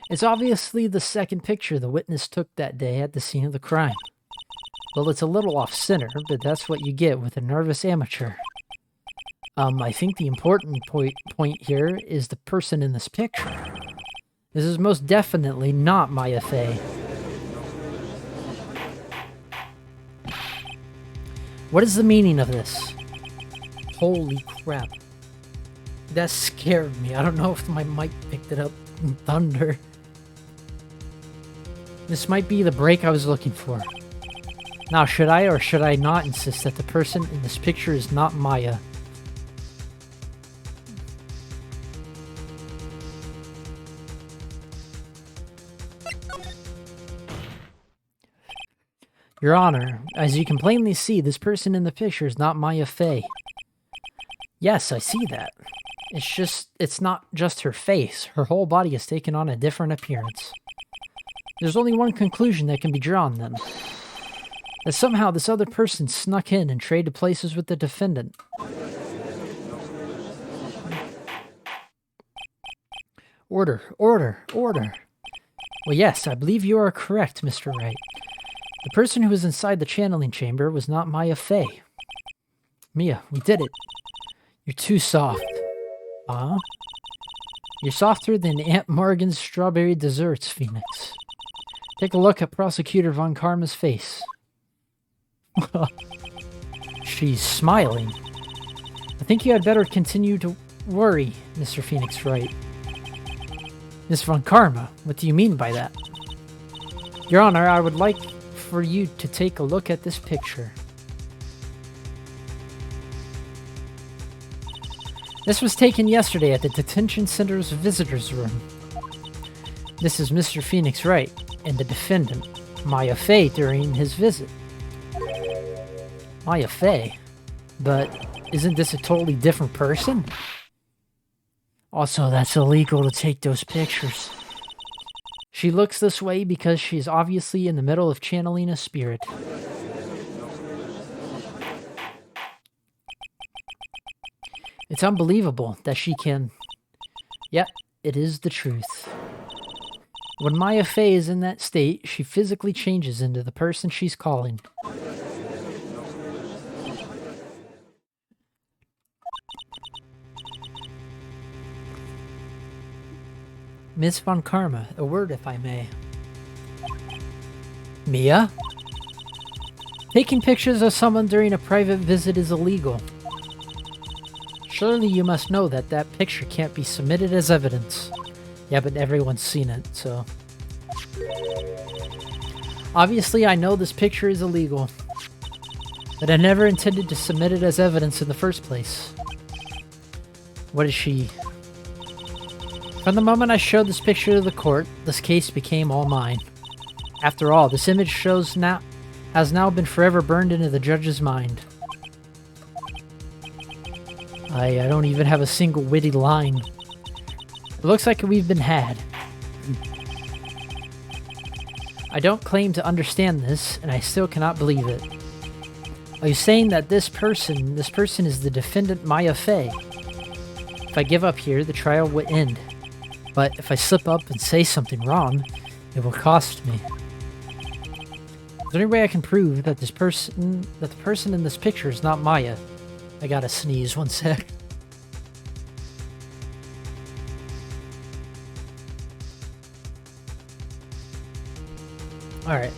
It's obviously the second picture the witness took that day at the scene of the crime. Well, it's a little off-center, but that's what you get with a nervous amateur. I think the important point here is the person in this picture. This is most definitely not Maya Fey. What is the meaning of this? Holy crap. That scared me. I don't know if my mic picked it up in thunder. This might be the break I was looking for. Now, should I or should I not insist that the person in this picture is not Maya? Your Honor, as you can plainly see, this person in the picture is not Maya Fey. Yes, I see that. It's not just her face. Her whole body has taken on a different appearance. There's only one conclusion that can be drawn, then. That somehow this other person snuck in and traded places with the defendant. Order, order, order. Well, yes, I believe you are correct, Mr. Wright. The person who was inside the channeling chamber was not Maya Fey. Mia, we did it. You're too soft. Huh? You're softer than Aunt Morgan's strawberry desserts, Phoenix. Take a look at Prosecutor Von Karma's face. She's smiling. I think you had better continue to worry, Mr. Phoenix Wright. Miss Von Karma, what do you mean by that? Your Honor, I would like for you to take a look at this picture. This was taken yesterday at the detention center's visitors room. This is Mr. Phoenix Wright and the defendant, Maya Fey, during his visit. Maya Fey? But isn't this a totally different person? Also, that's illegal to take those pictures. She looks this way because she's obviously in the middle of channeling a spirit. It's unbelievable that she can... Yep, it is the truth. When Maya Fey is in that state, she physically changes into the person she's calling. Miss Von Karma, a word if I may. Mia? Taking pictures of someone during a private visit is illegal. Surely you must know that that picture can't be submitted as evidence. Yeah, but everyone's seen it, so... Obviously, I know this picture is illegal. But I never intended to submit it as evidence in the first place. What is she? From the moment I showed this picture to the court, this case became all mine. After all, this image has now been forever burned into the judge's mind. I don't even have a single witty line. It looks like we've been had. I don't claim to understand this, and I still cannot believe it. Are you saying that this person is the defendant Maya Fey? If I give up here, the trial will end. But if I slip up and say something wrong, it will cost me. Is there any way I can prove that the person in this picture is not Maya? I gotta sneeze, one sec. Alright.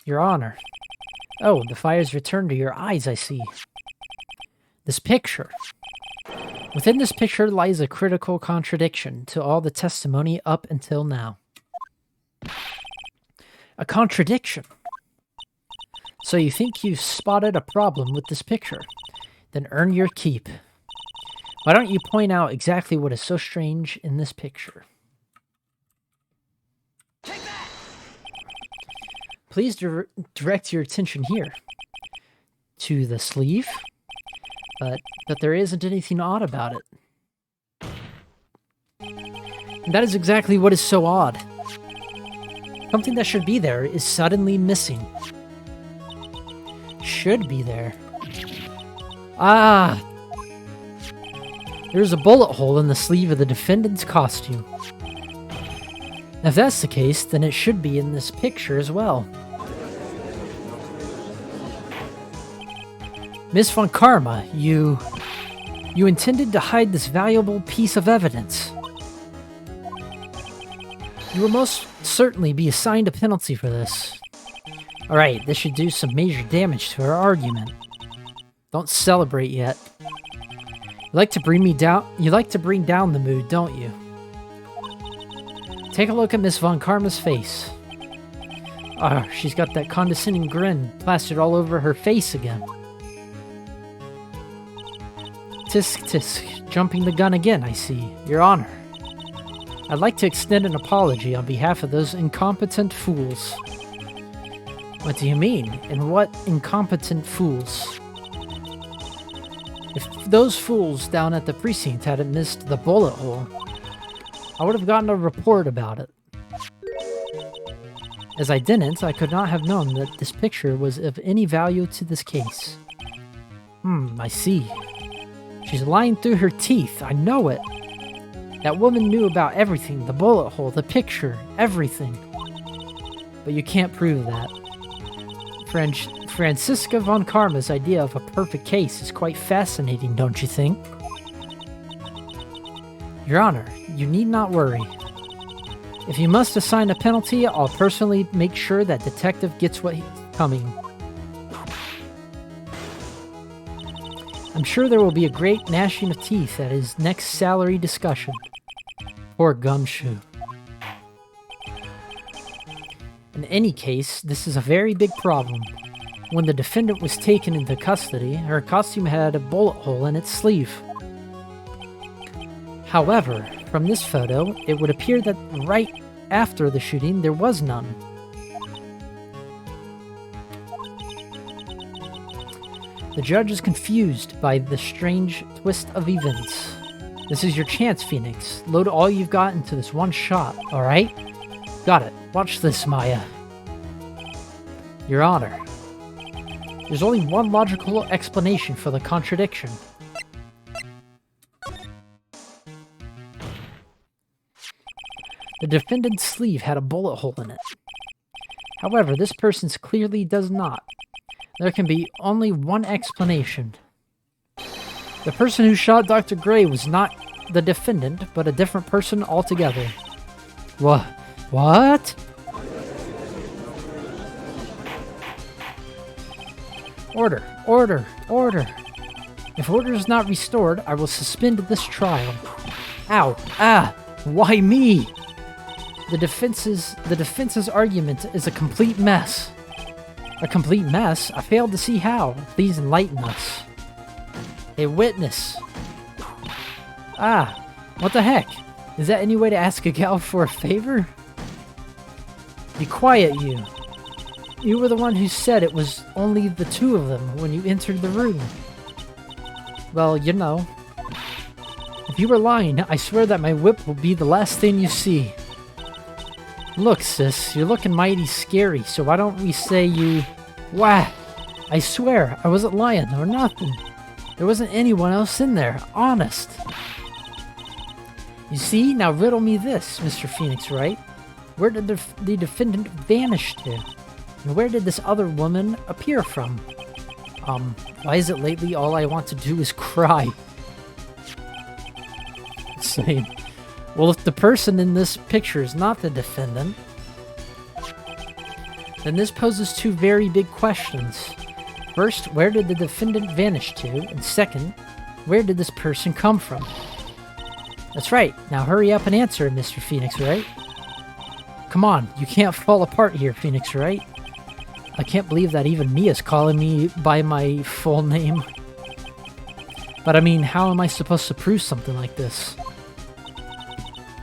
Your Honor. Oh, the fire's returned to your eyes, I see. This picture. Within this picture lies a critical contradiction to all the testimony up until now. A contradiction. So you think you've spotted a problem with this picture? Then earn your keep. Why don't you point out exactly what is so strange in this picture? Please direct your attention here. To the sleeve? But there isn't anything odd about it. And that is exactly what is so odd. Something that should be there is suddenly missing. Should be there. Ah! There's a bullet hole in the sleeve of the defendant's costume. If that's the case, then it should be in this picture as well. Miss Von Karma, you intended to hide this valuable piece of evidence. You will most certainly be assigned a penalty for this. Alright, this should do some major damage to our argument. Don't celebrate yet. You like to bring down the mood, don't you? Take a look at Miss Von Karma's face. Ah, she's got that condescending grin plastered all over her face again. Tisk tisk, jumping the gun again, I see. Your Honor. I'd like to extend an apology on behalf of those incompetent fools. What do you mean? And what incompetent fools? If those fools down at the precinct hadn't missed the bullet hole, I would have gotten a report about it. As I didn't, I could not have known that this picture was of any value to this case. I see. She's lying through her teeth, I know it. That woman knew about everything, the bullet hole, the picture, everything. But you can't prove that. Franziska Von Karma's idea of a perfect case is quite fascinating, don't you think? Your Honor, you need not worry. If you must assign a penalty, I'll personally make sure that detective gets what's coming. I'm sure there will be a great gnashing of teeth at his next salary discussion. Poor Gumshoe. In any case, this is a very big problem. When the defendant was taken into custody, her costume had a bullet hole in its sleeve. However, from this photo, it would appear that right after the shooting, there was none. The judge is confused by the strange twist of events. This is your chance, Phoenix. Load all you've got into this one shot, alright? Got it. Watch this, Maya. Your Honor. There's only one logical explanation for the contradiction. The defendant's sleeve had a bullet hole in it. However, this person's clearly does not. There can be only one explanation. The person who shot Dr. Gray was not the defendant, but a different person altogether. What? Order, order, order. If order is not restored, I will suspend this trial. Ow, why me? The defense's argument is a complete mess. A complete mess? I failed to see how. Please enlighten us. A witness. Ah, what the heck? Is that any way to ask a gal for a favor? Be quiet, you. You were the one who said it was only the two of them when you entered the room. Well, you know. If you were lying, I swear that my whip will be the last thing you see. Look, sis, you're looking mighty scary, so why don't we say you... Wah! I swear, I wasn't lying or nothing. There wasn't anyone else in there, honest. You see, now riddle me this, Mr. Phoenix Wright. Where did the defendant vanish to? And where did this other woman appear from? Why is it lately all I want to do is cry? Same. Well, if the person in this picture is not the defendant, then this poses two very big questions. First, where did the defendant vanish to? And second, where did this person come from? That's right. Now hurry up and answer, Mr. Phoenix Wright. Come on, you can't fall apart here, Phoenix Wright. I can't believe that even Mia's calling me by my full name. But I mean, how am I supposed to prove something like this?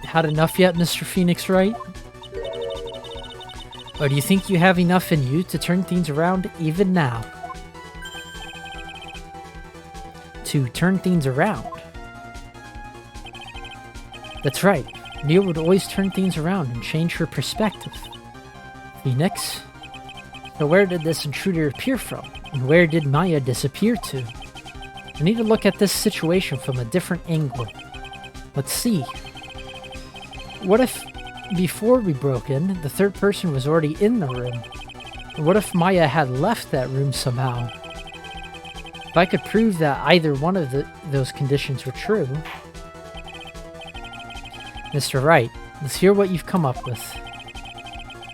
Had enough yet, Mr. Phoenix Wright? Or do you think you have enough in you to turn things around even now? To turn things around? That's right. Mia would always turn things around and change her perspective. Phoenix? So where did this intruder appear from? And where did Maya disappear to? I need to look at this situation from a different angle. Let's see. What if, before we broke in, the third person was already in the room? Or what if Maya had left that room somehow? If I could prove that either one of those conditions were true... Mr. Wright, let's hear what you've come up with.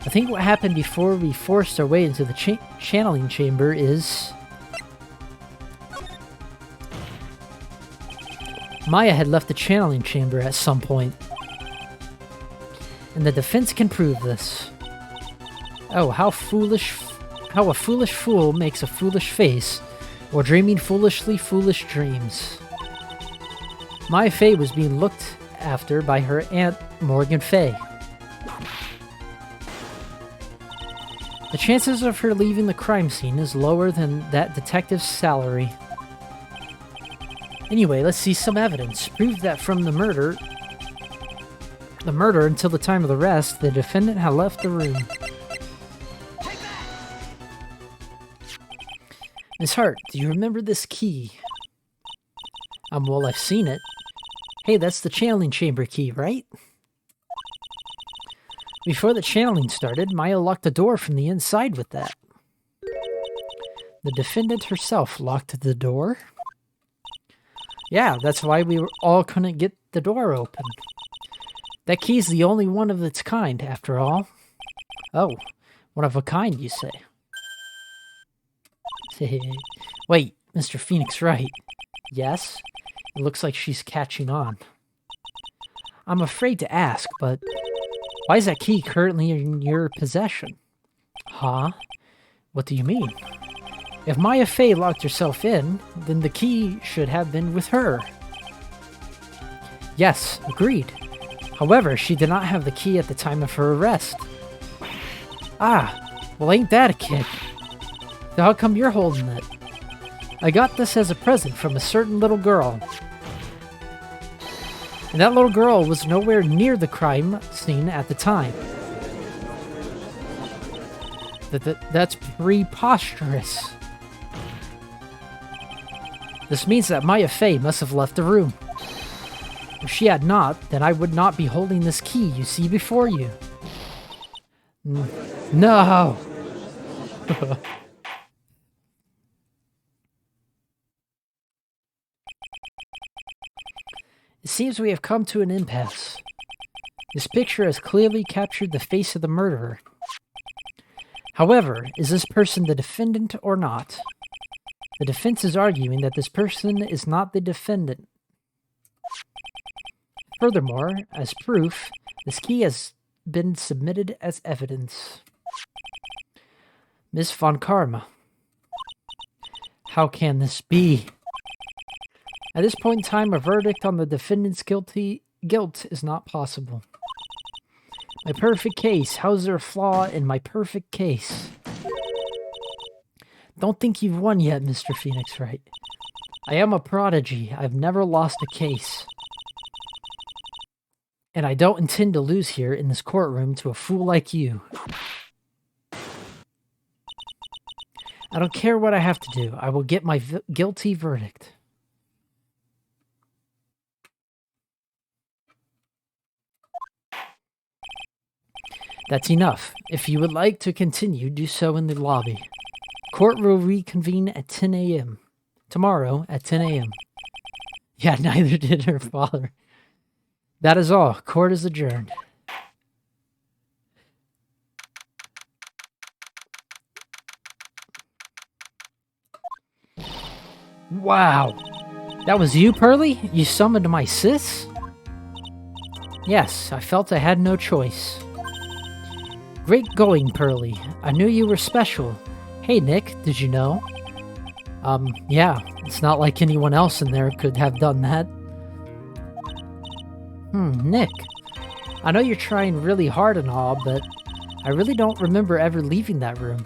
I think what happened before we forced our way into the channeling chamber is... Maya had left the channeling chamber at some point. And the defense can prove this. Oh, how a foolish fool makes a foolish face, or dreaming foolishly foolish dreams. Maya Fey was being looked after by her aunt Morgan Fey. The chances of her leaving the crime scene is lower than that detective's salary. Anyway, let's see some evidence. Prove that from the murder until the time of the arrest, the defendant had left the room. Miss Hart, do you remember this key? Well, I've seen it. Hey, that's the channeling chamber key, right? Before the channeling started, Maya locked the door from the inside with that. The defendant herself locked the door? Yeah, that's why we all couldn't get the door open. That key's the only one of its kind, after all. Oh, one of a kind, you say? Wait, Mr. Phoenix Wright. Yes? It looks like she's catching on. I'm afraid to ask, but why is that key currently in your possession? Huh? What do you mean? If Maya Fey locked herself in, then the key should have been with her. Yes, agreed. However, she did not have the key at the time of her arrest. Ah, well ain't that a kick? So how come you're holding it? I got this as a present from a certain little girl. And that little girl was nowhere near the crime scene at the time. That's preposterous. This means that Maya Fey must have left the room. If she had not, then I would not be holding this key you see before you. No! It seems we have come to an impasse. This picture has clearly captured the face of the murderer. However, is this person the defendant or not? The defense is arguing that this person is not the defendant. Furthermore, as proof, this key has been submitted as evidence. Miss Von Karma. How can this be? At this point in time, a verdict on the defendant's guilt is not possible. My perfect case. How's there a flaw in my perfect case? Don't think you've won yet, Mr. Phoenix Wright. I am a prodigy. I've never lost a case. And I don't intend to lose here in this courtroom to a fool like you. I don't care what I have to do. I will get my guilty verdict. That's enough. If you would like to continue, do so in the lobby. Court will reconvene at 10 a.m. Tomorrow at 10 a.m. Yeah, neither did her father. That is all. Court is adjourned. Wow. That was you, Pearly? You summoned my sis? Yes, I felt I had no choice. Great going, Pearly. I knew you were special. Hey, Nick, did you know? Yeah, it's not like anyone else in there could have done that. Nick. I know you're trying really hard and all, but I really don't remember ever leaving that room.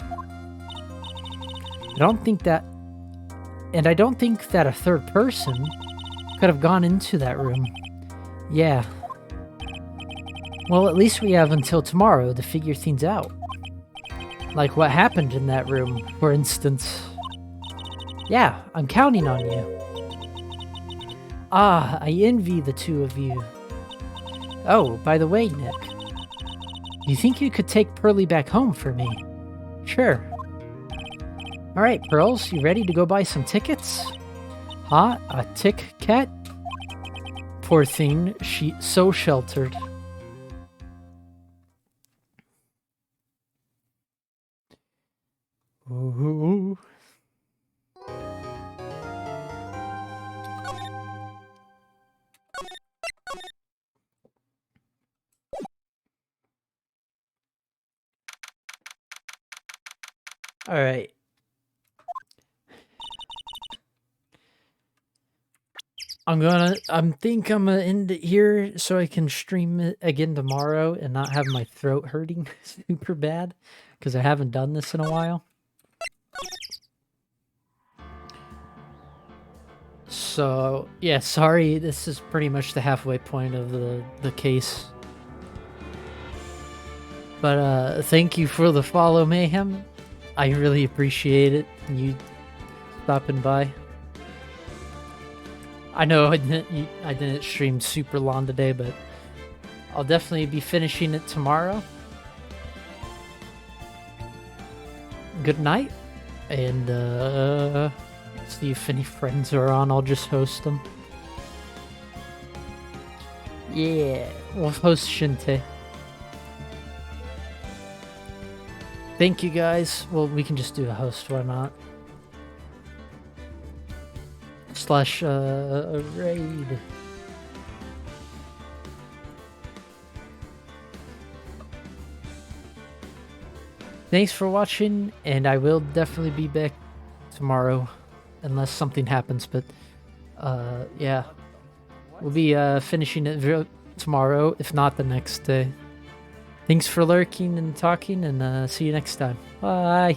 I don't think that a third person could have gone into that room. Yeah. Well, at least we have until tomorrow to figure things out. Like what happened in that room, for instance. Yeah, I'm counting on you. Ah, I envy the two of you. Oh, by the way, Nick. You think you could take Pearly back home for me? Sure. Alright, Pearls, you ready to go buy some tickets? Huh? A tick-cat? Poor thing, she's so sheltered. Ooh. Alright. I think I'm gonna end it here so I can stream it again tomorrow and not have my throat hurting super bad, because I haven't done this in a while. So, yeah, sorry, this is pretty much the halfway point of the case. But, thank you for the follow, Mayhem. I really appreciate it, you stopping by. I know I didn't stream super long today, but I'll definitely be finishing it tomorrow. Good night, and see if any friends are on. I'll just host them. Yeah, we'll host Shinte. Thank you guys. Well, we can just do a host, why not? / a raid. Thanks for watching, and I will definitely be back tomorrow, unless something happens, but yeah. We'll be finishing it tomorrow, if not the next day. Thanks for lurking and talking, and see you next time. Bye!